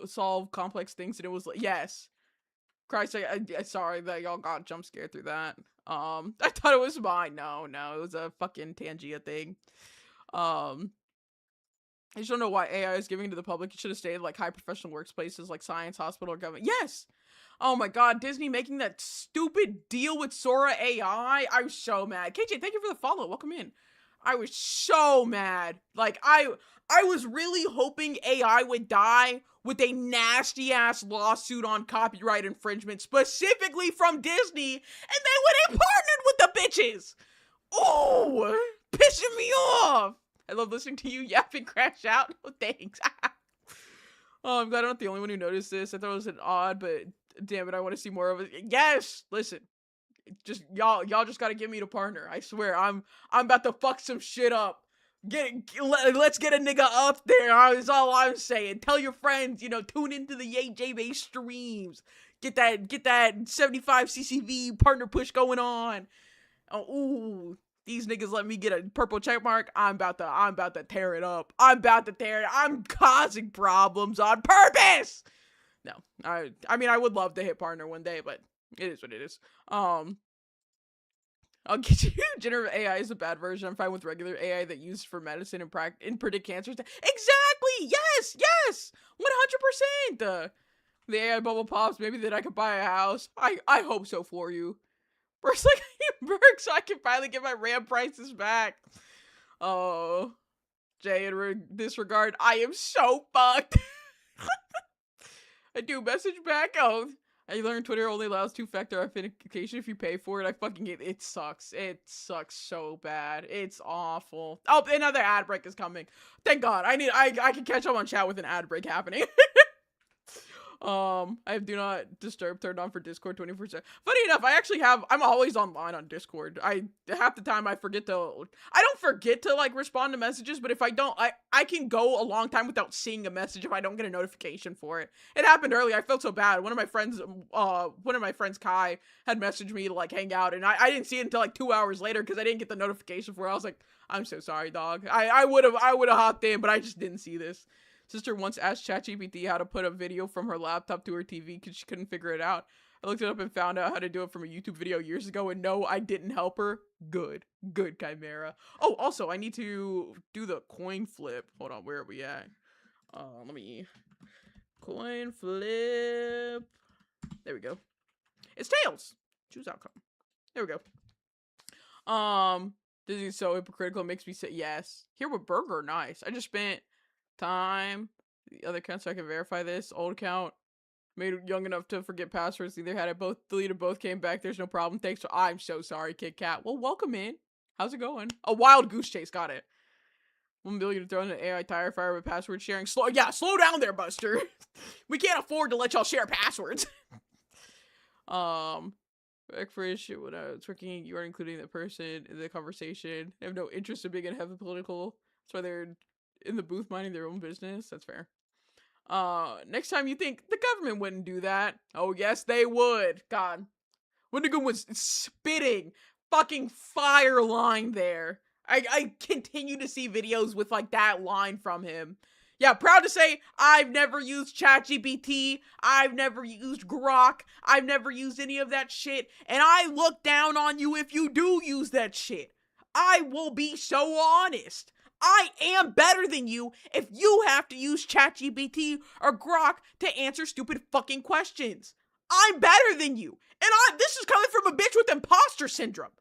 A: solve complex things, and it was like, yes. Christ, I sorry that y'all got jump scared through that. I thought it was mine. No, it was a fucking Tangia thing. I just don't know why AI is giving to the public. It should have stayed like high professional workplaces like science, hospital, or government. Yes! Oh my god, Disney making that stupid deal with Sora AI. I was so mad. KJ, thank you for the follow. Welcome in. I was so mad. Like, I was really hoping AI would die with a nasty ass lawsuit on copyright infringement, specifically from Disney, and they would have partnered with the bitches. Oh, pissing me off. I love listening to you yapping crash out. Oh, thanks. Oh, I'm glad I'm not the only one who noticed this. I thought it was an odd, but damn it, I want to see more of it. Yes, listen. Just y'all just gotta give me the partner. I swear, I'm about to fuck some shit up. Let's get a nigga up there. Is all I'm saying. Tell your friends, tune into the JB streams. Get that 75 CCV partner push going on. Oh, ooh, these niggas let me get a purple check mark. I'm about to tear it up. I'm causing problems on purpose. No, I mean, I would love to hit partner one day, but it is what it is. I'll get you. Generative AI is a bad version. I'm fine with regular AI that used for medicine and predict cancers. Exactly. Yes. 100%. The AI bubble pops. Maybe then I could buy a house. I hope so for you. First, like Berg, so I can finally get my RAM prices back. Oh, Jay, in this regard, I am so fucked. I do message back. Oh, I learned Twitter only allows 2-factor authentication if you pay for it. I fucking it sucks. It sucks so bad. It's awful. Oh, another ad break is coming. Thank God. I can catch up on chat with an ad break happening. I have do not disturb turned on for Discord 24/7. Funny enough, I'm always online on Discord. Half the time I don't forget to like respond to messages, but if I don't, I can go a long time without seeing a message if I don't get a notification for it. It happened earlier. I felt so bad. One of my friends Kai had messaged me to like hang out, and I didn't see it until like 2 hours later because I didn't get the notification for it. I was like, I'm so sorry, dog. I would have hopped in, but I just didn't see this. Sister once asked ChatGPT how to put a video from her laptop to her TV because she couldn't figure it out. I looked it up and found out how to do it from a YouTube video years ago, and no, I didn't help her. Good, Chimera. Oh, also, I need to do the coin flip. Hold on, where are we at? Let me... Coin flip. There we go. It's tails. Choose outcome. There we go. This is so hypocritical. It makes me say yes. Here with Burger, nice. I just spent time the other account so I can verify this. Old account made young enough to forget passwords. Either had it both deleted, both came back. There's no problem. Thanks. I'm so sorry, Kit Kat. Well, welcome in. How's it going? A wild goose chase. Got it. 1 billion to throw in an AI tire fire with password sharing. Slow down there, Buster. We can't afford to let y'all share passwords. Breakfast, when I was working, you are including the person in the conversation. They have no interest in being in heavy political. That's why they're in the booth minding their own business. That's fair. Next time you think the government wouldn't do that. Oh, yes, they would. God. Windigoon was spitting fucking fire line there. I continue to see videos with like that line from him. Yeah, proud to say I've never used ChatGPT. I've never used Grok. I've never used any of that shit. And I look down on you if you do use that shit. I will be so honest. I am better than you if you have to use ChatGPT or Grok to answer stupid fucking questions. I'm better than you. And this is coming from a bitch with imposter syndrome.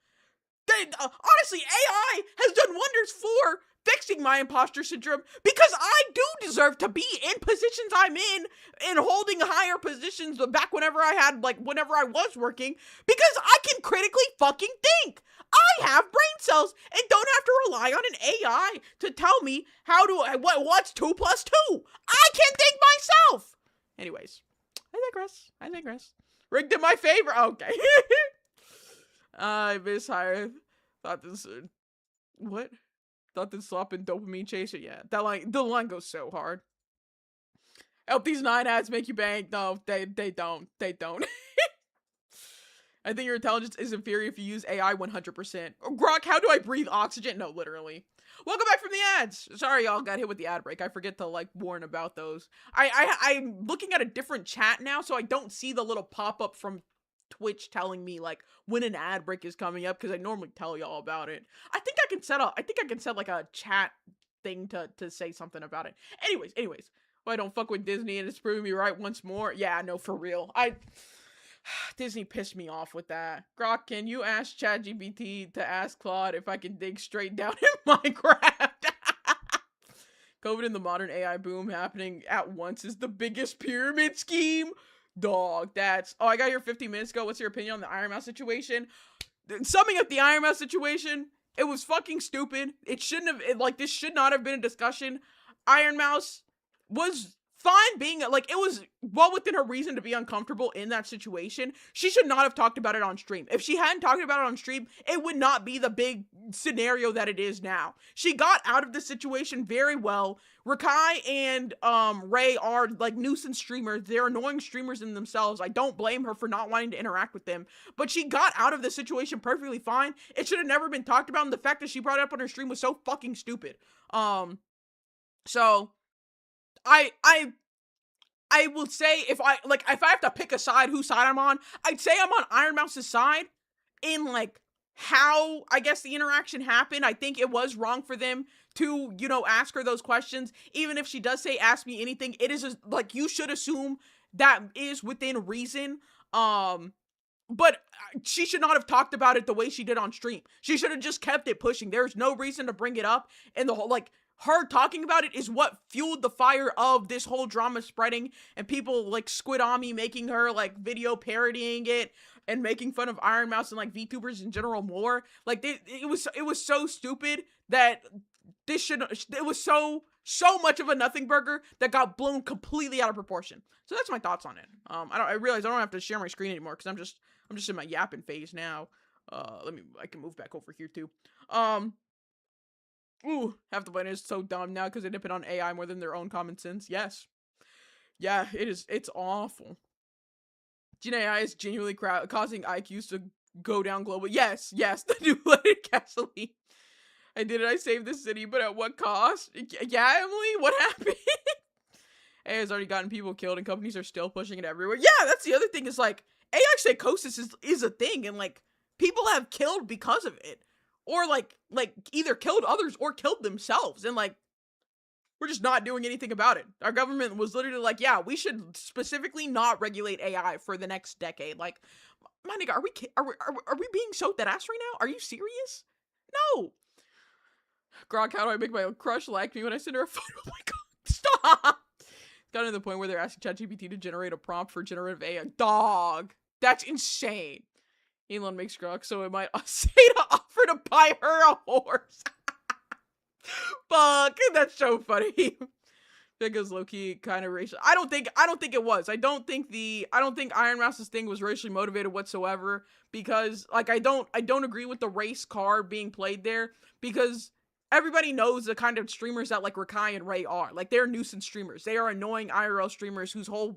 A: Honestly, AI has done wonders for fixing my imposter syndrome because I do deserve to be in positions I'm in and holding higher positions back whenever I was working because I can critically fucking think. I have brain cells and don't have to rely on an AI to tell me what's 2 plus 2. I can think myself. Anyways, I digress. Rigged in my favor. Okay. I miss higher. Thought this would What? Thought this slop and dopamine chaser? Yeah, the line goes so hard. Help these 9 ads make you bank. No, they don't. They don't. I think your intelligence is inferior if you use AI 100%. Grok, how do I breathe oxygen? No, literally. Welcome back from the ads. Sorry, y'all got hit with the ad break. I forget to like warn about those. I'm looking at a different chat now, so I don't see the little pop-up from Twitch telling me like when an ad break is coming up, because I normally tell y'all about it. I think I can set like a chat thing to say something about it. Anyways. Well, I don't fuck with Disney and it's proving me right once more. Yeah, no, for real. Disney pissed me off with that. Grok, can you ask ChatGPT to ask Claude if I can dig straight down in Minecraft? COVID and the modern AI boom happening at once is the biggest pyramid scheme. Dog, that's... Oh, I got here 15 minutes ago. What's your opinion on the Iron Mouse situation? Summing up the Iron Mouse situation, it was fucking stupid. It shouldn't have... this should not have been a discussion. Iron Mouse was fine being... it was well within her reason to be uncomfortable in that situation. She should not have talked about it on stream. If she hadn't talked about it on stream, it would not be the big scenario that it is now. She got out of the situation very well. Rakai and Ray are like nuisance streamers. They're annoying streamers in themselves. I don't blame her for not wanting to interact with them, but she got out of the situation perfectly fine. It should have never been talked about, and the fact that she brought it up on her stream was so fucking stupid. So I will say if I have to pick a side, whose side I'm on, I'd say I'm on Iron Mouse's side in like how I guess the interaction happened. I think it was wrong for them to, ask her those questions. Even if she does say ask me anything, it is you should assume that is within reason. But she should not have talked about it the way she did on stream. She should have just kept it pushing. There's no reason to bring it up, and the whole her talking about it is what fueled the fire of this whole drama spreading, and people like Squid Ami making her video parodying it and making fun of Iron Mouse and VTubers in general more. It was so stupid that it was so much of a nothing burger that got blown completely out of proportion. So that's my thoughts on it. I realize I don't have to share my screen anymore because I'm just in my yapping phase now. I can move back over here too. Ooh, half the planet is so dumb now because they depend on AI more than their own common sense. Yes. Yeah, it is. It's awful. Gen AI is genuinely causing IQs to go down globally. Yes, the new leaded gasoline. I did it. I saved the city, but at what cost? Yeah, Emily, what happened? AI has already gotten people killed and companies are still pushing it everywhere. Yeah, that's the other thing is AI psychosis is a thing, and people have killed because of it. Or either killed others or killed themselves, and we're just not doing anything about it. Our government was literally yeah, we should specifically not regulate AI for the next decade. My nigga, are we being so dead ass right now? Are you serious? No. Grog, how do I make my own crush like me when I send her a photo? Oh my god, stop. It's gotten to the point where they're asking ChatGPT to generate a prompt for generative AI. Dog, that's insane. Elon makes Grok, so it might say to offer to buy her a horse. Fuck, that's so funny. Because low-key kind of racial. I don't think it was. I don't think Iron Mouse's thing was racially motivated whatsoever, because I don't agree with the race card being played there, because everybody knows the kind of streamers that Rakai and Ray are. They're nuisance streamers. They are annoying IRL streamers whose whole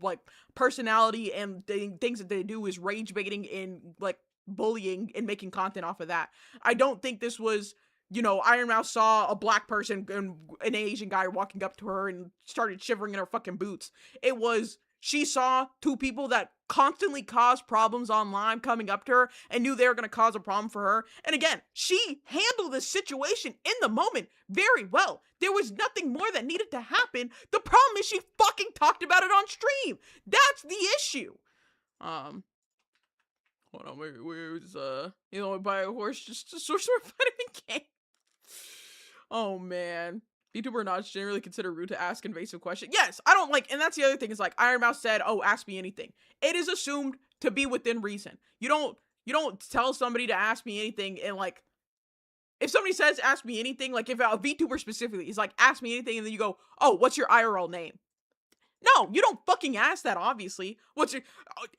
A: personality and things that they do is rage baiting and bullying and making content off of that. I don't think this was, Iron Mouse saw a black person and an Asian guy walking up to her and started shivering in her fucking boots. It was, she saw two people that constantly cause problems online coming up to her and knew they were going to cause a problem for her. And again, she handled the situation in the moment very well. There was nothing more that needed to happen. The problem is she fucking talked about it on stream. That's the issue. Hold on, where's buy a horse just to source more vitamin K. Oh man. VTuber not generally consider rude to ask invasive questions. Yes, I don't and that's the other thing is Iron Mouse said, oh, ask me anything. It is assumed to be within reason. You don't tell somebody to ask me anything and if somebody says ask me anything, if a VTuber specifically is ask me anything and then you go, oh, what's your IRL name? No, you don't fucking ask that, obviously. What's your...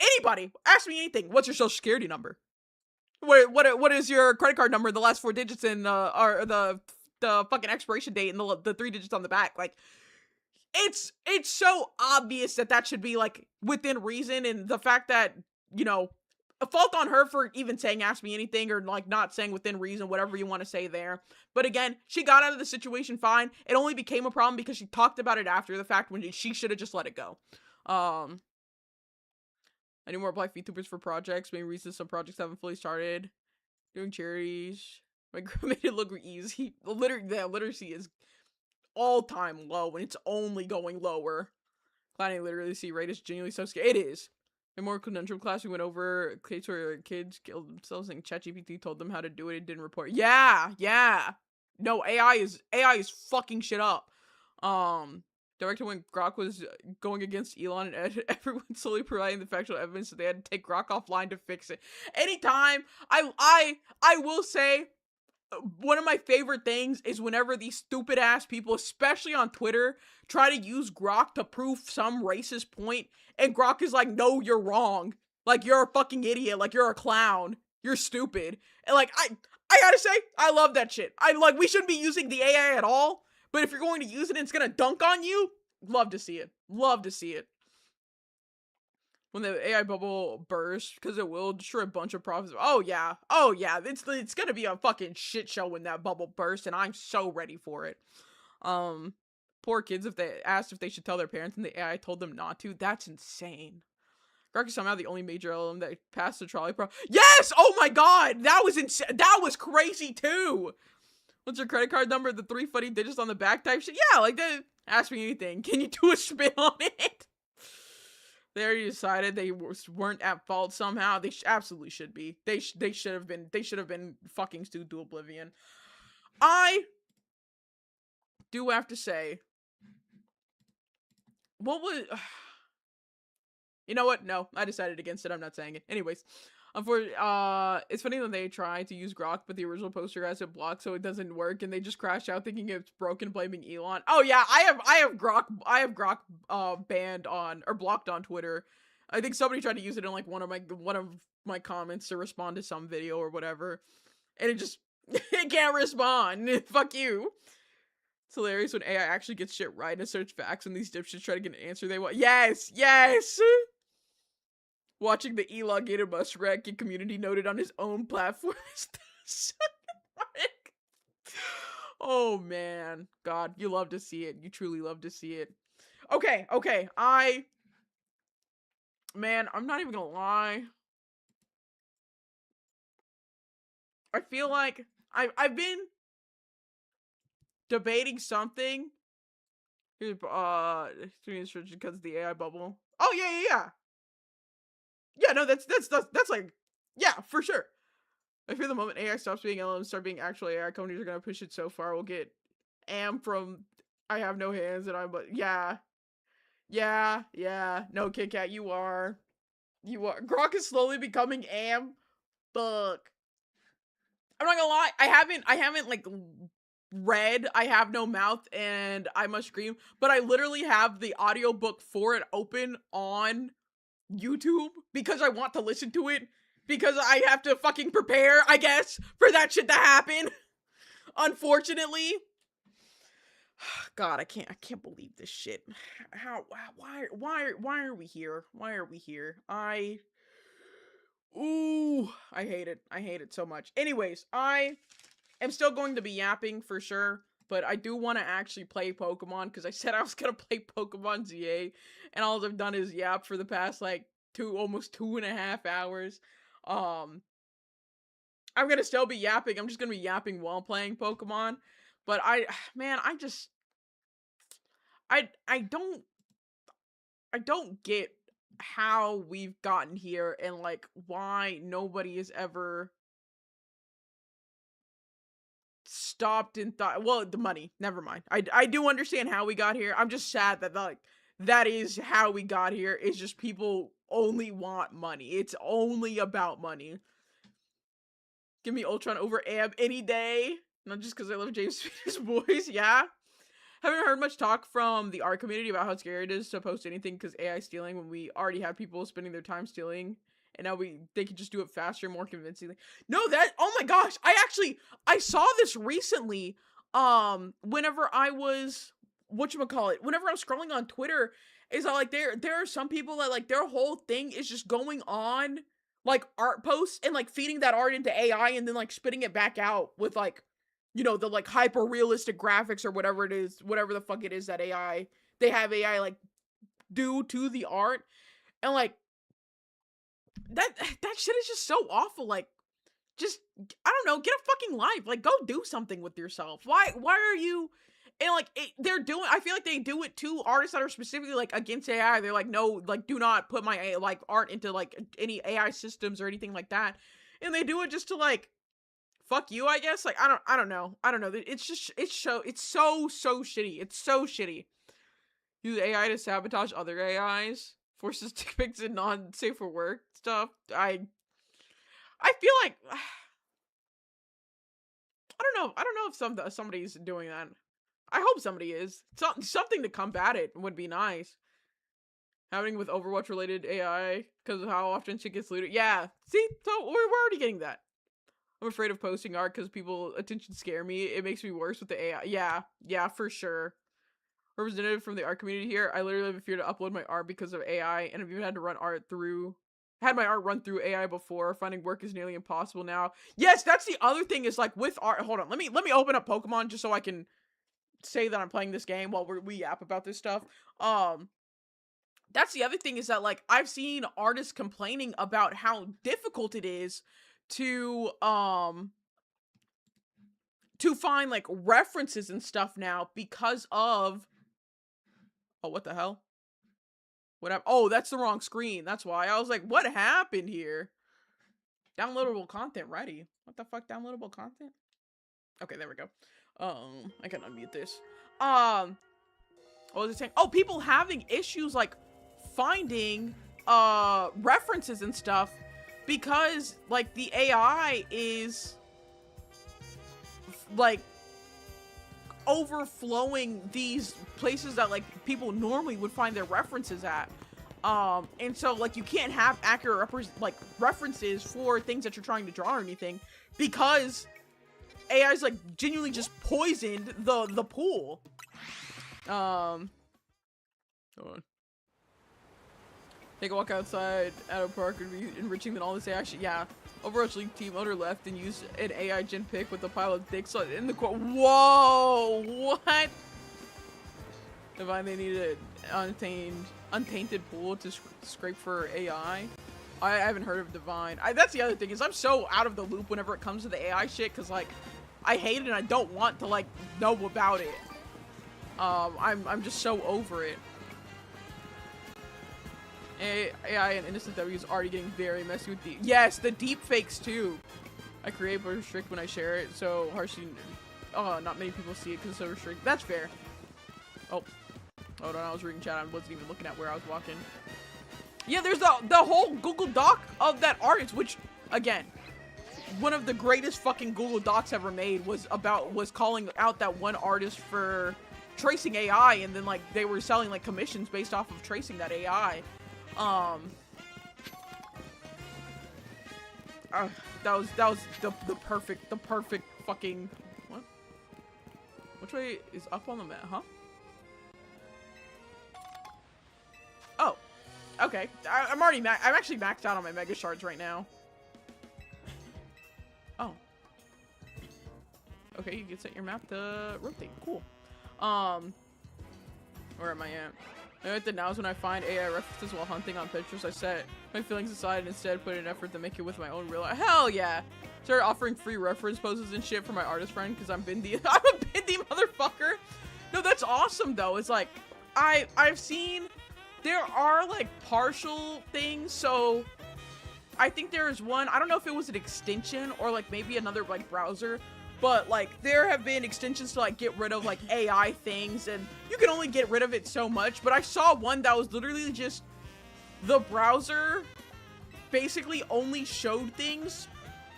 A: Anybody, ask me anything. What's your social security number? What is your credit card number? The last 4 digits in or the fucking expiration date and the 3 digits on the back. Like, it's so obvious that should be like within reason, and the fact that, you know, a fault on her for even saying ask me anything, or like not saying within reason, whatever you want to say there. But again, she got out of the situation fine. It only became a problem because she talked about it after the fact when she should have just let it go. I need more black VTubers for projects. Main reason some projects haven't fully started. Doing charities. My girl made it look easy. The literacy is all-time low, and it's only going lower. Planning literacy rate is genuinely so scary. It is. In more conundrum class, we went over a case where kids killed themselves and ChatGPT told them how to do it. It didn't report. Yeah. No, AI is fucking shit up. Director when Grok was going against Elon and everyone slowly providing the factual evidence that they had to take Grok offline to fix it. Anytime, I will say, one of my favorite things is whenever these stupid ass people, especially on Twitter, try to use Grok to prove some racist point, and Grok is like, no, you're wrong. Like, you're a fucking idiot. Like, you're a clown. You're stupid. And like, I gotta say, I love that shit. We shouldn't be using the AI at all, but if you're going to use it and it's gonna dunk on you, love to see it. Love to see it. When the AI bubble bursts, because it will destroy a bunch of profits. Oh yeah, it's gonna be a fucking shit show when that bubble bursts, and I'm so ready for it. Poor kids, if they asked if they should tell their parents and the AI told them not to. That's insane. Grok is somehow the only major LLM that passed the trolley pro. Yes! Oh my god! That was insane. That was crazy too! What's your credit card number? The 3 funny digits on the back type shit? Yeah, like that. Ask me anything. Can you do a spin on it? They already decided they weren't at fault somehow. They absolutely should be. They should have been. They should have been fucking stewed to oblivion. I do have to say, what was? You know what? No, I decided against it. I'm not saying it. Anyways, unfortunately, it's funny that they try to use Grok, but the original poster has it blocked, so it doesn't work, and they just crash out thinking it's broken, blaming Elon. Oh yeah, I have Grok banned on or blocked on Twitter. I think somebody tried to use it in like one of my comments to respond to some video or whatever, and it just it can't respond. Fuck you. It's hilarious when AI actually gets shit right and search facts, and these dipshits try to get an answer they want. Yes. Watching the elongated muskrat get community noted on his own platform is oh man, God, you love to see it. You truly love to see it. Okay, man, I'm not even gonna lie. I feel like I've been debating something. Here's because of the AI bubble. Oh yeah. Yeah, no, that's like, yeah, for sure. I fear the moment AI stops being LLM, start being actual AI, companies are gonna push it so far, we'll get Am from I have no hands and I'm, but yeah. No, Kit Kat, you are. Grok is slowly becoming Am. Fuck. I'm not gonna lie, I haven't like read I Have No Mouth and I Must Scream, but I literally have the audiobook for it open on YouTube because I want to listen to it because I have to fucking prepare, I guess, for that shit to happen. Unfortunately. God, I can't believe this shit. Why are we here? Why are we here? I hate it. I hate it so much. Anyways, I am still going to be yapping for sure, but I do want to actually play Pokemon because I said I was gonna play Pokemon ZA, and all I've done is yap for the past like almost 2.5 hours. I'm gonna still be yapping. I'm just gonna be yapping while playing Pokemon, but I don't get how we've gotten here and like why nobody has ever stopped and thought, well, the money, never mind. I do understand how we got here. I'm just sad that like that is how we got here. It's just people only want money. It's only about money. Give me Ultron over Am any day. Not just because I love James Spader's voice. Yeah. Haven't heard much talk from the art community about how scary it is to post anything because AI stealing when we already have people spending their time stealing and now they can just do it faster and more convincingly. No, oh my gosh, I saw this recently. Whenever I was whenever I was scrolling on Twitter, is that like there are some people that like their whole thing is just going on like art posts and like feeding that art into AI and then like spitting it back out with like, you know, the like hyper realistic graphics or whatever it is, whatever the fuck it is that they have AI like do to the art. And like that shit is just so awful. Like, just, I don't know, get a fucking life. Like, go do something with yourself. Why are you, and like, I feel like they do it to artists that are specifically like against AI. They're like, no, like, do not put my like art into like any AI systems or anything like that. And they do it just to like, fuck you, I guess. Like, I don't know. It's just, it's so shitty. It's so shitty. Use AI to sabotage other AIs. Forces dick pics and non-safe for work stuff. I feel like I don't know if somebody's doing that. I hope somebody is. Something to combat it would be nice. Happening with Overwatch related AI because of how often shit gets looted. Yeah, see, so we're already getting that. I'm afraid of posting art because people attention scare me. It makes me worse with the AI. Yeah, for sure. Representative from the art community here. I literally have a fear to upload my art because of AI, and I've even had to run had my art run through AI before. Finding work is nearly impossible now. Yes, that's the other thing is like with art. Hold on, let me open up Pokemon just so I can say that I'm playing this game while we yap about this stuff. That's the other thing is that like I've seen artists complaining about how difficult it is to find like references and stuff now because of oh, what the hell? What happened? Oh, that's the wrong screen. That's why. I was like, what happened here? Downloadable content ready. What the fuck? Downloadable content? Okay, there we go. I can unmute this. What was it saying? Oh, people having issues like finding references and stuff because like the AI is like overflowing these places that like people normally would find their references at. And so like you can't have accurate references for things that you're trying to draw or anything because AI's like genuinely just poisoned the pool. Hold on. Take a walk outside at a park would be enriching than all this AI shit. Yeah. Overwatch League team owner left and used an AI gen pick with a pile of dicks in the court. Whoa! What? Divine, they needed untainted pool to scrape for AI. I haven't heard of Divine. That's the other thing is I'm so out of the loop whenever it comes to the AI shit because like I hate it and I don't want to like know about it. I'm just so over it. AI and Innocent W is already getting very messy with the deep fakes too. I create but restrict when I share it, so harshly not many people see it because it's so restricted. That's fair. Oh, hold on, I was reading chat. I wasn't even looking at where I was walking. Yeah, there's the whole Google Doc of that artist, which again, one of the greatest fucking Google Docs ever made was calling out that one artist for tracing AI, and then like they were selling like commissions based off of tracing that AI. That was the perfect fucking what? Which way is up on the map, huh? Oh, okay. I'm actually maxed out on my mega shards right now. Oh. Okay, you can set your map to rotate. Cool. Where am I at? I bet that now is when I find AI references while hunting on pictures. I set my feelings aside and instead put in effort to make it with my own real life. Hell yeah! Start offering free reference poses and shit for my artist friend because I'm a bindy motherfucker. No, that's awesome though. It's like I've seen there are like partial things. So I think there is one. I don't know if it was an extension or like maybe another like browser. But, like, there have been extensions to, like, get rid of, like, AI things, and you can only get rid of it so much. But I saw one that was literally just the browser basically only showed things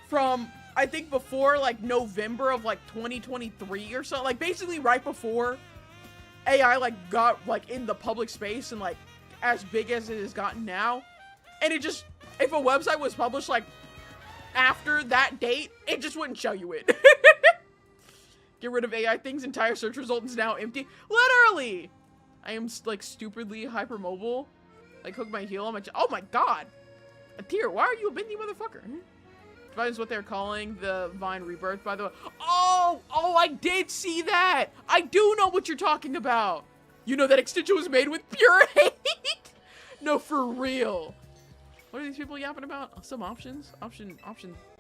A: from, I think, before, like, November of, like, 2023 or so. Like, basically right before AI, like, got, like, in the public space and, like, as big as it has gotten now. And it just, if a website was published like after that date, it just wouldn't show you it. Get rid of AI things, entire search result is now empty. Literally! I am like stupidly hypermobile. Like hook my heel on my oh my god! A tear, why are you a bendy motherfucker? Vine is what they're calling the Vine Rebirth, by the way. Oh, I did see that! I do know what you're talking about! You know that extension was made with pure hate? No, for real. What are these people yapping about? Some options? Option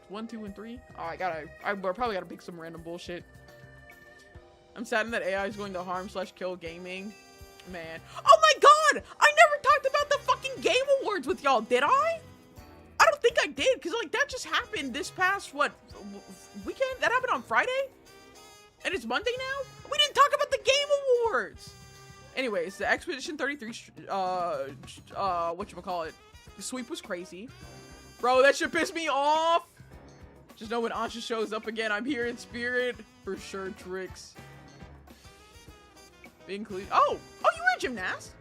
A: 1, 2, and 3? Oh, I probably gotta pick some random bullshit. I'm saddened that AI is going to harm/kill gaming. Man. Oh my god! I never talked about the fucking Game Awards with y'all, did I? I don't think I did, because like that just happened this past, what, weekend? That happened on Friday? And it's Monday now? We didn't talk about the Game Awards! Anyways, the Expedition 33, whatchamacallit, the sweep was crazy. Bro, that shit pissed me off! Just know when Asha shows up again, I'm here in spirit. For sure, Tricks. Include. Oh, you were a gymnast?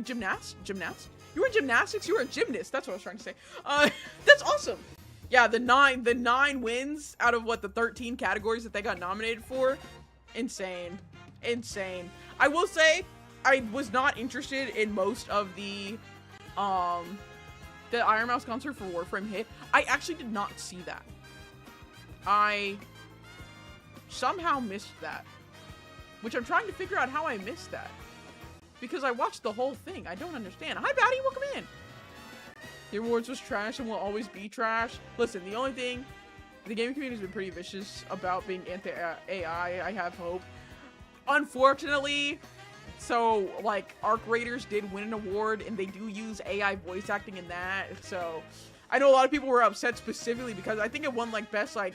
A: Gymnast? You were in gymnastics? You were a gymnast. That's what I was trying to say. That's awesome. Yeah, the nine wins out of what, the 13 categories that they got nominated for. Insane. I will say, I was not interested in most of the Iron Mouse concert for Warframe hit. I actually did not see that. I somehow missed that. Which I'm trying to figure out how I missed that. Because I watched the whole thing. I don't understand. Hi, Batty. Welcome in. The awards was trash and will always be trash. Listen, the only thing... The gaming community has been pretty vicious about being anti-AI. I have hope. Unfortunately... So, like, Arc Raiders did win an award, and they do use AI voice acting in that. So, I know a lot of people were upset specifically because I think it won, like, best, like,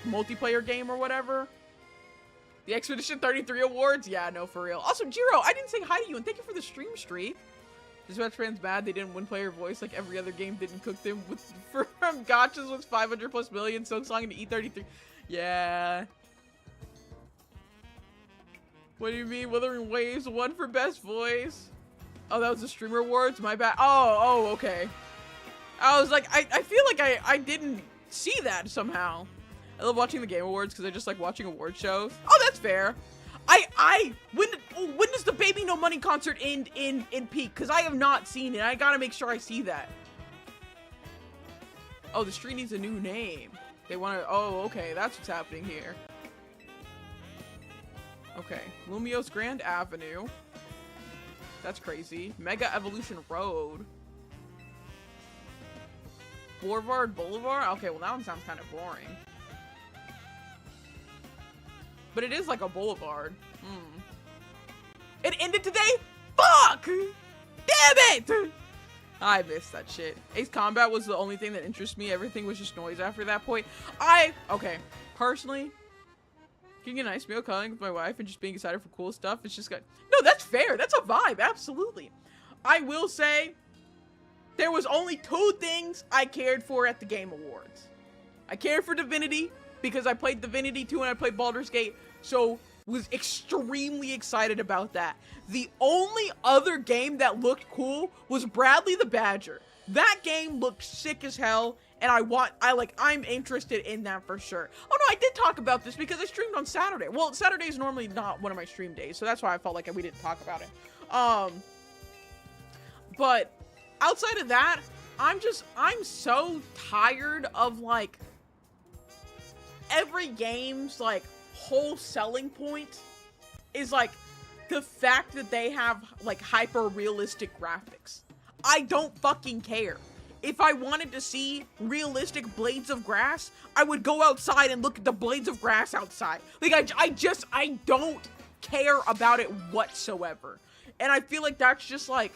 A: multiplayer game or whatever. The Expedition 33 awards? Yeah, no, for real. Also, Jiro, I didn't say hi to you, and thank you for the stream streak. Dispatch fans mad they didn't win player voice like every other game didn't cook them with from gotchas was 500 plus million, Silk Song into E33. Yeah. What do you mean? Wuthering Waves won for best voice? Oh, that was the streamer awards? My bad. Oh, okay. I was like, I feel like I didn't see that somehow. I love watching the Game Awards because I just like watching award shows. Oh, that's fair. When does the Baby No Money concert end in peak? Because I have not seen it. I gotta make sure I see that. Oh, the street needs a new name. They want to. Oh, okay. That's what's happening here. Okay. Lumios Grand Avenue. That's crazy. Mega Evolution Road. Boulevard? Okay, well, that one sounds kind of boring. But it is like a boulevard. It ended today? Fuck! Damn it! I missed that shit. Ace Combat was the only thing that interests me. Everything was just noise after that point. Okay, personally, getting a nice meal, cuddling with my wife, and just being excited for cool stuff, it's just good. No, that's fair. That's a vibe, absolutely. I will say, there was only 2 things I cared for at the Game Awards. I cared for Divinity, because I played Divinity 2 and I played Baldur's Gate, so was extremely excited about that. The only other game that looked cool was Bradley the Badger. That game looked sick as hell, and I'm interested in that for sure. Oh no, I did talk about this because I streamed on Saturday. Well, Saturday is normally not one of my stream days, so that's why I felt like we didn't talk about it. But outside of that, I'm so tired of like every game's like whole selling point is like the fact that they have like hyper realistic graphics. I don't fucking care. If I wanted to see realistic blades of grass, I would go outside and look at the blades of grass outside. Like I don't care about it whatsoever. And I feel like that's just like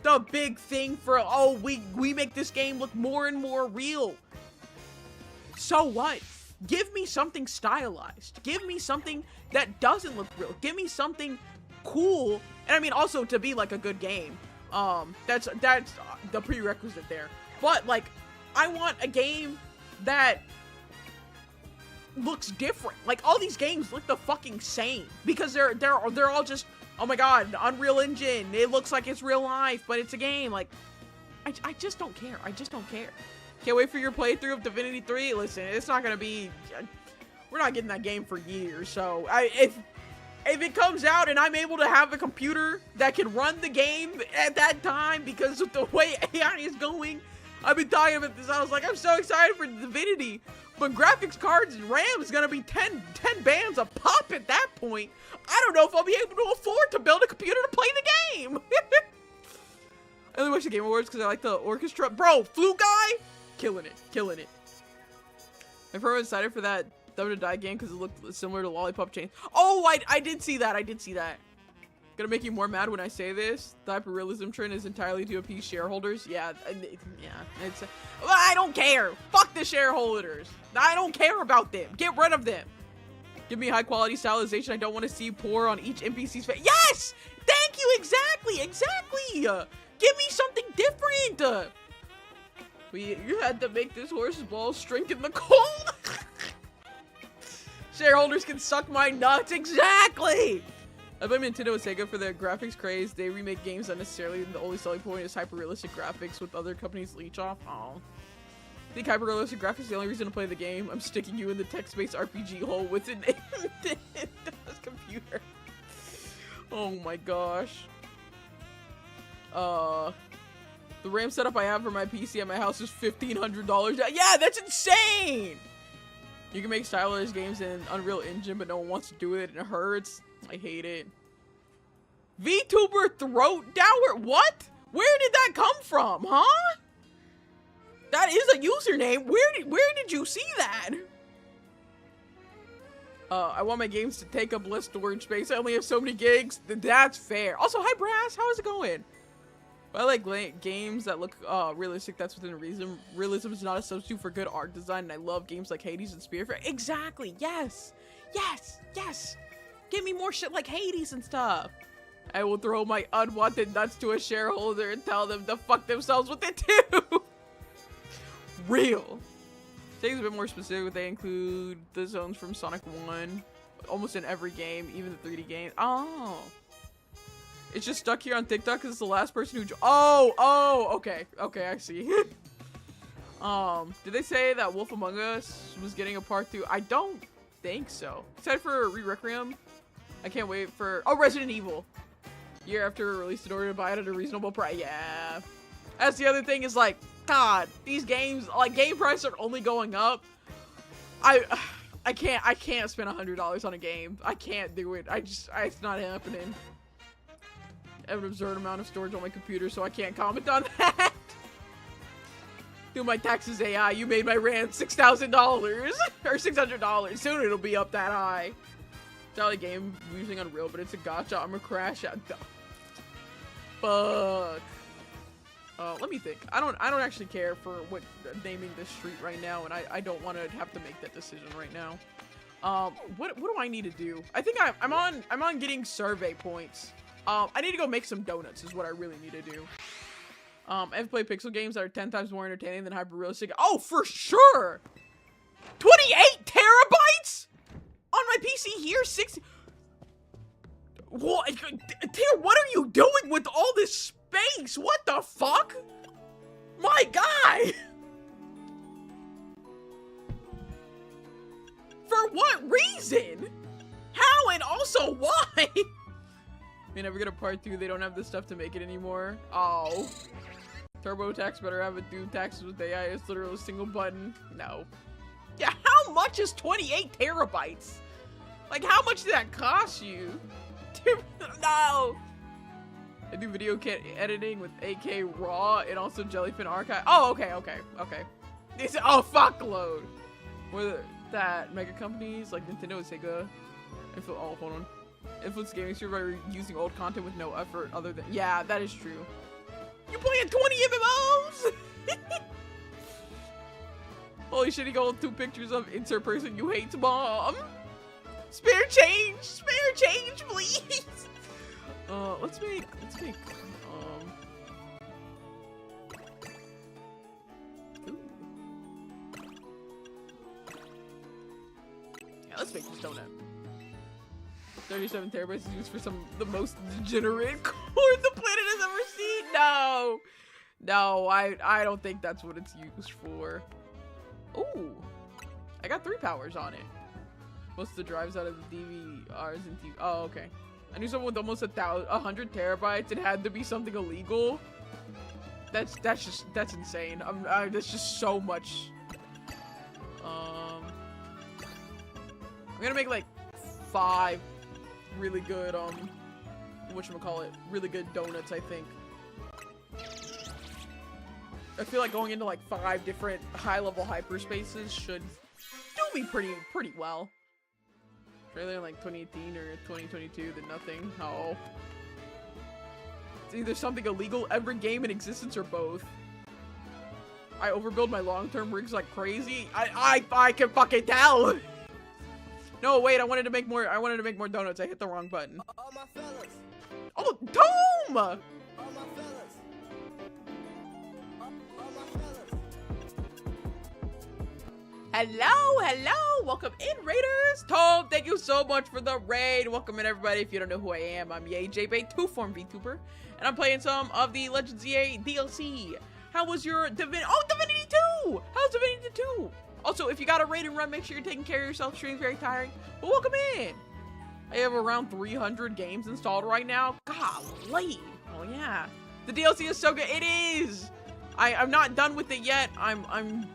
A: the big thing for, oh, we make this game look more and more real. So what? Give me something stylized. Give me something that doesn't look real. Give me something cool. And I mean, also to be like a good game. That's the prerequisite there. But like, I want a game that looks different. Like all these games look the fucking same because they're all just, oh my god, Unreal Engine. It looks like it's real life, but it's a game. Like, I just don't care. I just don't care. Can't wait for your playthrough of Divinity 3. Listen, it's not gonna be. We're not getting that game for years. So if it comes out and I'm able to have a computer that can run the game at that time, because of the way AI is going, I've been talking about this. I was like, I'm so excited for Divinity, but graphics cards and RAM is gonna be 10 bands a pop at that point. I don't know if I'll be able to afford to build a computer to play the game. I only watch the Game Awards because I like the orchestra. Bro, Flute Guy, killing it, killing it. I'm very excited for that Dumb to Die game because it looked similar to Lollipop Chain. Oh, I did see that. I did see that. Gonna make you more mad when I say this. The hyperrealism trend is entirely to appease shareholders. Yeah, it's. Well, I don't care. Fuck the shareholders. I don't care about them. Get rid of them. Give me high quality stylization. I don't want to see poor on each NPC's face. Yes! Thank you. Exactly. Exactly. Give me something different. You had to make this horse's balls shrink in the cold. Shareholders can suck my nuts. Exactly. I blame Nintendo and Sega for their graphics craze. They remake games unnecessarily, and the only selling point is hyper-realistic graphics with other companies leech off. Oh. I think hyper-realistic graphics is the only reason to play the game. I'm sticking you in the text-based RPG hole with an Nintendo's computer. Oh my gosh. The RAM setup I have for my PC at my house is $1,500. Yeah, that's insane! You can make stylized games in Unreal Engine, but no one wants to do it, and it hurts. I hate it. VTuber Throat Dower? What? Where did that come from, huh? That is a username. Where did you see that? I want my games to take up less storage space. I only have so many gigs. That's fair. Also, hi Brass, how is it going? I like games that look realistic. That's within reason. Realism is not a substitute for good art design, and I love games like Hades and Spirit. Exactly. Yes. Yes. Yes. Give me more shit like Hades and stuff. I will throw my unwanted nuts to a shareholder and tell them to fuck themselves with it too. Real. Things a bit more specific. They include the zones from Sonic 1, almost in every game, even the 3D game. Oh. It's just stuck here on TikTok because it's the last person who okay, I see. Did they say that Wolf Among Us was getting a part 2? I don't think so. Except for Re-Requiem. I can't wait for Resident Evil. Year after release in order to buy it at a reasonable price. Yeah. That's the other thing is like, God, these games, like game prices are only going up. I can't spend $100 on a game. I can't do it. It's not happening. I have an absurd amount of storage on my computer, so I can't comment on that. Do my taxes, AI. You made my rent $6,000 or $600. Soon it'll be up that high. It's not a game using Unreal, but it's a gotcha. I'm gonna crash out. Fuck. Let me think. I don't actually care for what naming this street right now, and I don't want to have to make that decision right now. What do I need to do? I think I'm on getting survey points. I need to go make some donuts is what I really need to do. I've played pixel games that are 10 times more entertaining than hyper-realistic. Oh, for sure! 28 terabytes? On my PC here, 60... What? Tier, what are you doing with all this space? What the fuck? My guy! For what reason? How and also why? We never get a part 2. They don't have the stuff to make it anymore. Oh. TurboTax better have it do taxes with AI. It's literally a single button. No. Yeah, how much is 28 terabytes? Like, how much did that cost you? No. I do video editing with AK Raw and also Jellyfin Archive. Oh, okay. It's fuckload. Where that mega companies like Nintendo and Sega. Oh, hold on. Influence gaming sphere by using old content with no effort other than... Yeah, that is true. You playing 20 MMOs? Holy shit, he got 2 pictures of insert person you hate, mom. Spare change, please. Let's make, ooh. Yeah, let's make this donut. 37 terabytes is used for the most degenerate core the planet has ever seen. No, I don't think that's what it's used for. Ooh. I got 3 powers on it. Most of the drives out of the DVRs and TV. Oh, okay. I knew someone with almost 100 terabytes. It had to be something illegal. That's insane. That's just so much. I'm gonna make like 5 really good whatchamacallit, really good donuts, I think. I feel like going into like 5 different high-level hyperspaces should do me pretty well. Rather than like 2018 or 2022 than nothing. Oh. It's either something illegal, every game in existence, or both. I overbuild my long-term rigs like crazy. I can fucking tell. No, wait, I wanted to make more donuts. I hit the wrong button. Oh, Tome! Hello, welcome in, Raiders. Tome, thank you so much for the raid. Welcome in, everybody. If you don't know who I am, I'm Yay JBay, 2-form VTuber, and I'm playing some of the Legends EA DLC. How was your Divinity 2? How's Divinity 2? Also, if you got a raid and run, make sure you're taking care of yourself. Stream's very tiring, but welcome in. I have around 300 games installed right now. Golly. Oh yeah, the DLC is so good. It is. I'm not done with it yet. I'm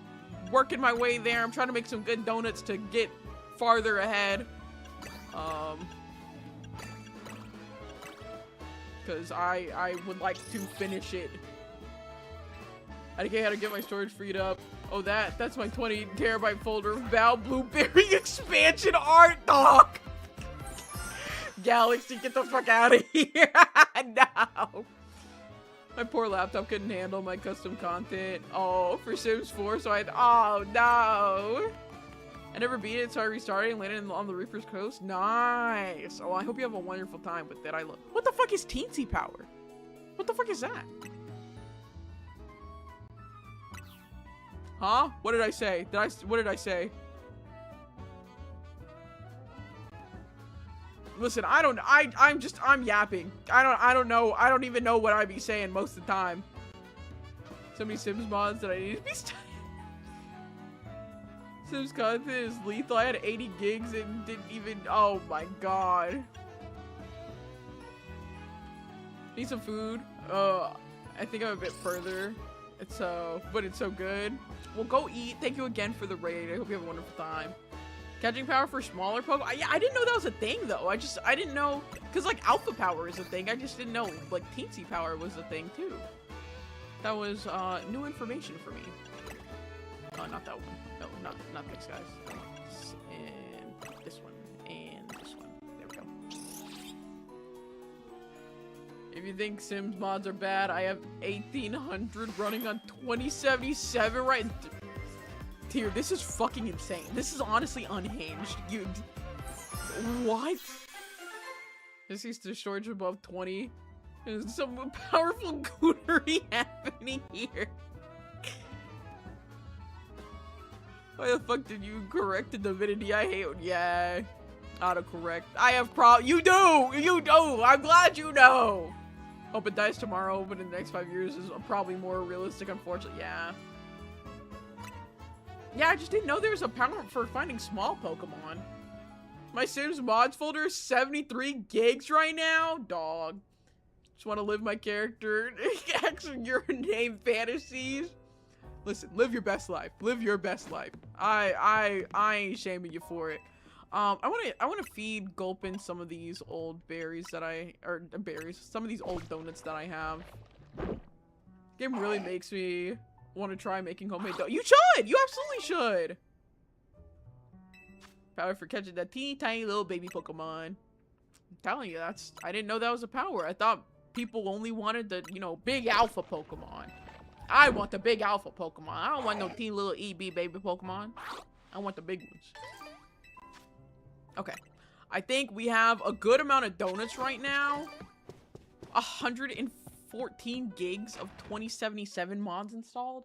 A: working my way there. I'm trying to make some good donuts to get farther ahead. Because I would like to finish it. I think I had to get my storage freed up. Oh, that's my 20 terabyte folder of Val Blueberry expansion art, dog. Galaxy, get the fuck out of here. No. My poor laptop couldn't handle my custom content. Oh, for Sims 4, so oh no. I never beat it, so I restarted and landed on the Reaper's Coast. Nice. Oh, I hope you have a wonderful time with that. What the fuck is Teensy Power? What the fuck is that? Huh? What did I say? What did I say? Listen, I'm yapping. I don't know. I don't even know what I be saying most of the time. So many Sims mods that I need to be studying. Sims content is lethal. I had 80 gigs and didn't even, oh my god. Need some food. I think I'm a bit further. But it's so good. Well, go eat. Thank you again for the raid. I hope you have a wonderful time. Catching power for smaller Pokemon? Yeah, I didn't know that was a thing, though. I didn't know, because, like, Alpha Power is a thing. I just didn't know, like, Teensy Power was a thing, too. That was, new information for me. Oh, not that one. No, not this, guys. This, and this one, and this one. There we go. If you think Sims mods are bad, I have 1,800 running on 2077 right... Here, this is fucking insane. This is honestly unhinged. What? This is the storage above 20. There's some powerful goonery happening here. Why the fuck did you correct the divinity? I hate it. Yeah. Autocorrect. I have You do! You do! I'm glad you know! Hope it dies tomorrow, but in the next 5 years is probably more realistic, unfortunately. Yeah. Yeah, I just didn't know there was a power for finding small Pokemon. My Sims mods folder is 73 gigs right now? Dog. Just want to live my character. Actually, your name fantasies. Listen, live your best life. Live your best life. I ain't shaming you for it. I wanna feed Gulpin some of these old berries that some of these old donuts that I have. Game really makes me want to try making homemade dough. You should! You absolutely should! Power for catching that teeny tiny little baby Pokemon. I'm telling you, I didn't know that was a power. I thought people only wanted the, big alpha Pokemon. I want the big alpha Pokemon. I don't want no teeny little EB baby Pokemon. I want the big ones. Okay. I think we have a good amount of donuts right now. 114 gigs of 2077 mods installed.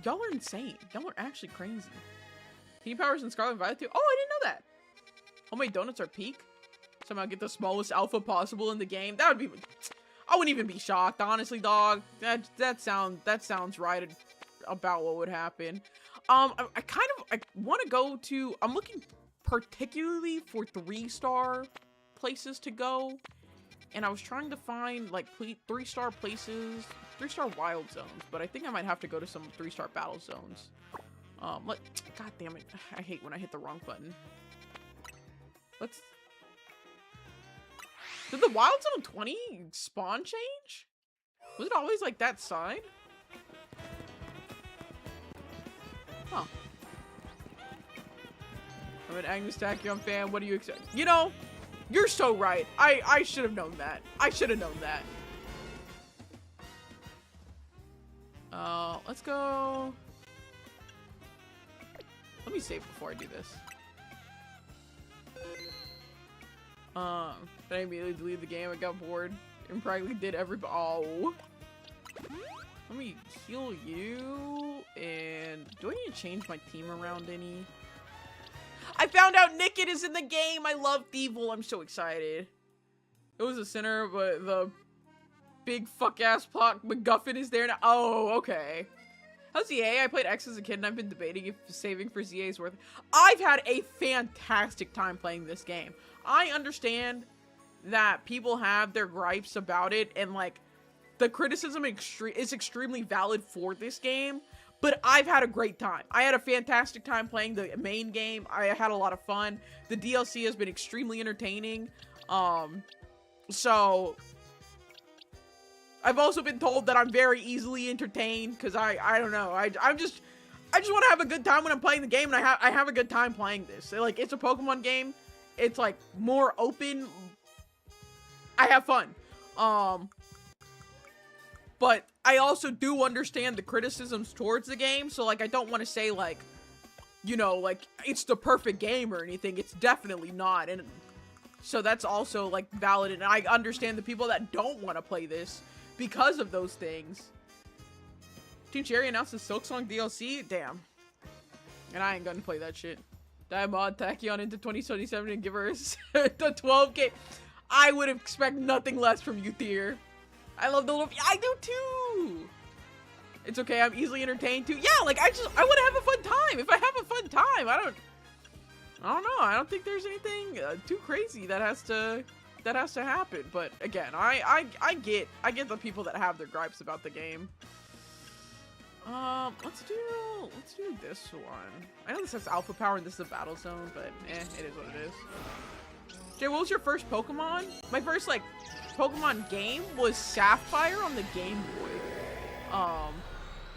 A: Y'all are insane. Y'all are actually crazy. Team Powers and Scarlet Violet too. Oh, I didn't know that. Homemade donuts are peak. Somehow get the smallest alpha possible in the game. That would be... I wouldn't even be shocked, honestly, dog. That sounds right about what would happen. I want to go to. I'm looking particularly for 3-star places to go, and I was trying to find like 3-star places, 3-star wild zones, but I think I might have to go to some 3-star battle zones. God damn it! I hate when I hit the wrong button. Let's. Did the Wild Zone 20 spawn change? Was it always like that side? Huh. I'm an Agnes Tachyon fan. What do you expect? You know, you're so right. I should have known that. I should have known that. Let's go. Let me save before I do this. Then I immediately deleted the game. I got bored and practically did everybody. Oh. Let me heal you. And do I need to change my team around any? I found out Nickit is in the game. I love Thievul. I'm so excited. It was a sinner, but the big fuck ass plot MacGuffin is there now. Oh, okay. How's ZA? I played X as a kid and I've been debating if saving for ZA is worth it. I've had a fantastic time playing this game. I understand that people have their gripes about it and like the criticism is extremely valid for this game, but I've had a great time. I had a fantastic time playing the main game. I had a lot of fun. The DLC has been extremely entertaining. So I've also been told that I'm very easily entertained because I don't know. I just want to have a good time when I'm playing the game, and I have a good time playing this. Like, it's a Pokemon game. It's like more open. I have fun. But I also do understand the criticisms towards the game, so like I don't want to say like, you know, like it's the perfect game or anything. It's definitely not, and so that's also like valid, and I understand the people that don't want to play this because of those things. Team Cherry announced the Silksong DLC? Damn. And I ain't gonna play that shit. That mod Tachyon into 2027 and give her the 12k. I would expect nothing less from you, Thier. I love the little. I do too. It's okay. I'm easily entertained too. Yeah, like I want to have a fun time. If I have a fun time, I don't know. I don't think there's anything too crazy that has to happen. But again, I get the people that have their gripes about the game. Let's do this one. I know this has alpha power and this is a battle zone, but it is what it is. Jay, what was your first Pokemon? My first like Pokemon game was Sapphire on the Game Boy.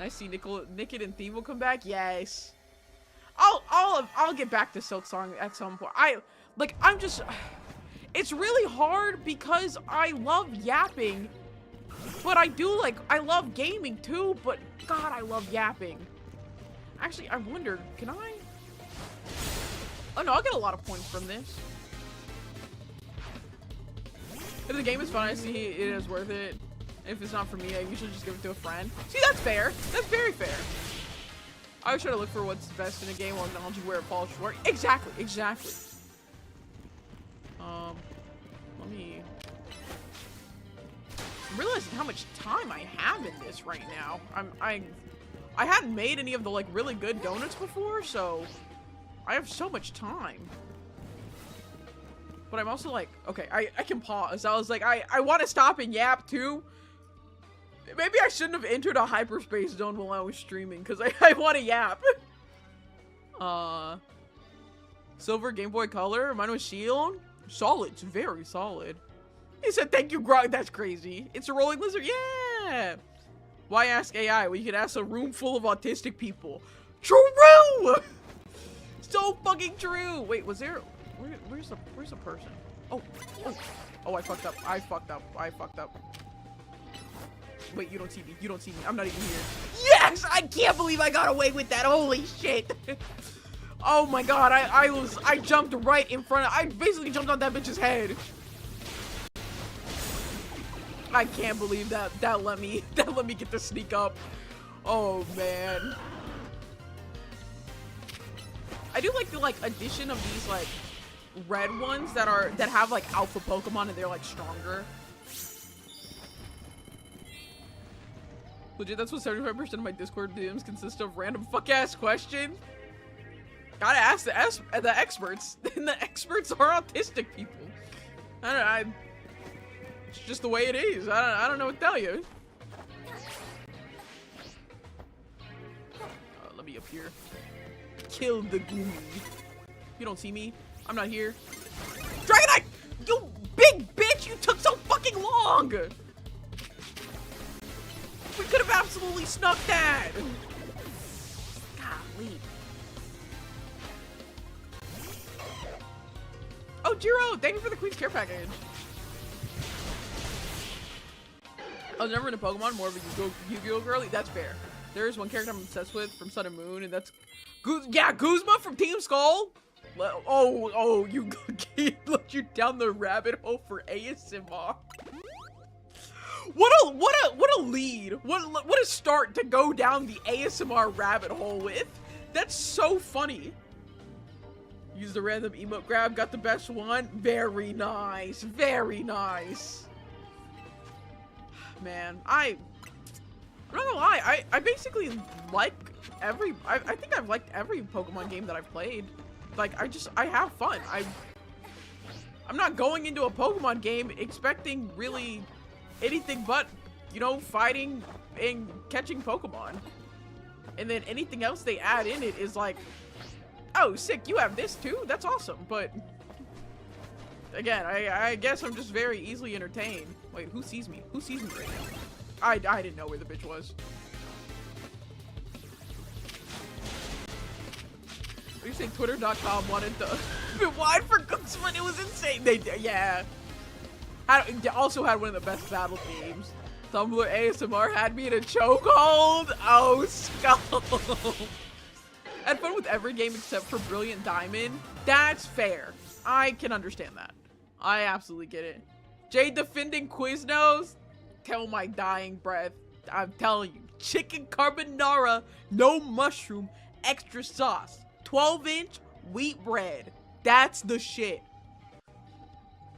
A: I see Nickit and Thievul come back. Yes. I'll get back to Silksong at some point. It's really hard because I love yapping, but I love gaming too, but God, I love yapping. Actually, I wonder, can I? Oh no, I'll get a lot of points from this. If the game is fun, I see it is worth it. If it's not for me, I usually just give it to a friend. See, that's fair. That's very fair. I always try to look for what's best in a game while acknowledging where it falls short. Exactly. Let me... I'm realizing how much time I have in this right now. I hadn't made any of the, like, really good donuts before, so... I have so much time. But I'm also like, okay, I can pause. I was like, I want to stop and yap too. Maybe I shouldn't have entered a hyperspace zone while I was streaming, because I want to yap. Silver Game Boy Color. Mine was Shield. Solid. It's very solid. He said, thank you, Grog. That's crazy. It's a rolling lizard. Yeah. Why ask AI? Well, you could ask a room full of autistic people. True. So fucking true. Wait, was there... Where's the person? Oh, I fucked up. Wait, you don't see me. I'm not even here. Yes! I can't believe I got away with that. Holy shit. Oh my god, I jumped right in front of... I basically jumped on that bitch's head. I can't believe that let me get the sneak up. Oh man. I do like the addition of these red ones that have like alpha Pokemon and they're like stronger. Legit, that's what 75% of my Discord DMs consist of, random fuck-ass questions. Gotta ask the experts. And the experts are autistic people. It's just the way it is. I don't know what to tell you. Let me up here. Kill the Goomy. You don't see me. I'm not here. Dragonite! You big bitch! You took so fucking long! We could have absolutely snuck that! Golly. Oh, Jiro! Thank you for the Queen's Care package. I was never into Pokemon, more of a Yu-Gi-Oh girly. That's fair. There is one character I'm obsessed with from Sun and Moon, and that's Guzma from Team Skull. Oh, you let you down the rabbit hole for ASMR. What a lead. What a start to go down the ASMR rabbit hole with. That's so funny. Use the random emote grab, got the best one. Very nice. Very nice. Man, I'm not gonna lie, I basically like I think I've liked every Pokemon game that I've played. Like, I have fun. I'm not going into a Pokemon game expecting really anything but, you know, fighting and catching Pokemon. And then anything else they add in it is like, oh, sick, you have this too? That's awesome. But again, I guess I'm just very easily entertained. Wait, who sees me? Who sees me right now? I didn't know where the bitch was. What do you say? Twitter.com wanted to be wide for Guzman. It was insane. Yeah. They also had one of the best battle themes. Tumblr ASMR had me in a chokehold. Oh, skull. Had fun with every game except for Brilliant Diamond. That's fair. I can understand that. I absolutely get it. Jade defending Quiznos. Tell my dying breath. I'm telling you. Chicken carbonara, no mushroom, extra sauce. 12-inch wheat bread. That's the shit.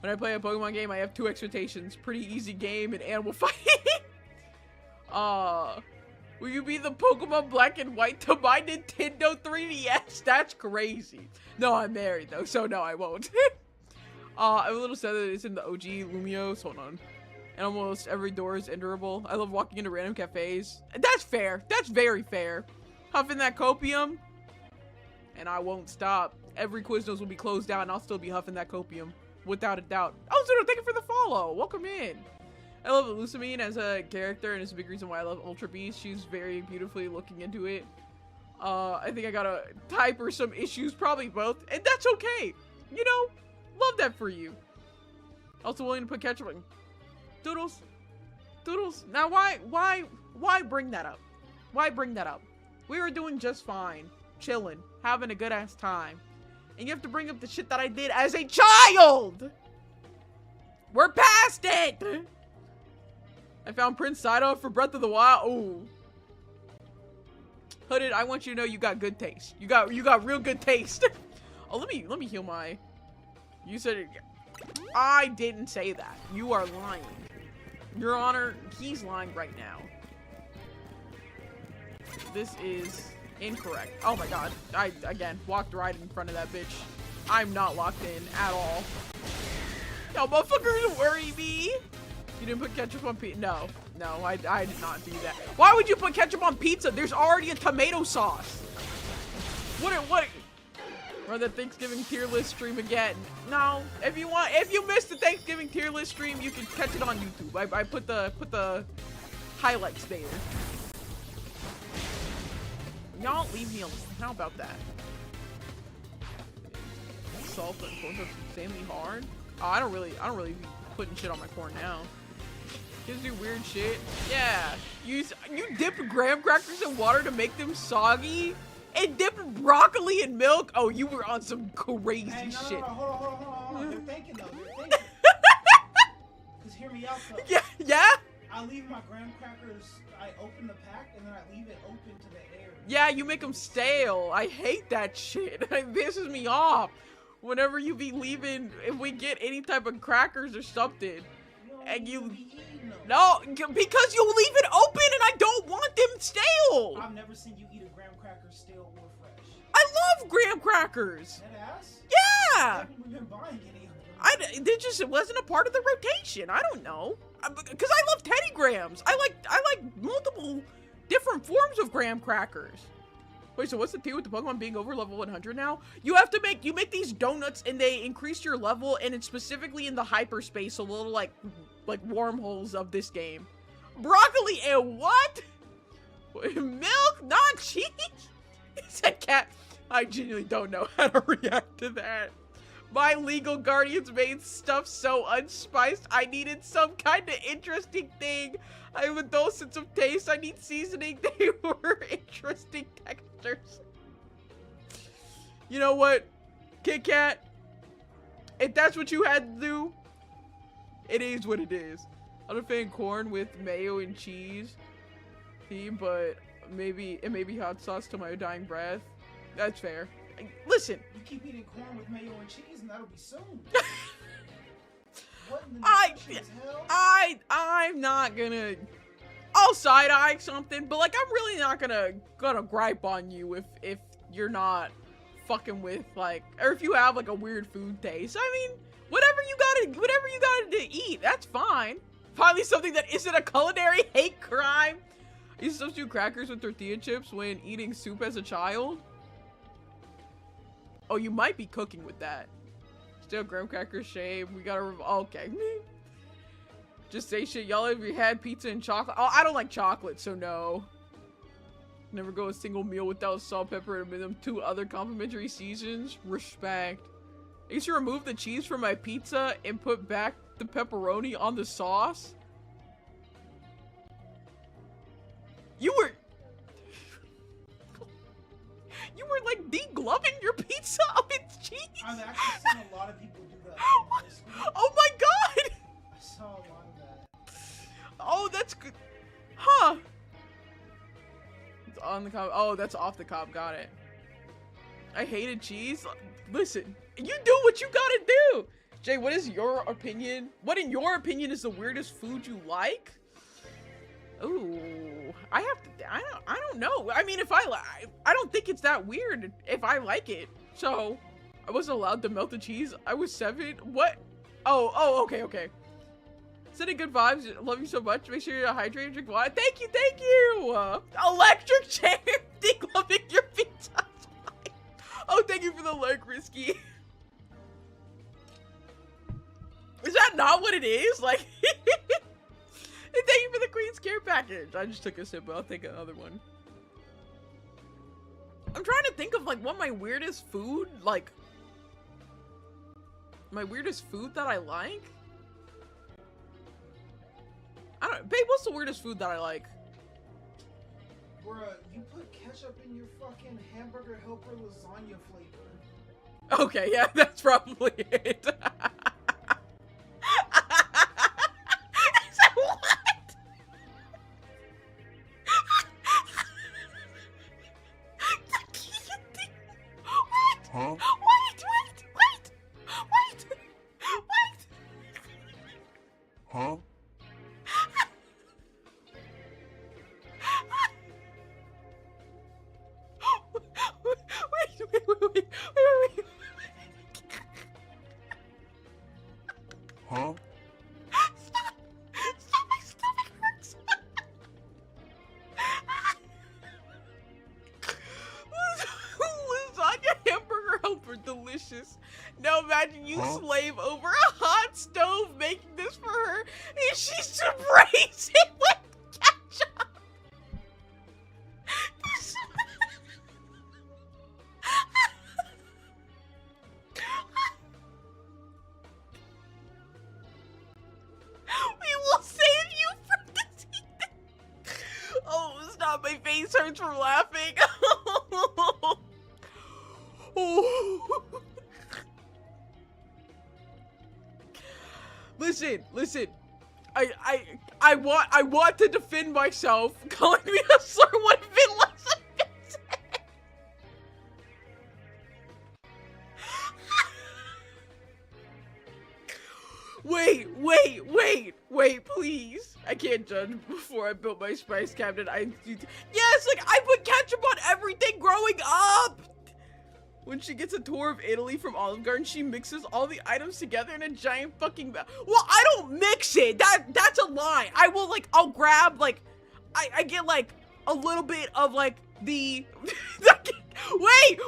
A: When I play a Pokemon game, I have two expectations. Pretty easy game and animal fighting. Will you be the Pokemon Black and White to my Nintendo 3DS? That's crazy. No, I'm married though, so no, I won't. I'm a little sad that it's in the OG Lumiose. Hold on. And almost every door is enterable. I love walking into random cafes. That's fair. That's very fair. Huffing that copium. And I won't stop. Every Quiznos will be closed down and I'll still be huffing that copium. Without a doubt. Oh, Zuno, thank you for the follow. Welcome in. I love Lusamine as a character, and it's a big reason why I love Ultra Beast. She's very beautifully looking into it. I think I gotta type her some issues, probably both, and that's okay. You know, love that for you. Also willing to put ketchup on. Doodles. Now, why bring that up? Why bring that up? We were doing just fine, chilling, having a good ass time, and you have to bring up the shit that I did as a child. We're past it. I found Prince Saito for Breath of the Wild. Ooh. Hooded, I want you to know you got good taste. You got real good taste. Oh, let me heal my. You said it. I didn't say that. You are lying. Your Honor, he's lying right now. This is incorrect. Oh my god. I, again, walked right in front of that bitch. I'm not locked in at all. Yo, motherfuckers worry me. You didn't put ketchup on pizza? No, I did not do that. Why would you put ketchup on pizza? There's already a tomato sauce. What? Run the Thanksgiving tier list stream again. No, if you missed the Thanksgiving tier list stream, you can catch it on YouTube. I put the highlights there. Y'all leave me alone. How about that? Salt and corn are insanely hard. Oh, I don't really be putting shit on my corn now. Kids do weird shit. Yeah. You dip graham crackers in water to make them soggy? And dip broccoli in milk? Oh, you were on some crazy shit.
B: No, hold on. They're thinking though. They're thinking. Cause hear me out though.
A: Yeah?
B: I leave my graham crackers, I open the pack and then I leave it open to the air.
A: Yeah, you make them stale. I hate that shit. It pisses me off. Whenever you be leaving, if we get any type of crackers or something, and you
B: be eating them.
A: No, because you'll leave it open and I don't want them stale.
B: I've never seen you eat a graham cracker stale or fresh.
A: I love graham crackers.
B: Dead ass?
A: Yeah.
B: I haven't been buying any of them.
A: It wasn't a part of the rotation. I don't know. Because I love Teddy Grahams. I like multiple different forms of graham crackers. Wait, so what's the deal with the Pokemon being over level 100 now? You have to you make these donuts and they increase your level, and it's specifically in the hyperspace, so little like wormholes of this game. Broccoli and what? Milk, not cheese? Said cat. I genuinely don't know how to react to that. My legal guardians made stuff so unspiced, I needed some kind of interesting thing. I have a dull sense of taste, I need seasoning. They were interesting textures. You know what, Kit Kat? If that's what you had to do, it is what it is. I'm a fan of corn with mayo and cheese theme, but maybe hot sauce to my dying breath. That's fair. Listen.
B: You keep eating corn with mayo and cheese, and that'll be soon. What in the hell?
A: I'm not gonna. I'll side eye something, but like I'm really not gonna gripe on you if you're not fucking with like, or if you have like a weird food taste. I mean, whatever you gotta to eat, that's fine. Finally, something that isn't a culinary hate crime. I used to substitute crackers with tortilla chips when eating soup as a child. Oh, you might be cooking with that. Still graham cracker shame. We gotta okay. Just say shit. Y'all have you had pizza and chocolate? Oh, I don't like chocolate, so no. Never go a single meal without salt, pepper, and a minimum 2 other complimentary seasons. Respect. I used to remove the cheese from my pizza and put back the pepperoni on the sauce. You were like degloving your pizza of its cheese.
B: I've actually seen a lot of people do that.
A: Oh my god!
B: I saw a lot of that.
A: Oh, that's good. Huh. It's on the cob. Oh, that's off the cob. Got it. I hated cheese. Listen, you do what you gotta do. Jay, what is your opinion? What in your opinion is the weirdest food you like? Ooh, I don't know. I mean, I don't think it's that weird if I like it. So, I wasn't allowed to melt the cheese. I was 7. What? Oh, okay. Sending good vibes. Love you so much. Make sure you're hydrated. Drink water. Thank you. Electric chair. Degloving your pizza. Oh, thank you for the like, Risky. Is that not what it is? Like, thank you for the Queen's Care package. I just took a sip, but I'll take another one. I'm trying to think of like what my weirdest food, that I like. I don't, babe, what's the weirdest food that I like?
B: Bruh, you put ketchup in your fucking hamburger helper lasagna flavor.
A: Okay, yeah, that's probably it.
I: Huh?
A: Wait!
I: Huh?
A: Wait.
I: Huh?
A: Stop, my stomach hurts. Lasagna hamburger helper, delicious. Now imagine you slave over a hot stove making this for her, and she sprays it with ketchup. We will save you from this evening. Oh, stop, my face hurts from laughing. Oh. Listen. I want to defend myself. Calling me a slur would have been less offensive. Wait. wait, please. I can't judge before I built my spice cabinet. Yes, like I put ketchup on everything growing up. When she gets a tour of Italy from Olive Garden, she mixes all the items together in a giant fucking well, I don't mix it. That's a lie. I will I'll grab I get a little bit of the wait.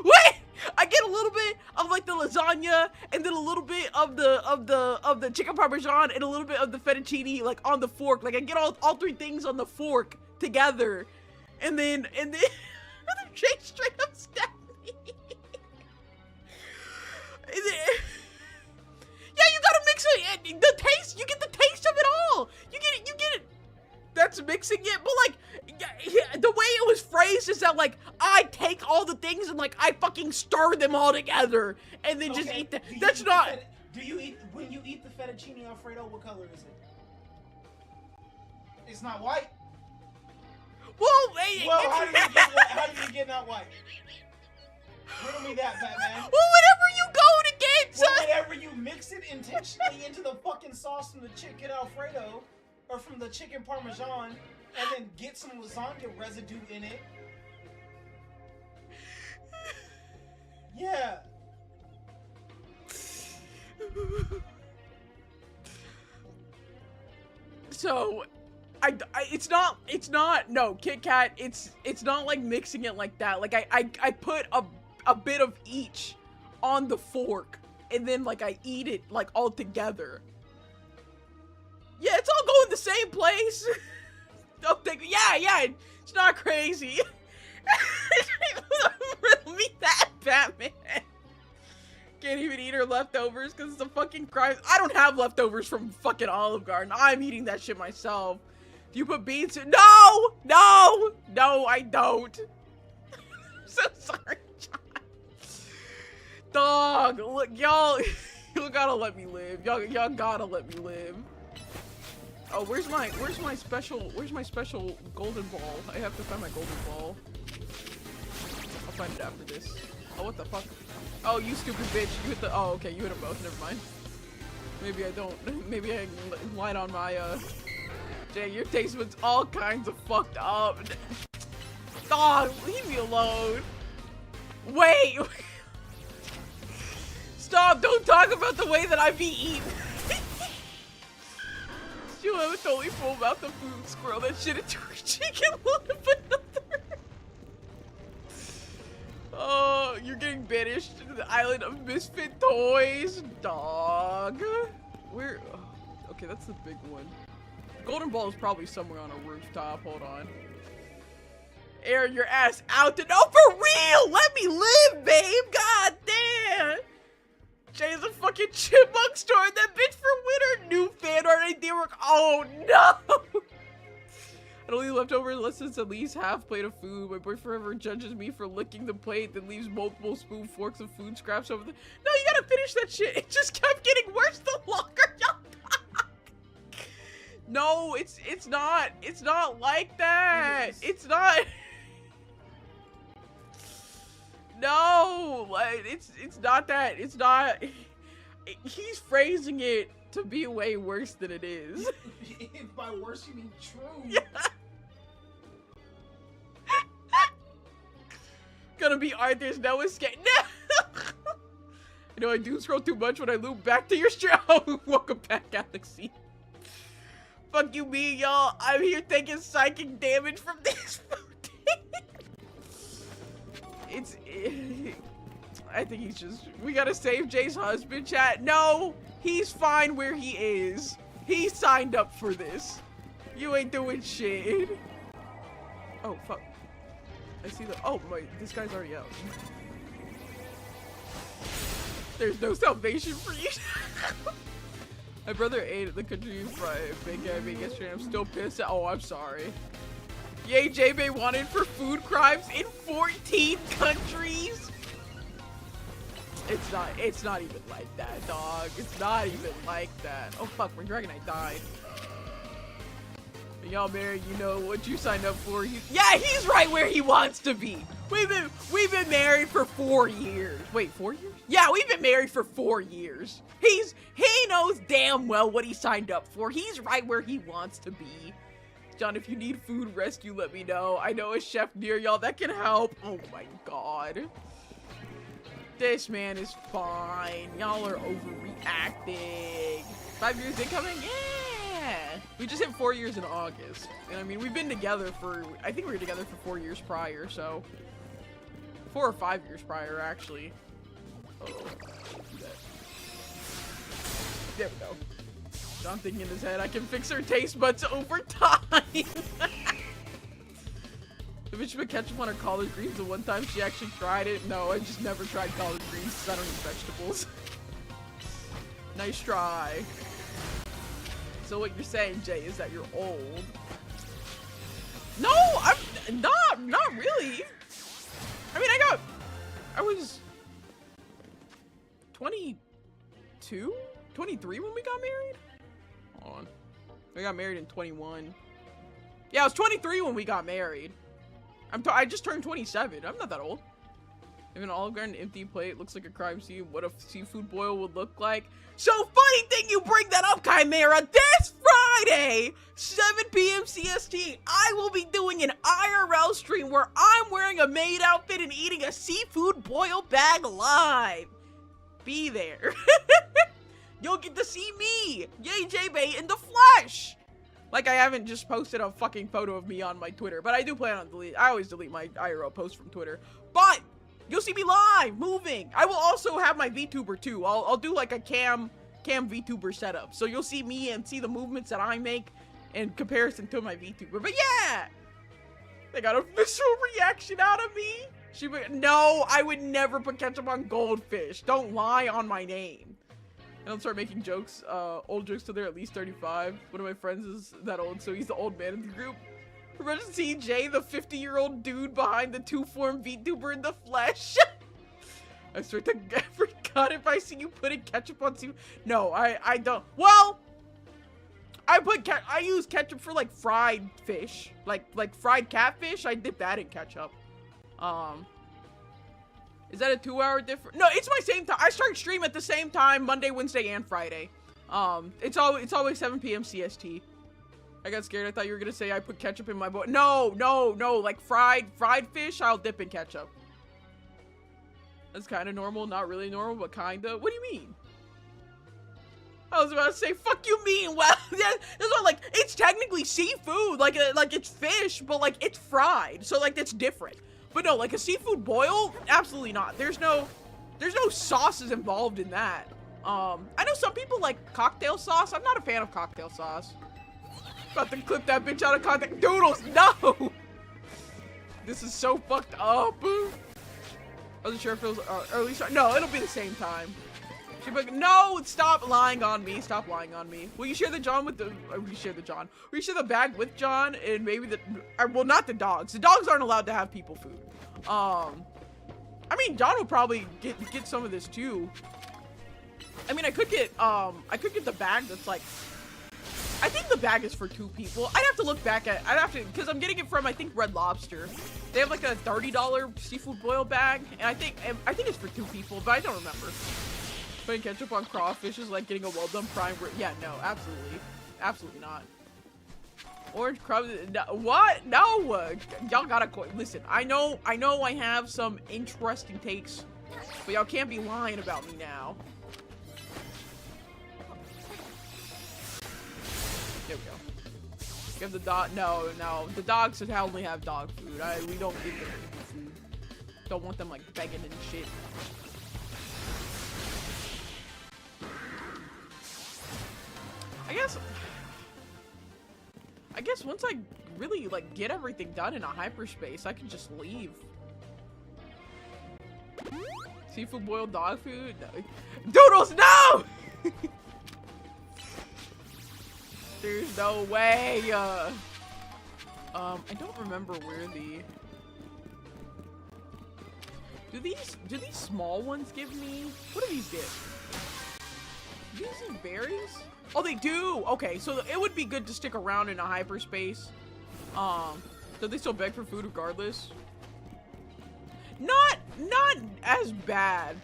A: I get a little bit of the lasagna and then a little bit of the chicken parmesan and a little bit of the fettuccine on the fork. I get all three things on the fork together. And then Jay straight up stabbed me. Yeah, you gotta mix it. The taste, you get the taste of it all. You get it. That's mixing it, but the way it was phrased is that I take all the things and I fucking stir them all together and then just eat them. That's not.
B: When you eat the fettuccine Alfredo? What color is it? It's not white.
A: Well,
B: how do you get not white? Riddle me that, Batman.
A: Well, whatever you go to get, son.
B: Well, whenever you mix it intentionally into the fucking sauce from the chicken Alfredo. Or from the chicken parmesan, and then get some lasagna residue in it. Yeah.
A: So, it's not, no, Kit Kat, it's not mixing it like that. I put a bit of each on the fork, and then I eat it all together. Yeah, it's all going the same place. Don't think, yeah, it's not crazy. Riddle me that, Batman. Can't even eat her leftovers because it's a fucking crime. I don't have leftovers from fucking Olive Garden. I'm eating that shit myself. Do you put beans in? No, I don't. I'm so sorry, John. Dog, look, y'all gotta let me live. Y'all gotta let me live. Oh, where's my special golden ball? I have to find my golden ball. I'll find it after this. Oh, what the fuck? Oh, you stupid bitch. You hit the, oh, okay, you hit them both, never mind. Maybe I don't, maybe I can light on my, Jay, your taste buds all kinds of fucked up. Dog, leave me alone. Wait. Stop, don't talk about the way that I be eating. You have a totally full mouth of food, squirrel that shit into her chicken load of another. Oh, you're getting banished to the island of misfit toys, dog. Where? Oh, okay, that's the big one. Golden ball is probably somewhere on a rooftop. Hold on. Air your ass out to, no, for real. Let me live, babe. God damn. Jay's a fucking chipmunk store. That bitch for winter. New fan art idea work. Oh no! I only left over lessons at least half plate of food. My boy forever judges me for licking the plate, then leaves multiple spoon forks of food scraps over the. No, you gotta finish that shit. It just kept getting worse the longer y'all talk. No, it's not like that. It's not. No, it's not that. It's not. He's phrasing it to be way worse than it is.
B: If by worse you mean true.
A: Yeah. Gonna be Arthur's no escape. No. I know I do scroll too much when I loop back to your stream. Oh, welcome back, Galaxy. Fuck you, me, y'all. I'm here taking psychic damage from this food. I think he's just, we gotta save Jay's husband, chat. No, he's fine where he is. He signed up for this. You ain't doing shit. Oh, fuck. I see the, oh, this guy's already out. There's no salvation for you. My brother ate at the country fried bacon yesterday. I'm still pissed. Oh, I'm sorry. Yay, J-Bay wanted for food crimes in 14 countries. It's not even like that, dog. It's not even like that. Oh fuck, my Dragonite died. Y'all married, you know what you signed up for. Yeah, he's right where he wants to be. We've been married for 4 years. Wait, 4 years? Yeah, we've been married for 4 years. He knows damn well what he signed up for. He's right where he wants to be. John, if you need food rescue, let me know. I know a chef near y'all that can help. Oh my god. This man is fine. Y'all are overreacting. 5 years incoming? Yeah. We just hit 4 years in August. And I mean, we've been together for, I think we were together for 4 years prior, so. 4 or 5 years prior, actually. Oh, there we go. John thinking in his head, I can fix her taste buds over time. The bitch put ketchup on her collard greens the one time she actually tried it. No, I just never tried collard greens because I don't eat vegetables. Nice try. So what you're saying, Jay, is that you're old. No, I'm not really. I mean, I was 22, 23 when we got married. Hold on. We got married in 21. Yeah, I was 23 when we got married. I just turned 27. I'm not that old. If an Olive Garden empty plate looks like a crime scene, what a seafood boil would look like. So funny thing you bring that up, Chimera. This Friday, 7 p.m. CST, I will be doing an IRL stream where I'm wearing a maid outfit and eating a seafood boil bag live. Be there. You'll get to see me, Yay J-Bay, in the flesh. Like, I haven't just posted a fucking photo of me on my Twitter, but I do plan on I always delete my IRL posts from Twitter. But you'll see me live, moving. I will also have my VTuber too. I'll do like a cam VTuber setup. So you'll see me and see the movements that I make in comparison to my VTuber. But yeah, they got a visceral reaction out of me. No, I would never put ketchup on goldfish. Don't lie on my name. And I'll start making jokes, old jokes till they're at least 35. One of my friends is that old, so he's the old man in the group. Imagine seeing Jay, the 50-year-old dude behind the two-form VTuber in the flesh. I swear to God, if I see you putting ketchup on seafood. No, I don't. Well, I use ketchup for like fried fish, like fried catfish. I dip that in ketchup. Is that a 2-hour difference? No, it's my same time. I start stream at the same time, Monday, Wednesday, and Friday. It's always 7 p.m. CST. I got scared. I thought you were gonna say I put ketchup in my bowl. No. Like fried fish, I'll dip in ketchup. That's kind of normal. Not really normal, but kinda. What do you mean? I was about to say, fuck you mean? Well, that's what, like, it's technically seafood. Like it's fish, but like it's fried. So like that's different. But no, like a seafood boil, absolutely not. There's no sauces involved in that. I know some people like cocktail sauce. I'm not a fan of cocktail sauce. About to clip that bitch out of context. Doodles, no! This is so fucked up. I wasn't sure if it was early start. No, it'll be the same time. She'll be like, no, stop lying on me. Stop lying on me. Will you share the John with the, will you share the John? Will you share the bag with John and maybe the, well, not the dogs. The dogs aren't allowed to have people food. I mean, John will probably get some of this too. I mean, I could get the bag that's like, I think the bag is for 2 people. I'd have to look back at, because I'm getting it from, I think, Red Lobster. They have like a $30 seafood boil bag, and I think it's for 2 people, but I don't remember. Putting ketchup on crawfish is like getting a well-done prime rib. Yeah, no, absolutely not. Orange crumbs, no, what? No, y'all gotta listen. I know I have some interesting takes, but y'all can't be lying about me now. There we go. Give the dog, no, the dogs should only have dog food. We don't give them food. Don't want them like begging and shit. I guess once I really like get everything done in a hyperspace, I can just leave. Seafood boiled dog food? No. Doodles, no! There's no way. I don't remember where the. Do these small ones give me? What do these give? Do these eat berries? Oh, they do! Okay, so it would be good to stick around in a hyperspace. Do they still beg for food regardless? Not as bad.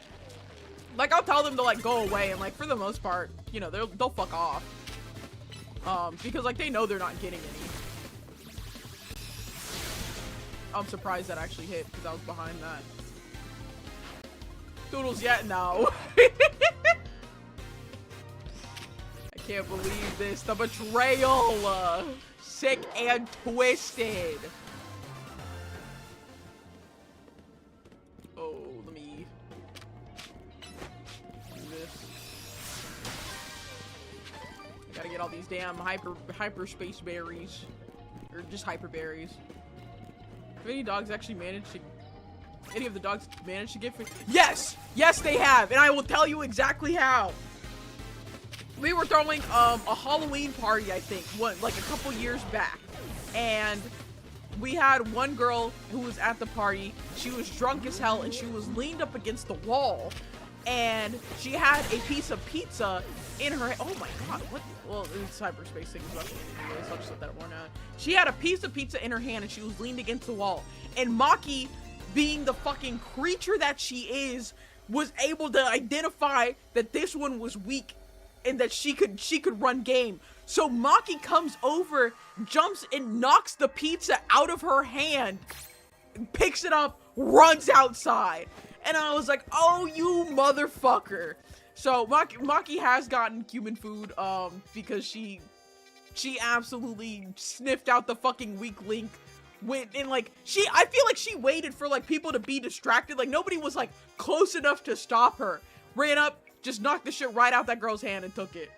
A: Like, I'll tell them to, like, go away, and, like, for the most part, you know, they'll fuck off. Because, like, they know they're not getting any. I'm surprised that actually hit, because I was behind that. Doodles yet? No. I can't believe this. The betrayal! Sick and twisted. Oh, let me do this. Gotta get all these damn hyperspace berries. Or just hyper berries. Have any dogs actually managed to... Any of the dogs managed to get food? Yes! Yes, they have! And I will tell you exactly how. We were throwing a Halloween party, I think, like a couple years back. And we had one girl who was at the party. She was drunk as hell and she was leaned up against the wall. And she had a piece of pizza in her... Oh my god, what? Well, it's hyperspace thing. So I'll just let that one out. She had a piece of pizza in her hand and she was leaned against the wall. And Maki, being the fucking creature that she is, was able to identify that this one was weak and that she could run game. So Maki comes over, jumps and knocks the pizza out of her hand, picks it up, runs outside. And I was like, oh, you motherfucker. So Maki has gotten human food because she absolutely sniffed out the fucking weak link. And like I feel like she waited for like people to be distracted. Like nobody was like close enough to stop her. Ran up, just knocked the shit right out that girl's hand and took it.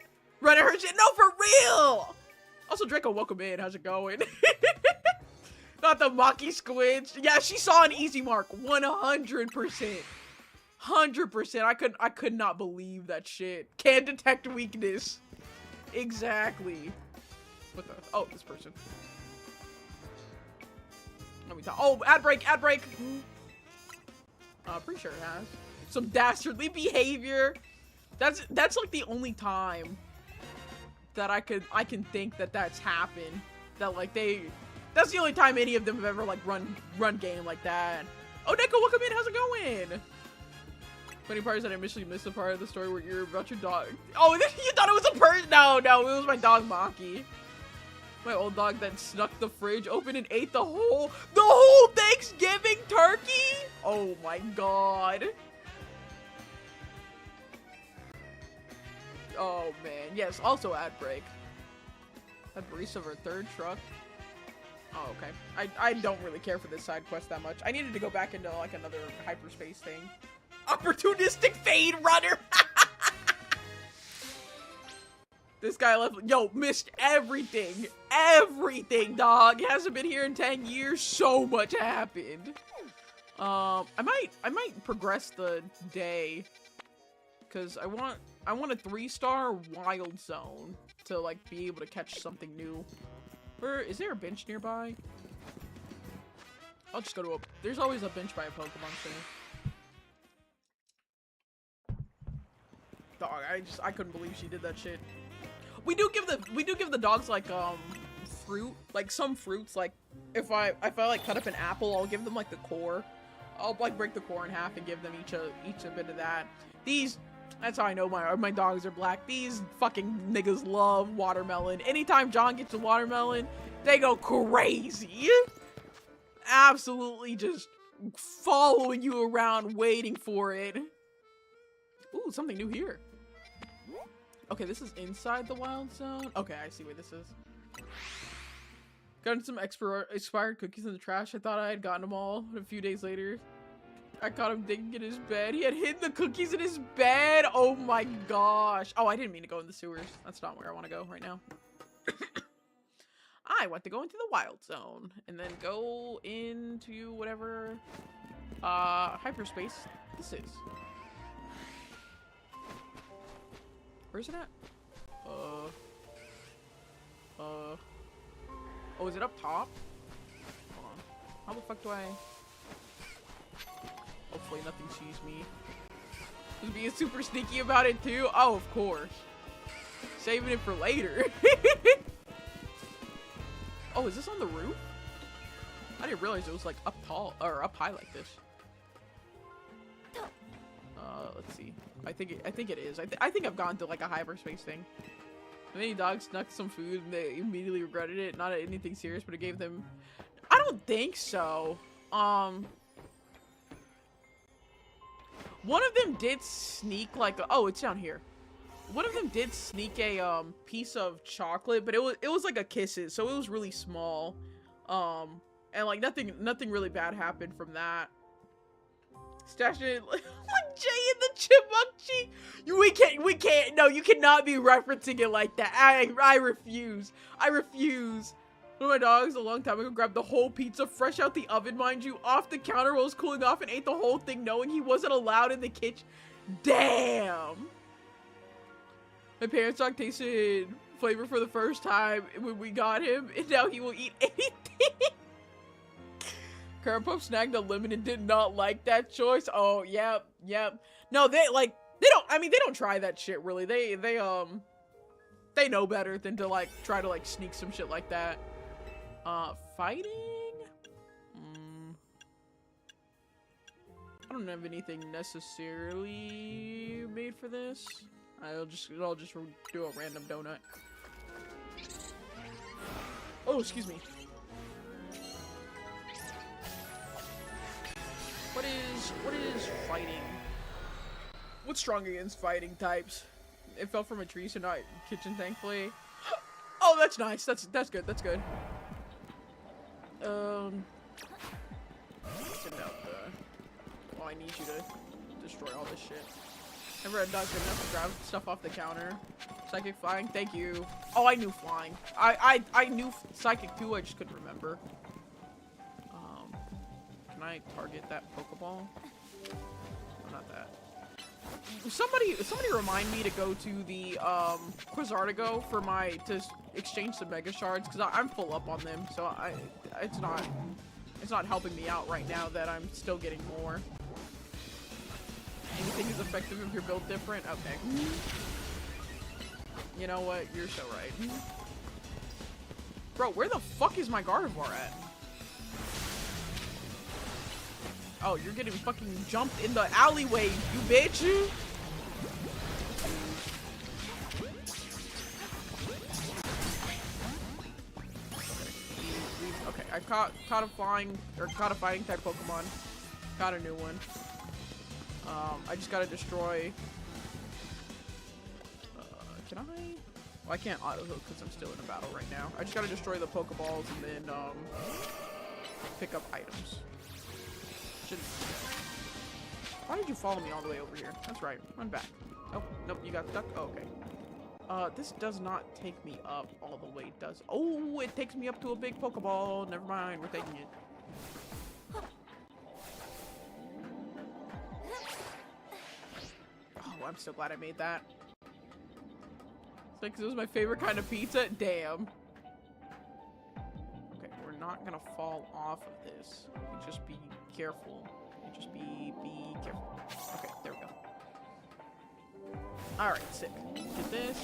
A: Run at her shit. No, for real. Also, Draco, welcome in. How's it going? Not the Maki squinch. Yeah, she saw an easy mark. 100%. 100%. I could not believe that shit. Can detect weakness. Exactly. What the? Oh, this person. Let me talk. Oh, ad break. Ad break. Pretty sure it has some dastardly behavior. That's like the only time that I can think that that's happened. That like that's the only time any of them have ever like run game like that. Oh, Neko, welcome in. How's it going? Funny part is that I initially missed the part of the story where you're about your dog. Oh, you thought it was a person? No, it was my dog Maki. My old dog that snuck the fridge open and ate the whole Thanksgiving turkey. Oh my god. Oh man, yes. Also ad break. That barista of her third truck. Oh, okay. I don't really care for this side quest that much. I needed to go back into like another hyperspace thing. Opportunistic fade runner. This guy left. Yo, missed everything. Everything, dog. He hasn't been here in 10 years. So much happened. I might progress the day. Cause I want a 3-star wild zone to like be able to catch something new. Is there a bench nearby? I'll just go to there's always a bench by a Pokemon Center. Dog, I couldn't believe she did that shit. We do give the dogs like fruit, like some fruits. Like if I like cut up an apple, I'll give them like the core. I'll like break the core in half and give them each a bit of that. That's how I know my dogs are black. These fucking niggas love watermelon. Anytime John gets a watermelon, they go crazy. Absolutely just following you around, waiting for it. Ooh, something new here. Okay, this is inside the wild zone. Okay, I see where this is. Got some expired cookies in the trash. I thought I had gotten them all. A few days later, I caught him digging in his bed. He had hidden the cookies in his bed. Oh my gosh. Oh, I didn't mean to go in the sewers. That's not where I want to go right now. I want to go into the wild zone and then go into whatever hyperspace this is. Where's it at? Oh, is it up top? Hold on. How the fuck do I... Hopefully nothing sees me. Was being super sneaky about it too? Oh, of course. Saving it for later. Oh, is this on the roof? I didn't realize it was like up tall or up high like this. Let's see. I think it is. I think I've gone to like a hyperspace thing. Many dogs snuck some food and they immediately regretted it. Not anything serious, but it gave them. I don't think so. One of them did sneak like oh, it's down here. One of them did sneak a piece of chocolate, but it was like a Kisses, so it was really small. And like nothing really bad happened from that. Stashing it like Jay and the Chipmunk cheek. We can't. No, you cannot be referencing it like that. I refuse. I refuse. One of my dogs a long time ago grabbed the whole pizza fresh out the oven, mind you, off the counter while it was cooling off and ate the whole thing knowing he wasn't allowed in the kitchen. Damn. My parents' dog tasted flavor for the first time when we got him, and now he will eat anything. Current Pup snagged a lemon and did not like that choice. Oh, yep. No, they don't try that shit really. They know better than to like try to like sneak some shit like that. Fighting? I don't have anything necessarily made for this. I'll just do a random donut. Oh, excuse me. What is fighting? What's strong against fighting types? It fell from a tree, so not kitchen, thankfully. Oh, that's nice. That's good. That's good. Send out the. Well, I need you to destroy all this shit. Never had dogs good enough to grab stuff off the counter. Psychic flying, thank you. Oh, I knew flying. I knew psychic too. I just couldn't remember. Can I target that Pokeball? Oh, not that. Somebody remind me to go to the Quasartigo for to exchange some Mega Shards because I'm full up on them. So it's not helping me out right now that I'm still getting more. Anything is effective if you're built different. Okay. You know what? You're so right. Bro, where the fuck is my Gardevoir at? Oh, you're getting fucking jumped in the alleyway, you bitch! Okay, I caught a fighting type Pokemon. Got a new one. I just gotta destroy. Can I? Well, I can't auto hook because I'm still in a battle right now. I just gotta destroy the Pokeballs and then pick up items. Why did you follow me all the way over here? That's right. Run back. Oh, nope, you got stuck? Oh, okay. This does not take me up all the way, does. Oh, it takes me up to a big Pokeball. Never mind, we're taking it. Oh, I'm so glad I made that. It's like, 'cause it was my favorite kind of pizza? Damn. Okay, we're not gonna fall off of this. You just be careful. You just be careful. Okay, there we go. Alright, sick. Get this.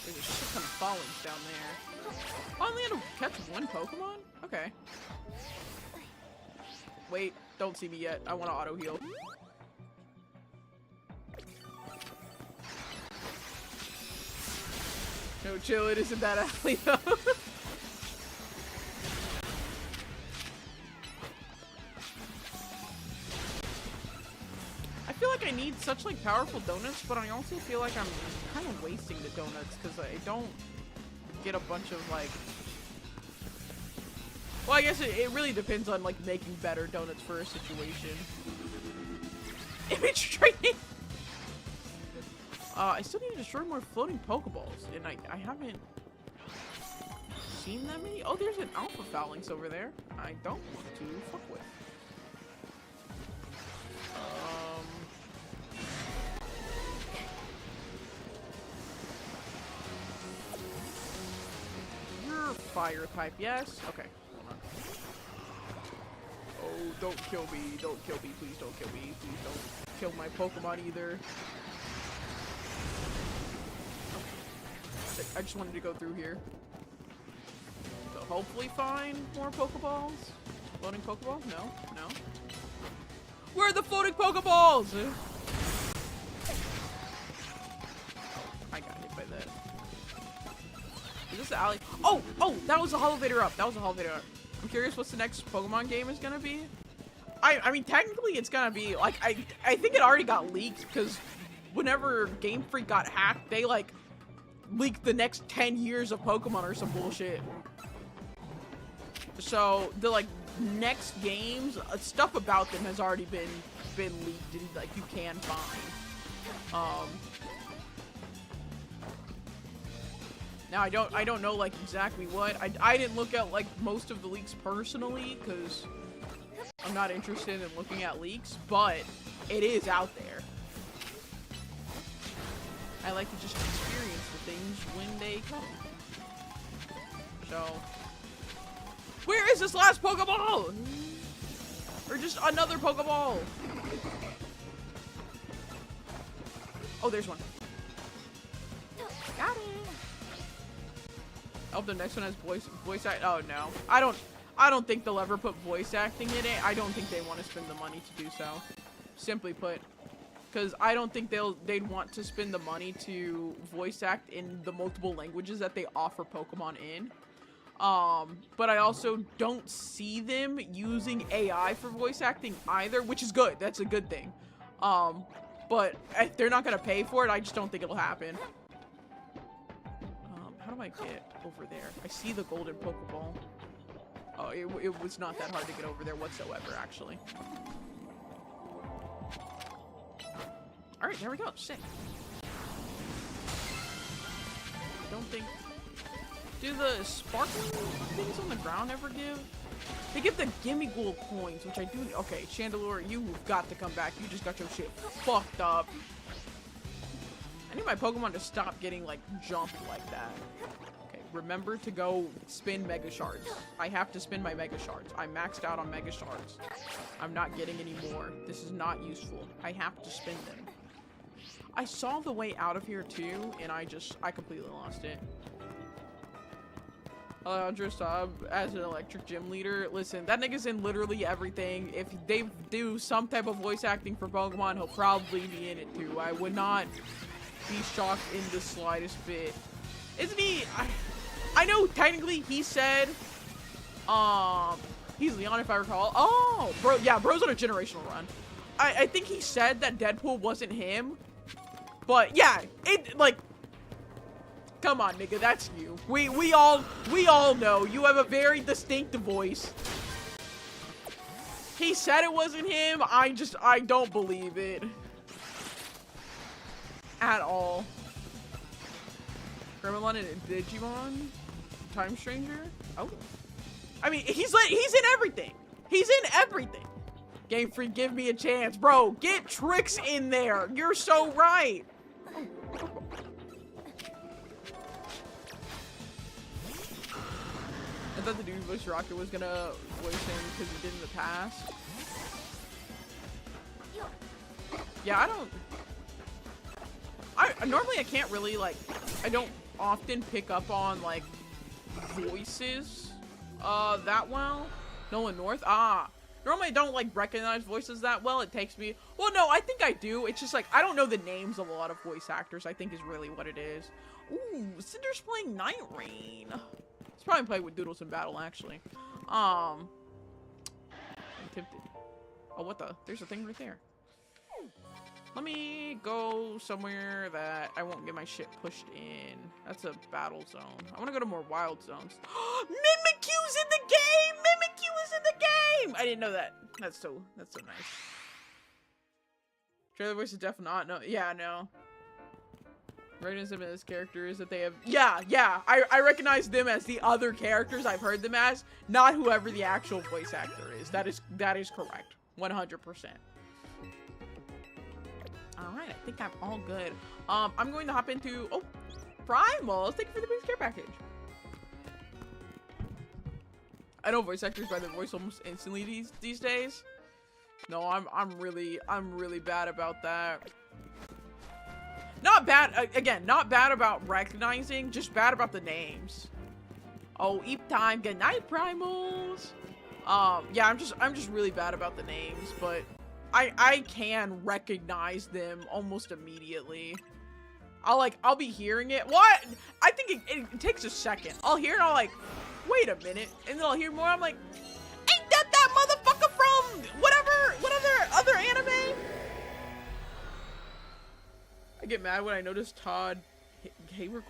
A: There's a shit ton of fallings down there. Oh, I only had to catch one Pokemon? Okay. Wait, don't see me yet. I want to auto heal. No, chill, it isn't that alley though. I feel like I need such like powerful donuts, but I also feel like I'm kind of wasting the donuts because I don't get a bunch of like. Well, I guess it really depends on like making better donuts for a situation. Image training. I still need to destroy more floating Pokeballs, and I haven't seen that many. Oh, there's an Alpha Phalanx over there. I don't want to fuck with. You're fire type, yes? Okay, hold on. Oh, don't kill me, please don't kill me, please don't. kill my Pokemon either. I just wanted to go through here. So hopefully find more Pokeballs. Floating Pokeballs? No, no. Where are the floating Pokeballs? I got hit by that. Is this the alley? Oh, that was a elevator up. That was a elevator up. I'm curious what's the next Pokemon game is gonna be. I mean, technically it's gonna be, like, I think it already got leaked, because whenever Game Freak got hacked, they, like, leaked the next 10 years of Pokemon or some bullshit. So, the, like, next games, stuff about them has already been leaked and, like, you can find. Now, I don't know, like, exactly what. I didn't look at, like, most of the leaks personally, because I'm not interested in looking at leaks, but it is out there. I like to just experience the things when they come. So, where is this last Pokeball? Or just another Pokeball? Oh, there's one. Got it. Oh, the next one has voice act. Oh no, I don't think they'll ever put voice acting in it. I don't think they want to spend the money to do so. Simply put, because I don't think they'd want to spend the money to voice act in the multiple languages that they offer Pokemon in. But I also don't see them using AI for voice acting either, which is good. That's a good thing. But if they're not gonna pay for it, I just don't think it'll happen. How do I get over there? I see the golden Pokeball. Oh, it was not that hard to get over there whatsoever, actually. Alright, there we go. Sick. Don't think... Do the sparkling things on the ground ever give? They give the Gimme Ghoul coins, which I do... Okay, Chandelure, you've got to come back. You just got your shit fucked up. I need my Pokemon to stop getting, like, jumped like that. Okay, remember to go spin Mega Shards. I have to spin my Mega Shards. I'm maxed out on Mega Shards. I'm not getting any more. This is not useful. I have to spin them. I saw the way out of here, too, and I completely lost it. Alejandro Saab as an electric gym leader. Listen, that nigga's in literally everything. If they do some type of voice acting for Pokemon, he'll probably be in it, too. I would not be shocked in the slightest bit. Isn't he? I know technically he said he's Leon if I recall. Oh, bro, yeah, bro's on a generational run. I think he said that Deadpool wasn't him. But yeah, like, come on, nigga, that's you. We all know you have a very distinct voice. He said it wasn't him. I don't believe it at all. Gremlin and Digimon? Time Stranger? Oh. I mean, he's in everything. He's in everything. Game Freak, give me a chance. Bro, get Tricks in there. You're so right. I thought the dude voice Rocket was gonna voice him because he did in the past. Yeah, normally I can't really, like, I don't often pick up on, like, voices, that well. Nolan North, normally I don't, like, recognize voices that well. It takes me, well, no, I think I do. It's just, like, I don't know the names of a lot of voice actors, I think is really what it is. Ooh, Cinder's playing Night Rain. He's probably playing with Doodles in battle, actually. I'm tempted. Oh, what the? There's a thing right there. Let me go somewhere that I won't get my shit pushed in. That's a battle zone. I want to go to more wild zones. Mimikyu's in the game! Mimikyu is in the game! I didn't know that. That's so nice. Trailer voice is definitely not. No, yeah, no. Radiance of this character is that they have. Yeah. I recognize them as the other characters I've heard them as, not whoever the actual voice actor is. That is correct. 100%. Alright, I think I'm all good. I'm going to hop into... Oh, Primals! Thank you for the base care package. I know voice actors by their voice almost instantly these days. No, I'm really bad about that. Not bad, again, not bad about recognizing, just bad about the names. Oh, Eep time, good night, Primals. Yeah, I'm just really bad about the names, but I can recognize them almost immediately. I'll be hearing it. What? I think it takes a second. I'll hear it, I'll like, wait a minute, and then I'll hear more, I'm like, ain't that motherfucker from whatever other anime? I get mad when I notice Todd Hayward.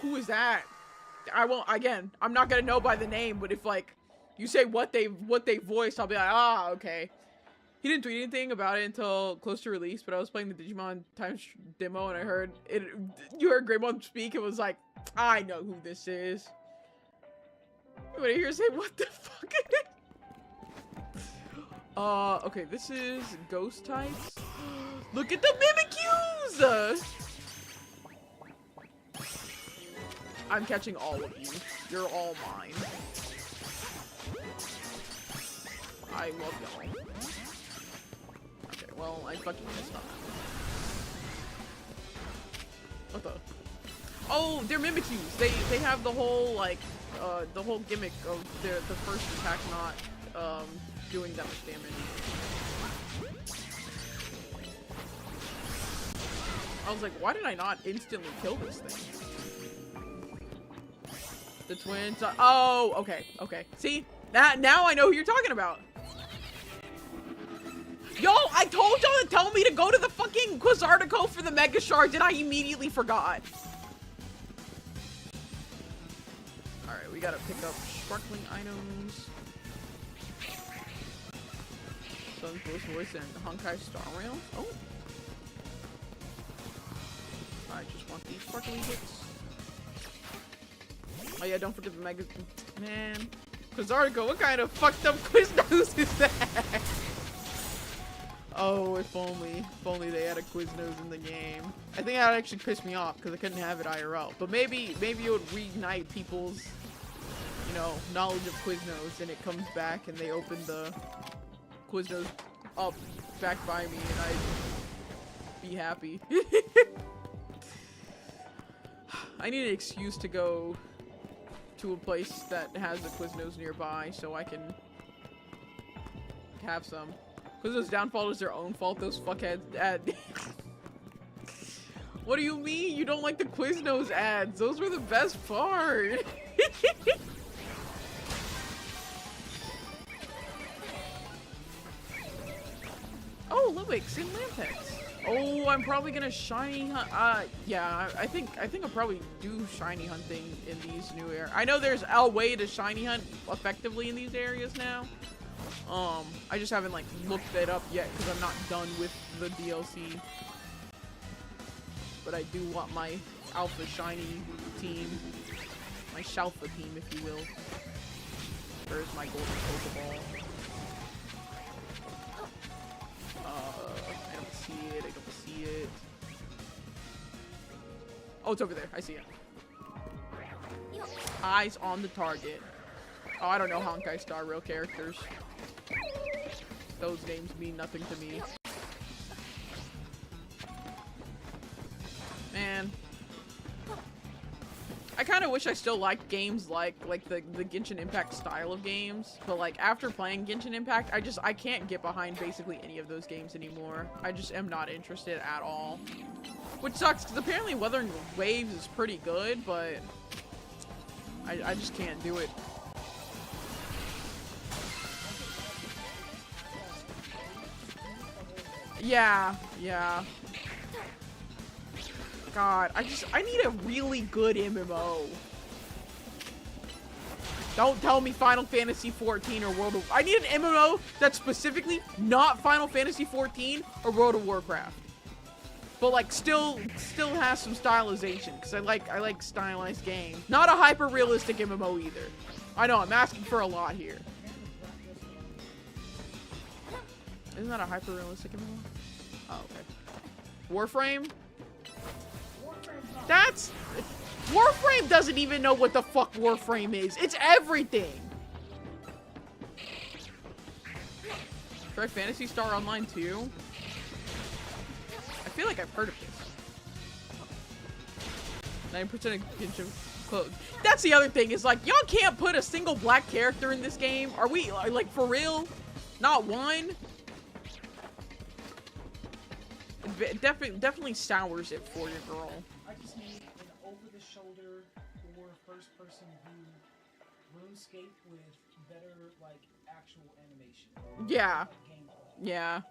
A: Who is that? I won't, again, I'm not gonna know by the name, but if like you say what they voiced, I'll be like, ah, okay. He didn't tweet anything about it until close to release, but I was playing the Digimon Times demo and I heard it. You heard Greymon speak. It was like, I know who this is. Anybody here say what the fuck? Okay, this is Ghost types. Look at the Mimikyus! I'm catching all of you. You're all mine. I love y'all. Okay, well, I fucking messed up. What the? Oh, they're Mimikyus. They have the whole, like, the whole gimmick of the first attack not, doing that much damage. I was like, why did I not instantly kill this thing? The twins. Oh, okay, okay. See, now I know who you're talking about. Yo, I told y'all to tell me to go to the fucking Quizartico for the Mega Shards, and I immediately forgot. All right, we gotta pick up sparkling items. Sun's Ghost Voice and Honkai Star Rail. Oh. I just want these sparkly hits. Oh yeah, don't forget the Mega... Man. Quizartico, what kind of fucked up Quiznos is that? Oh, if only they had a Quiznos in the game. I think that actually pissed me off because I couldn't have it IRL. But maybe it would reignite people's, you know, knowledge of Quiznos, and it comes back and they open the Quiznos up back by me and I'd be happy. I need an excuse to go to a place that has the Quiznos nearby so I can have some. Quiznos downfall is their own fault, those fuckheads ad. What do you mean? You don't like the Quiznos ads? Those were the best part. Oh, Lumix and Lampex. Oh, I'm probably gonna shiny hunt. Yeah, I think I'll probably do shiny hunting in these new areas. I know there's a way to shiny hunt effectively in these areas now. I just haven't like looked it up yet because I'm not done with the DLC. But I do want my alpha shiny team, my Shalfa team, if you will. Where's my golden Pokeball? I don't see it. I don't see it. Oh, it's over there. I see it. Eyes on the target. Oh, I don't know Honkai Star Rail characters. Those names mean nothing to me. Man. I kind of wish I still liked games like the Genshin Impact style of games, but like after playing Genshin Impact, I can't get behind basically any of those games anymore. I just am not interested at all. Which sucks, because apparently Wuthering Waves is pretty good, but I just can't do it. Yeah. God, I need a really good MMO. Don't tell me Final Fantasy 14 or World of... I need an MMO that's specifically not Final Fantasy 14 or World of Warcraft. But like still has some stylization, because I like stylized games. Not a hyper-realistic MMO either. I know, I'm asking for a lot here. Isn't that a hyper-realistic MMO? Oh, okay. Warframe? That's... Warframe doesn't even know what the fuck Warframe is. It's everything. Try Phantasy Star Online too. I feel like I've heard of this. 9% of clothes. That's the other thing, is like, y'all can't put a single black character in this game. Are we, like, for real? Not one? Definitely sours it for your girl.
B: I just need an over-the-shoulder or first-person view RuneScape with better, like, actual animation.
A: Yeah.
B: Gameplay.
A: Yeah.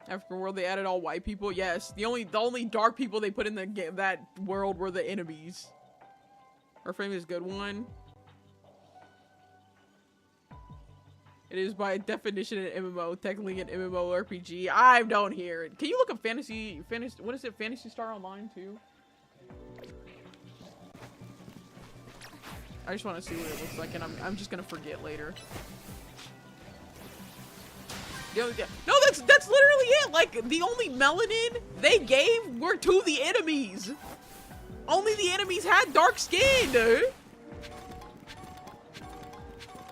A: African world, they added all white people. Yes, the only dark people they put in the game, that world, were the enemies. Our famous good one. It is by definition an MMO, technically an MMORPG. I don't hear it. Can you look up fantasy? What is it? Phantasy Star Online too? I just want to see what it looks like, and I'm just gonna forget later. No, that's literally it. Like, the only melanin they gave were to the enemies. Only the enemies had dark skin, dude.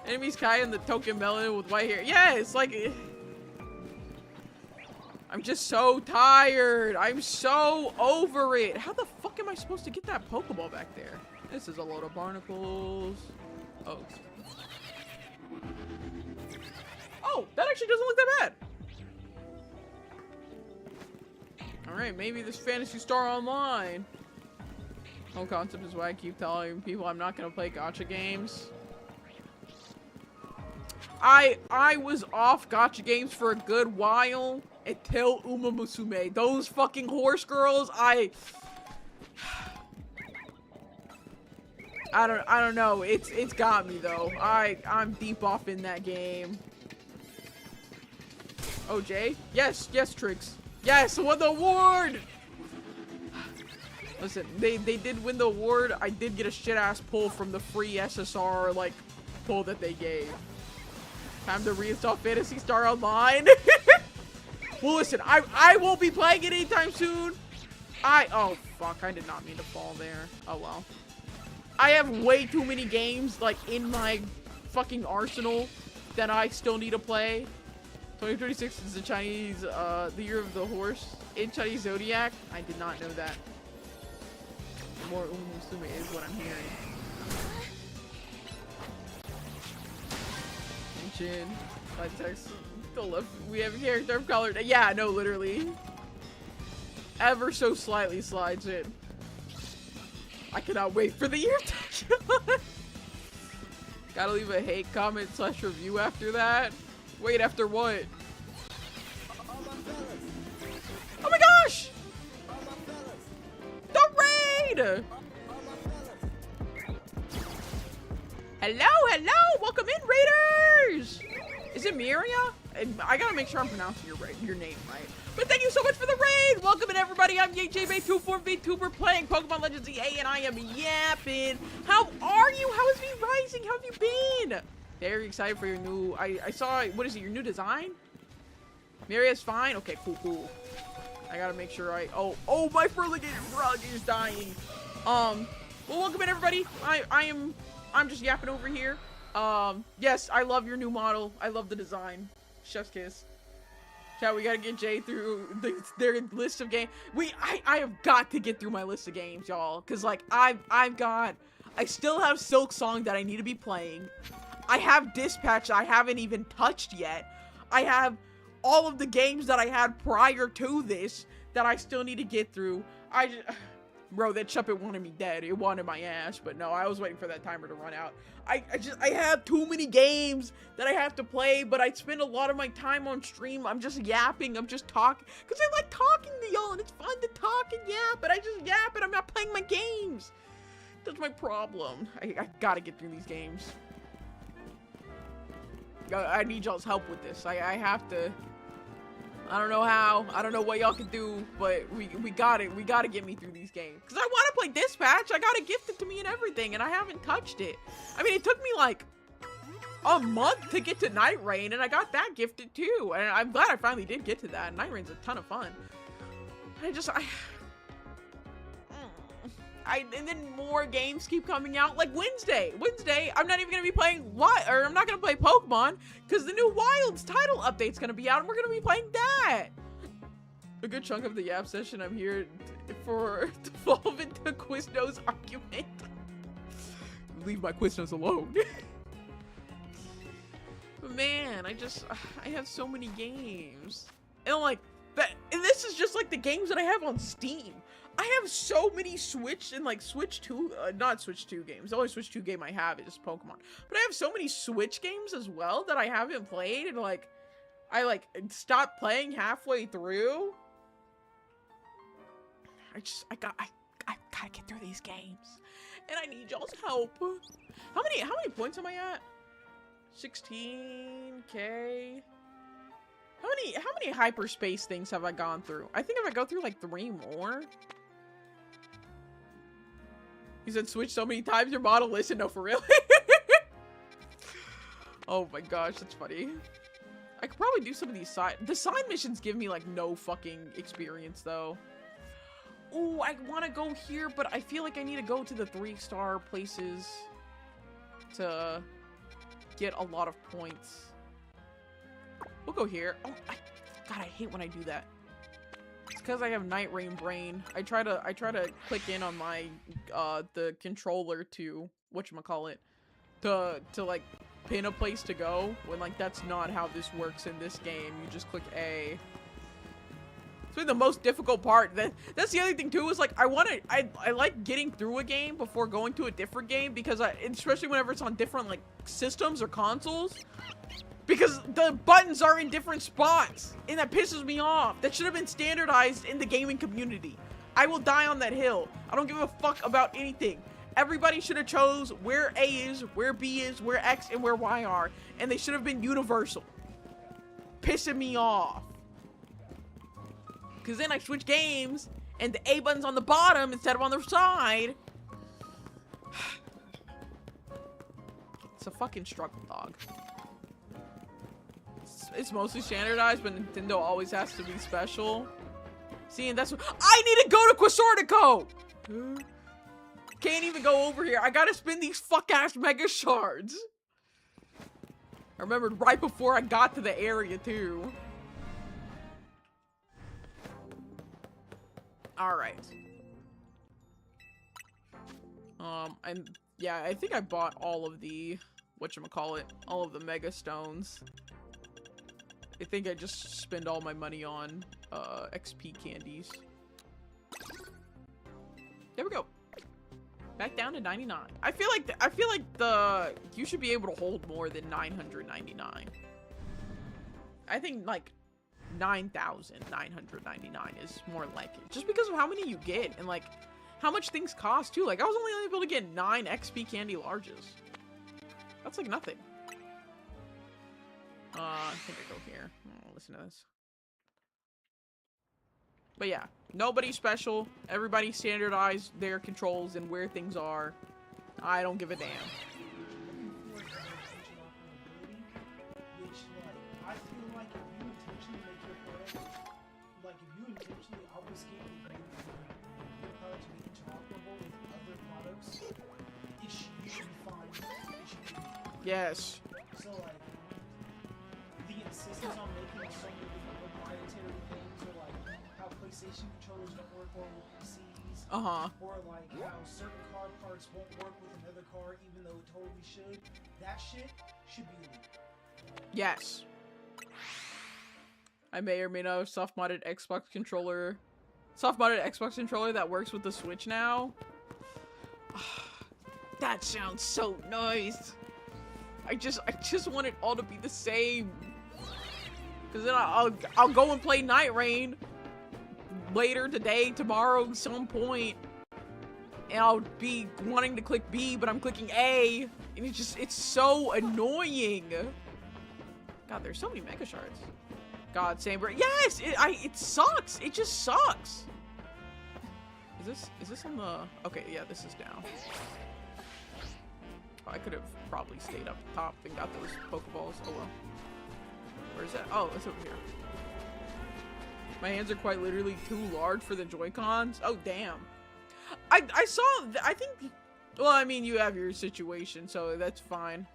A: Enemies Kai and the token melanin with white hair. Yeah, it's like, I'm just so tired. I'm so over it. How the fuck am I supposed to get that Pokeball back there? This is a load of barnacles. Oh. Oh, that actually doesn't look that bad. Alright, maybe this Phantasy Star Online. Whole concept is why I keep telling people I'm not gonna play gacha games. I was off gacha games for a good while until Uma Musume. Those fucking horse girls, I don't know. It's got me though. I'm deep off in that game. Oh, Jay? Yes, Trix. Yes, won the award! Listen, they did win the award. I did get a shit-ass pull from the free SSR, like, pull that they gave. Time to reinstall Phantasy Star Online. Well, listen, I won't be playing it anytime soon. Oh, fuck, I did not mean to fall there. Oh, well. I have way too many games, like, in my fucking arsenal that I still need to play. 2036 is the Chinese, the year of the horse in Chinese Zodiac. I did not know that. More Umusume is what I'm hearing. Ancient, light text, the left, we have a character of color. Yeah, no, literally. Ever so slightly slides in. I cannot wait for the year to Gotta leave a hate comment / review after that. Wait, after what? Oh my gosh! The raid! Hello! Welcome in, raiders! Is it Miria? I gotta make sure I'm pronouncing your name right. But thank you so much for the raid! Welcome in, everybody. I'm YJBay24VTuber playing Pokemon Legends EA, and I am yapping. How are you? How is me rising? How have you been? Very excited for your new, I saw, what is it, your new design? Maria's fine? Okay, cool. I gotta make sure oh, my Feraligatr rug is dying. Well, welcome in, everybody. I'm just yapping over here. Yes, I love your new model. I love the design. Chef's kiss. Chat, we gotta get Jay through their list of games. I have got to get through my list of games, y'all. Cause like, I still have Silk Song that I need to be playing. I have Dispatch I haven't even touched yet. I have all of the games that I had prior to this that I still need to get through. Bro, that Chuppet wanted me dead. It wanted my ass, but no, I was waiting for that timer to run out. I have too many games that I have to play, but I spend a lot of my time on stream. I'm just yapping. I'm just talking. Because I like talking to y'all, and it's fun to talk and yap, but I just yap, and I'm not playing my games. That's my problem. I gotta get through these games. I need y'all's help with this. I have to. I don't know how. I don't know what y'all can do, but we got it. We gotta get me through these games. Because I want to play Dispatch. I got it gifted to me and everything, and I haven't touched it. I mean, it took me like a month to get to Night Rain, and I got that gifted too. And I'm glad I finally did get to that. Night Rain's a ton of fun. and then more games keep coming out. Like Wednesday, I'm not even gonna be playing I'm not gonna play Pokemon because the new Wilds title update's gonna be out, and we're gonna be playing that. A good chunk of the Yap session, I'm here to evolve into Quiznos argument. Leave my Quiznos alone. But man, I have so many games, and like that. And this is just like the games that I have on Steam. I have so many Switch and like Switch 2, not Switch 2 games. The only Switch 2 game I have is Pokemon. But I have so many Switch games as well that I haven't played, and like, I like stopped playing halfway through. I gotta get through these games, and I need y'all's help. How many points am I at? 16K. How many hyperspace things have I gone through? I think if I go through like 3 more. You said Switch so many times, your model listen. No, for real. Oh my gosh, that's funny. I could probably do some of these the side missions give me like no fucking experience though. Ooh, I want to go here, but I feel like I need to go to the 3-star places to get a lot of points. We'll go here. Oh, God, I hate when I do that. It's because I have Night Rain brain. I try to click in on my the controller to whatchamacallit to like pin a place to go when like that's not how this works in this game. You just click A. It's really the most difficult part. That's the other thing too, is like I like getting through a game before going to a different game, because especially whenever it's on different like systems or consoles, because the buttons are in different spots and that pisses me off. That should have been standardized in the gaming community. I will die on that hill. I don't give a fuck about anything. Everybody should have chose where A is, where B is, where X and where Y are, and they should have been universal. Pissing me off. Because then I switch games, and the A button's on the bottom instead of on the side. It's a fucking struggle, dog. It's mostly standardized, but Nintendo always has to be special. See, and that's what- I need to go to Quasortico! Can't even go over here. I gotta spin these fuck-ass Mega Shards. I remembered right before I got to the area, too. Alright. And yeah, I think I bought all of the, whatchamacallit, all of the Mega Stones. I think I just spend all my money on, XP candies. There we go. Back down to 99. I feel like you should be able to hold more than 999. I think, like, 9,999 is more like it, just because of how many you get and like how much things cost too. Like I was only able to get 9 XP candy larges. That's like nothing. I think I go here. Oh, listen to this. But yeah, nobody special. Everybody standardized their controls and where things are. I don't give a damn. Yes.
B: So like the insistence on making so many different proprietary things, or like how PlayStation controllers don't work well with PCs, or like how certain car parts won't work with another car even though it totally should. That shit should be illegal.
A: Yes. I may or may not have soft-modded Xbox controller that works with the Switch now. That sounds so nice. I just want it all to be the same. Cause then I'll go and play Night Rain later today, tomorrow, at some point, and I'll be wanting to click B, but I'm clicking A, and it's so annoying. God, there's so many Mega Shards. God, Saber. Yes, it sucks. It just sucks. Is this on the? Okay, yeah, this is down. I could have probably stayed up top and got those Pokeballs. Oh well. Where's that? Oh, it's over here. My hands are quite literally too large for the Joy-Cons. Oh, damn. I saw, I think, well, I mean, you have your situation, so that's fine.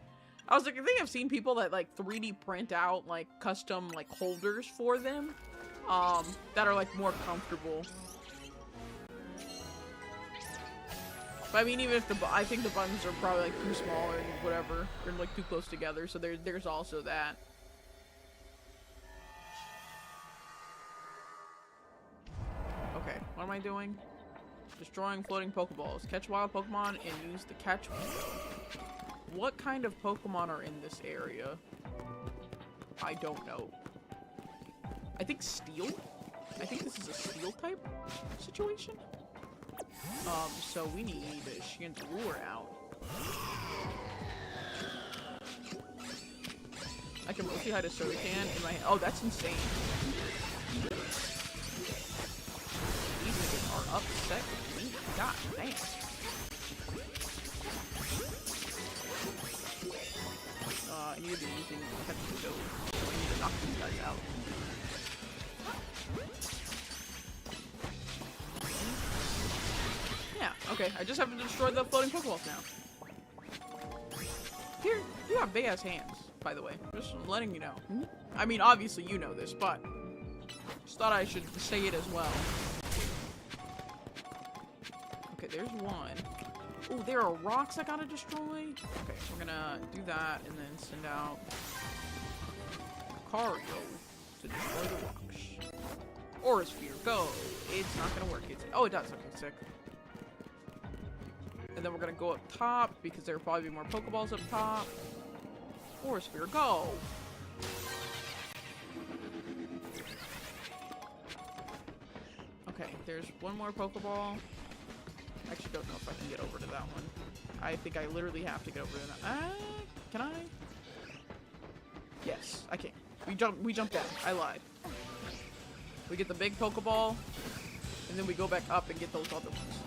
A: I was like, I think I've seen people that like 3D print out like custom like holders for them, that are like more comfortable. But I mean, even if I think the buttons are probably like too small or whatever, they're like too close together, so there's also that. Okay, what am I doing? Destroying floating Pokeballs. Catch wild Pokemon and use the catch window. What kind of Pokemon are in this area? I don't know. I think Steel? I think this is a Steel type situation? So we need Chandelure out. I can mostly hide a soda can in my hand. Oh, that's insane. These niggas are upset with me. God damn. I need to be using catch and go. I need to knock these guys out. Yeah, okay. I just have to destroy the floating Pokeballs now. Here, you have big ass hands, by the way. Just letting you know. I mean, obviously you know this, but just thought I should say it as well. Okay, there's one. Oh, there are rocks I gotta destroy. Okay, we're gonna do that and then send out Cario to destroy the rocks. Aura Sphere, go. It's not gonna work. Oh, it does. Okay, sick. And then we're gonna go up top because there will probably be more Pokeballs up top. Aura Sphere, go. Okay, there's one more Pokeball. I actually don't know if I can get over to that one. I think I literally have to get over to that. Can I? Yes, I can. We jump down. I lied. We get the big Pokeball, and then we go back up and get those other ones.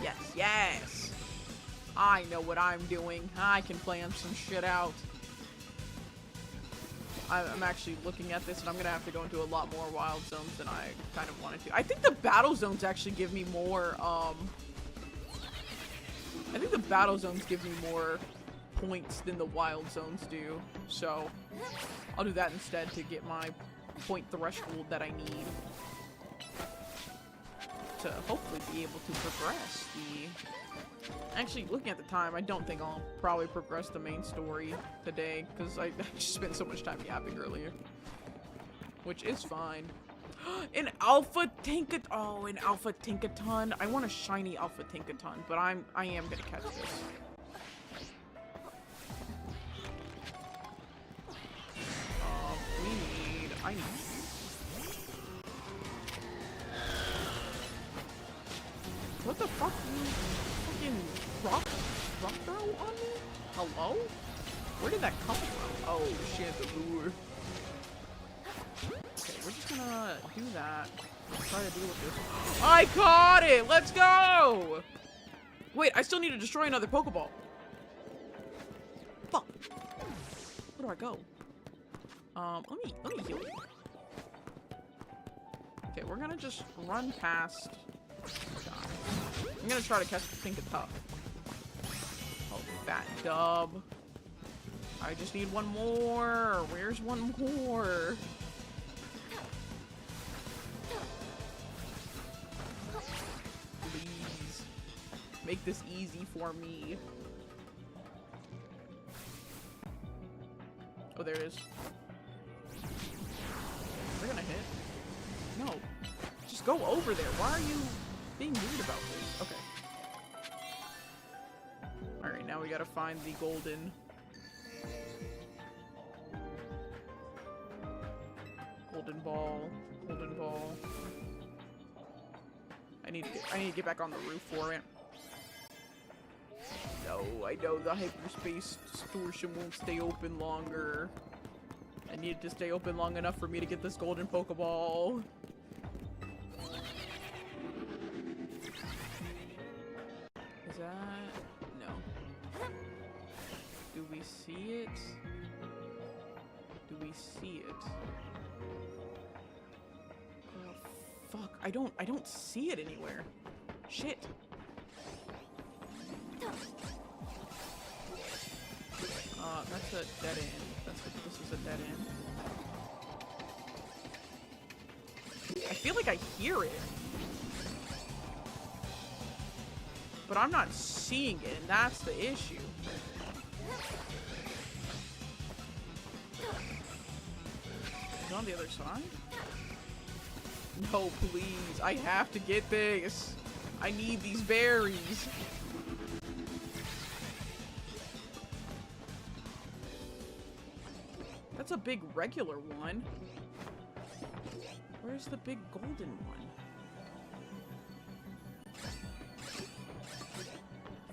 A: Yes, yes! I know what I'm doing. I can plan some shit out. I'm actually looking at this, and I'm gonna have to go into a lot more wild zones than I kind of wanted to. I think the battle zones actually give me more, I think the battle zones give me more points than the wild zones do. So, I'll do that instead to get my point threshold that I need to hopefully be able to progress the... Actually, looking at the time, I don't think I'll probably progress the main story today, because I just spent so much time yapping earlier. Which is fine. An Alpha Tinkaton! Oh, an Alpha Tinkaton! I want a shiny Alpha Tinkaton, but I am gonna catch this. I need... What the fuck? You fucking rock throw on me? Hello? Where did that come from? Oh shit, the lure. Okay, we're just gonna do that. Try to deal with this. I caught it! Let's go! Wait, I still need to destroy another Pokeball. Fuck. Where do I go? Let me heal you. Okay, we're gonna just run past. I'm gonna try to catch the Tinkaton. Oh, fat dub. I just need one more. Where's one more? Please. Make this easy for me. Oh, there it is. They're gonna hit. No. Just go over there. Why are you being weird about this? Okay. Alright, now we gotta find the golden... Golden ball. Golden ball. I need to get back on the roof for it. No, I know the hyperspace distortion won't stay open longer. I need it to stay open long enough for me to get this golden Pokeball. Is that... no. Do we see it? Do we see it? I don't see it anywhere. Shit. That's a dead end. This is a dead end. I feel like I hear it. But I'm not seeing it, and that's the issue. Is it on the other side? No, please. I have to get this. I need these berries. That's a big regular one. Where's the big golden one?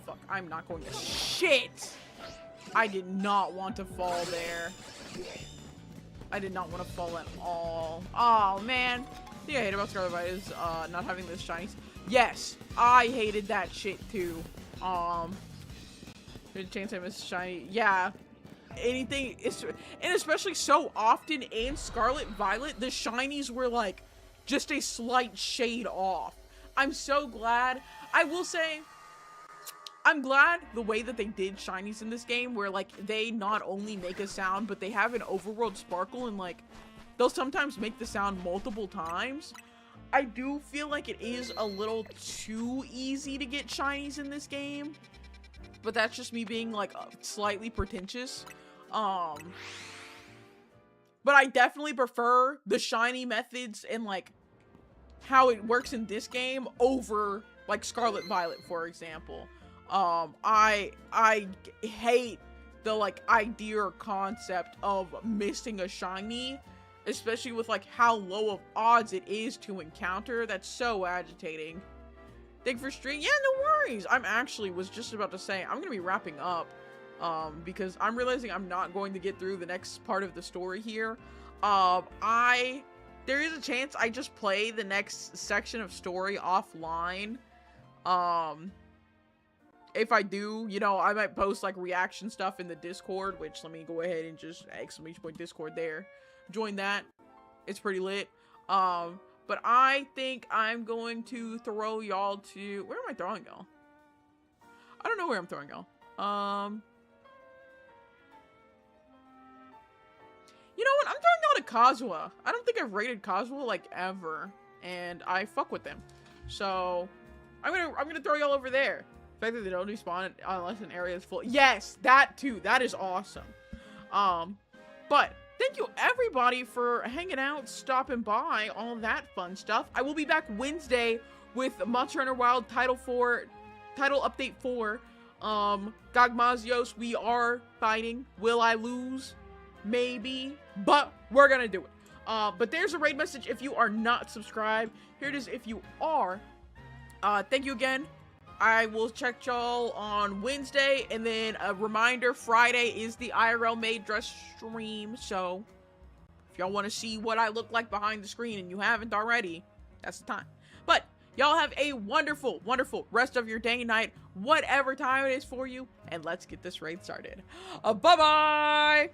A: Fuck, I'm not going to— Shit! I did not want to fall there. I did not want to fall at all. Oh, man. The thing I hate about Scarlet Violet is not having this shinies. Yes, I hated that shit too. Chance I missed shiny. Yeah. Anything is, and especially so often in Scarlet Violet, the shinies were like just a slight shade off. I'm so glad. I will say, I'm glad the way that they did shinies in this game, where like they not only make a sound, but they have an overworld sparkle, and like they'll sometimes make the sound multiple times. I do feel like it is a little too easy to get shinies in this game, but that's just me being like slightly pretentious. But I definitely prefer the shiny methods and like how it works in this game over like Scarlet Violet, for example. I hate the like idea or concept of missing a shiny, especially with like how low of odds it is to encounter. That's so agitating. Thank you for streaming. Yeah, no worries. I'm actually was just about to say I'm gonna be wrapping up because I'm realizing I'm not going to get through the next part of the story here. There is a chance I just play the next section of story offline. If I do, you know, I might post like reaction stuff in the Discord, which let me go ahead and just ! Discord there. Join that. It's pretty lit. But I think I'm going to throw y'all to— where am I throwing y'all? I don't know where I'm throwing y'all. You know what? I'm throwing y'all to Kazuha. I don't think I've rated Kazuha like ever, and I fuck with them. So I'm gonna throw y'all over there. The fact that they don't respawn unless an area is full. Yes, that too. That is awesome. But thank you everybody for hanging out, stopping by, all that fun stuff. I will be back Wednesday with Monster Hunter Wild Title Update 4. Gagmazios, we are fighting. Will I lose? Maybe, but we're gonna do it. But there's a raid message if you are not subscribed. Here it is if you are. Thank you again. I will check y'all on Wednesday, and then a reminder, Friday is the IRL made dress stream, so if y'all want to see what I look like behind the screen and you haven't already, that's the time. But y'all have a wonderful, wonderful rest of your day, night, whatever time it is for you, and let's get this raid started. Bye-bye!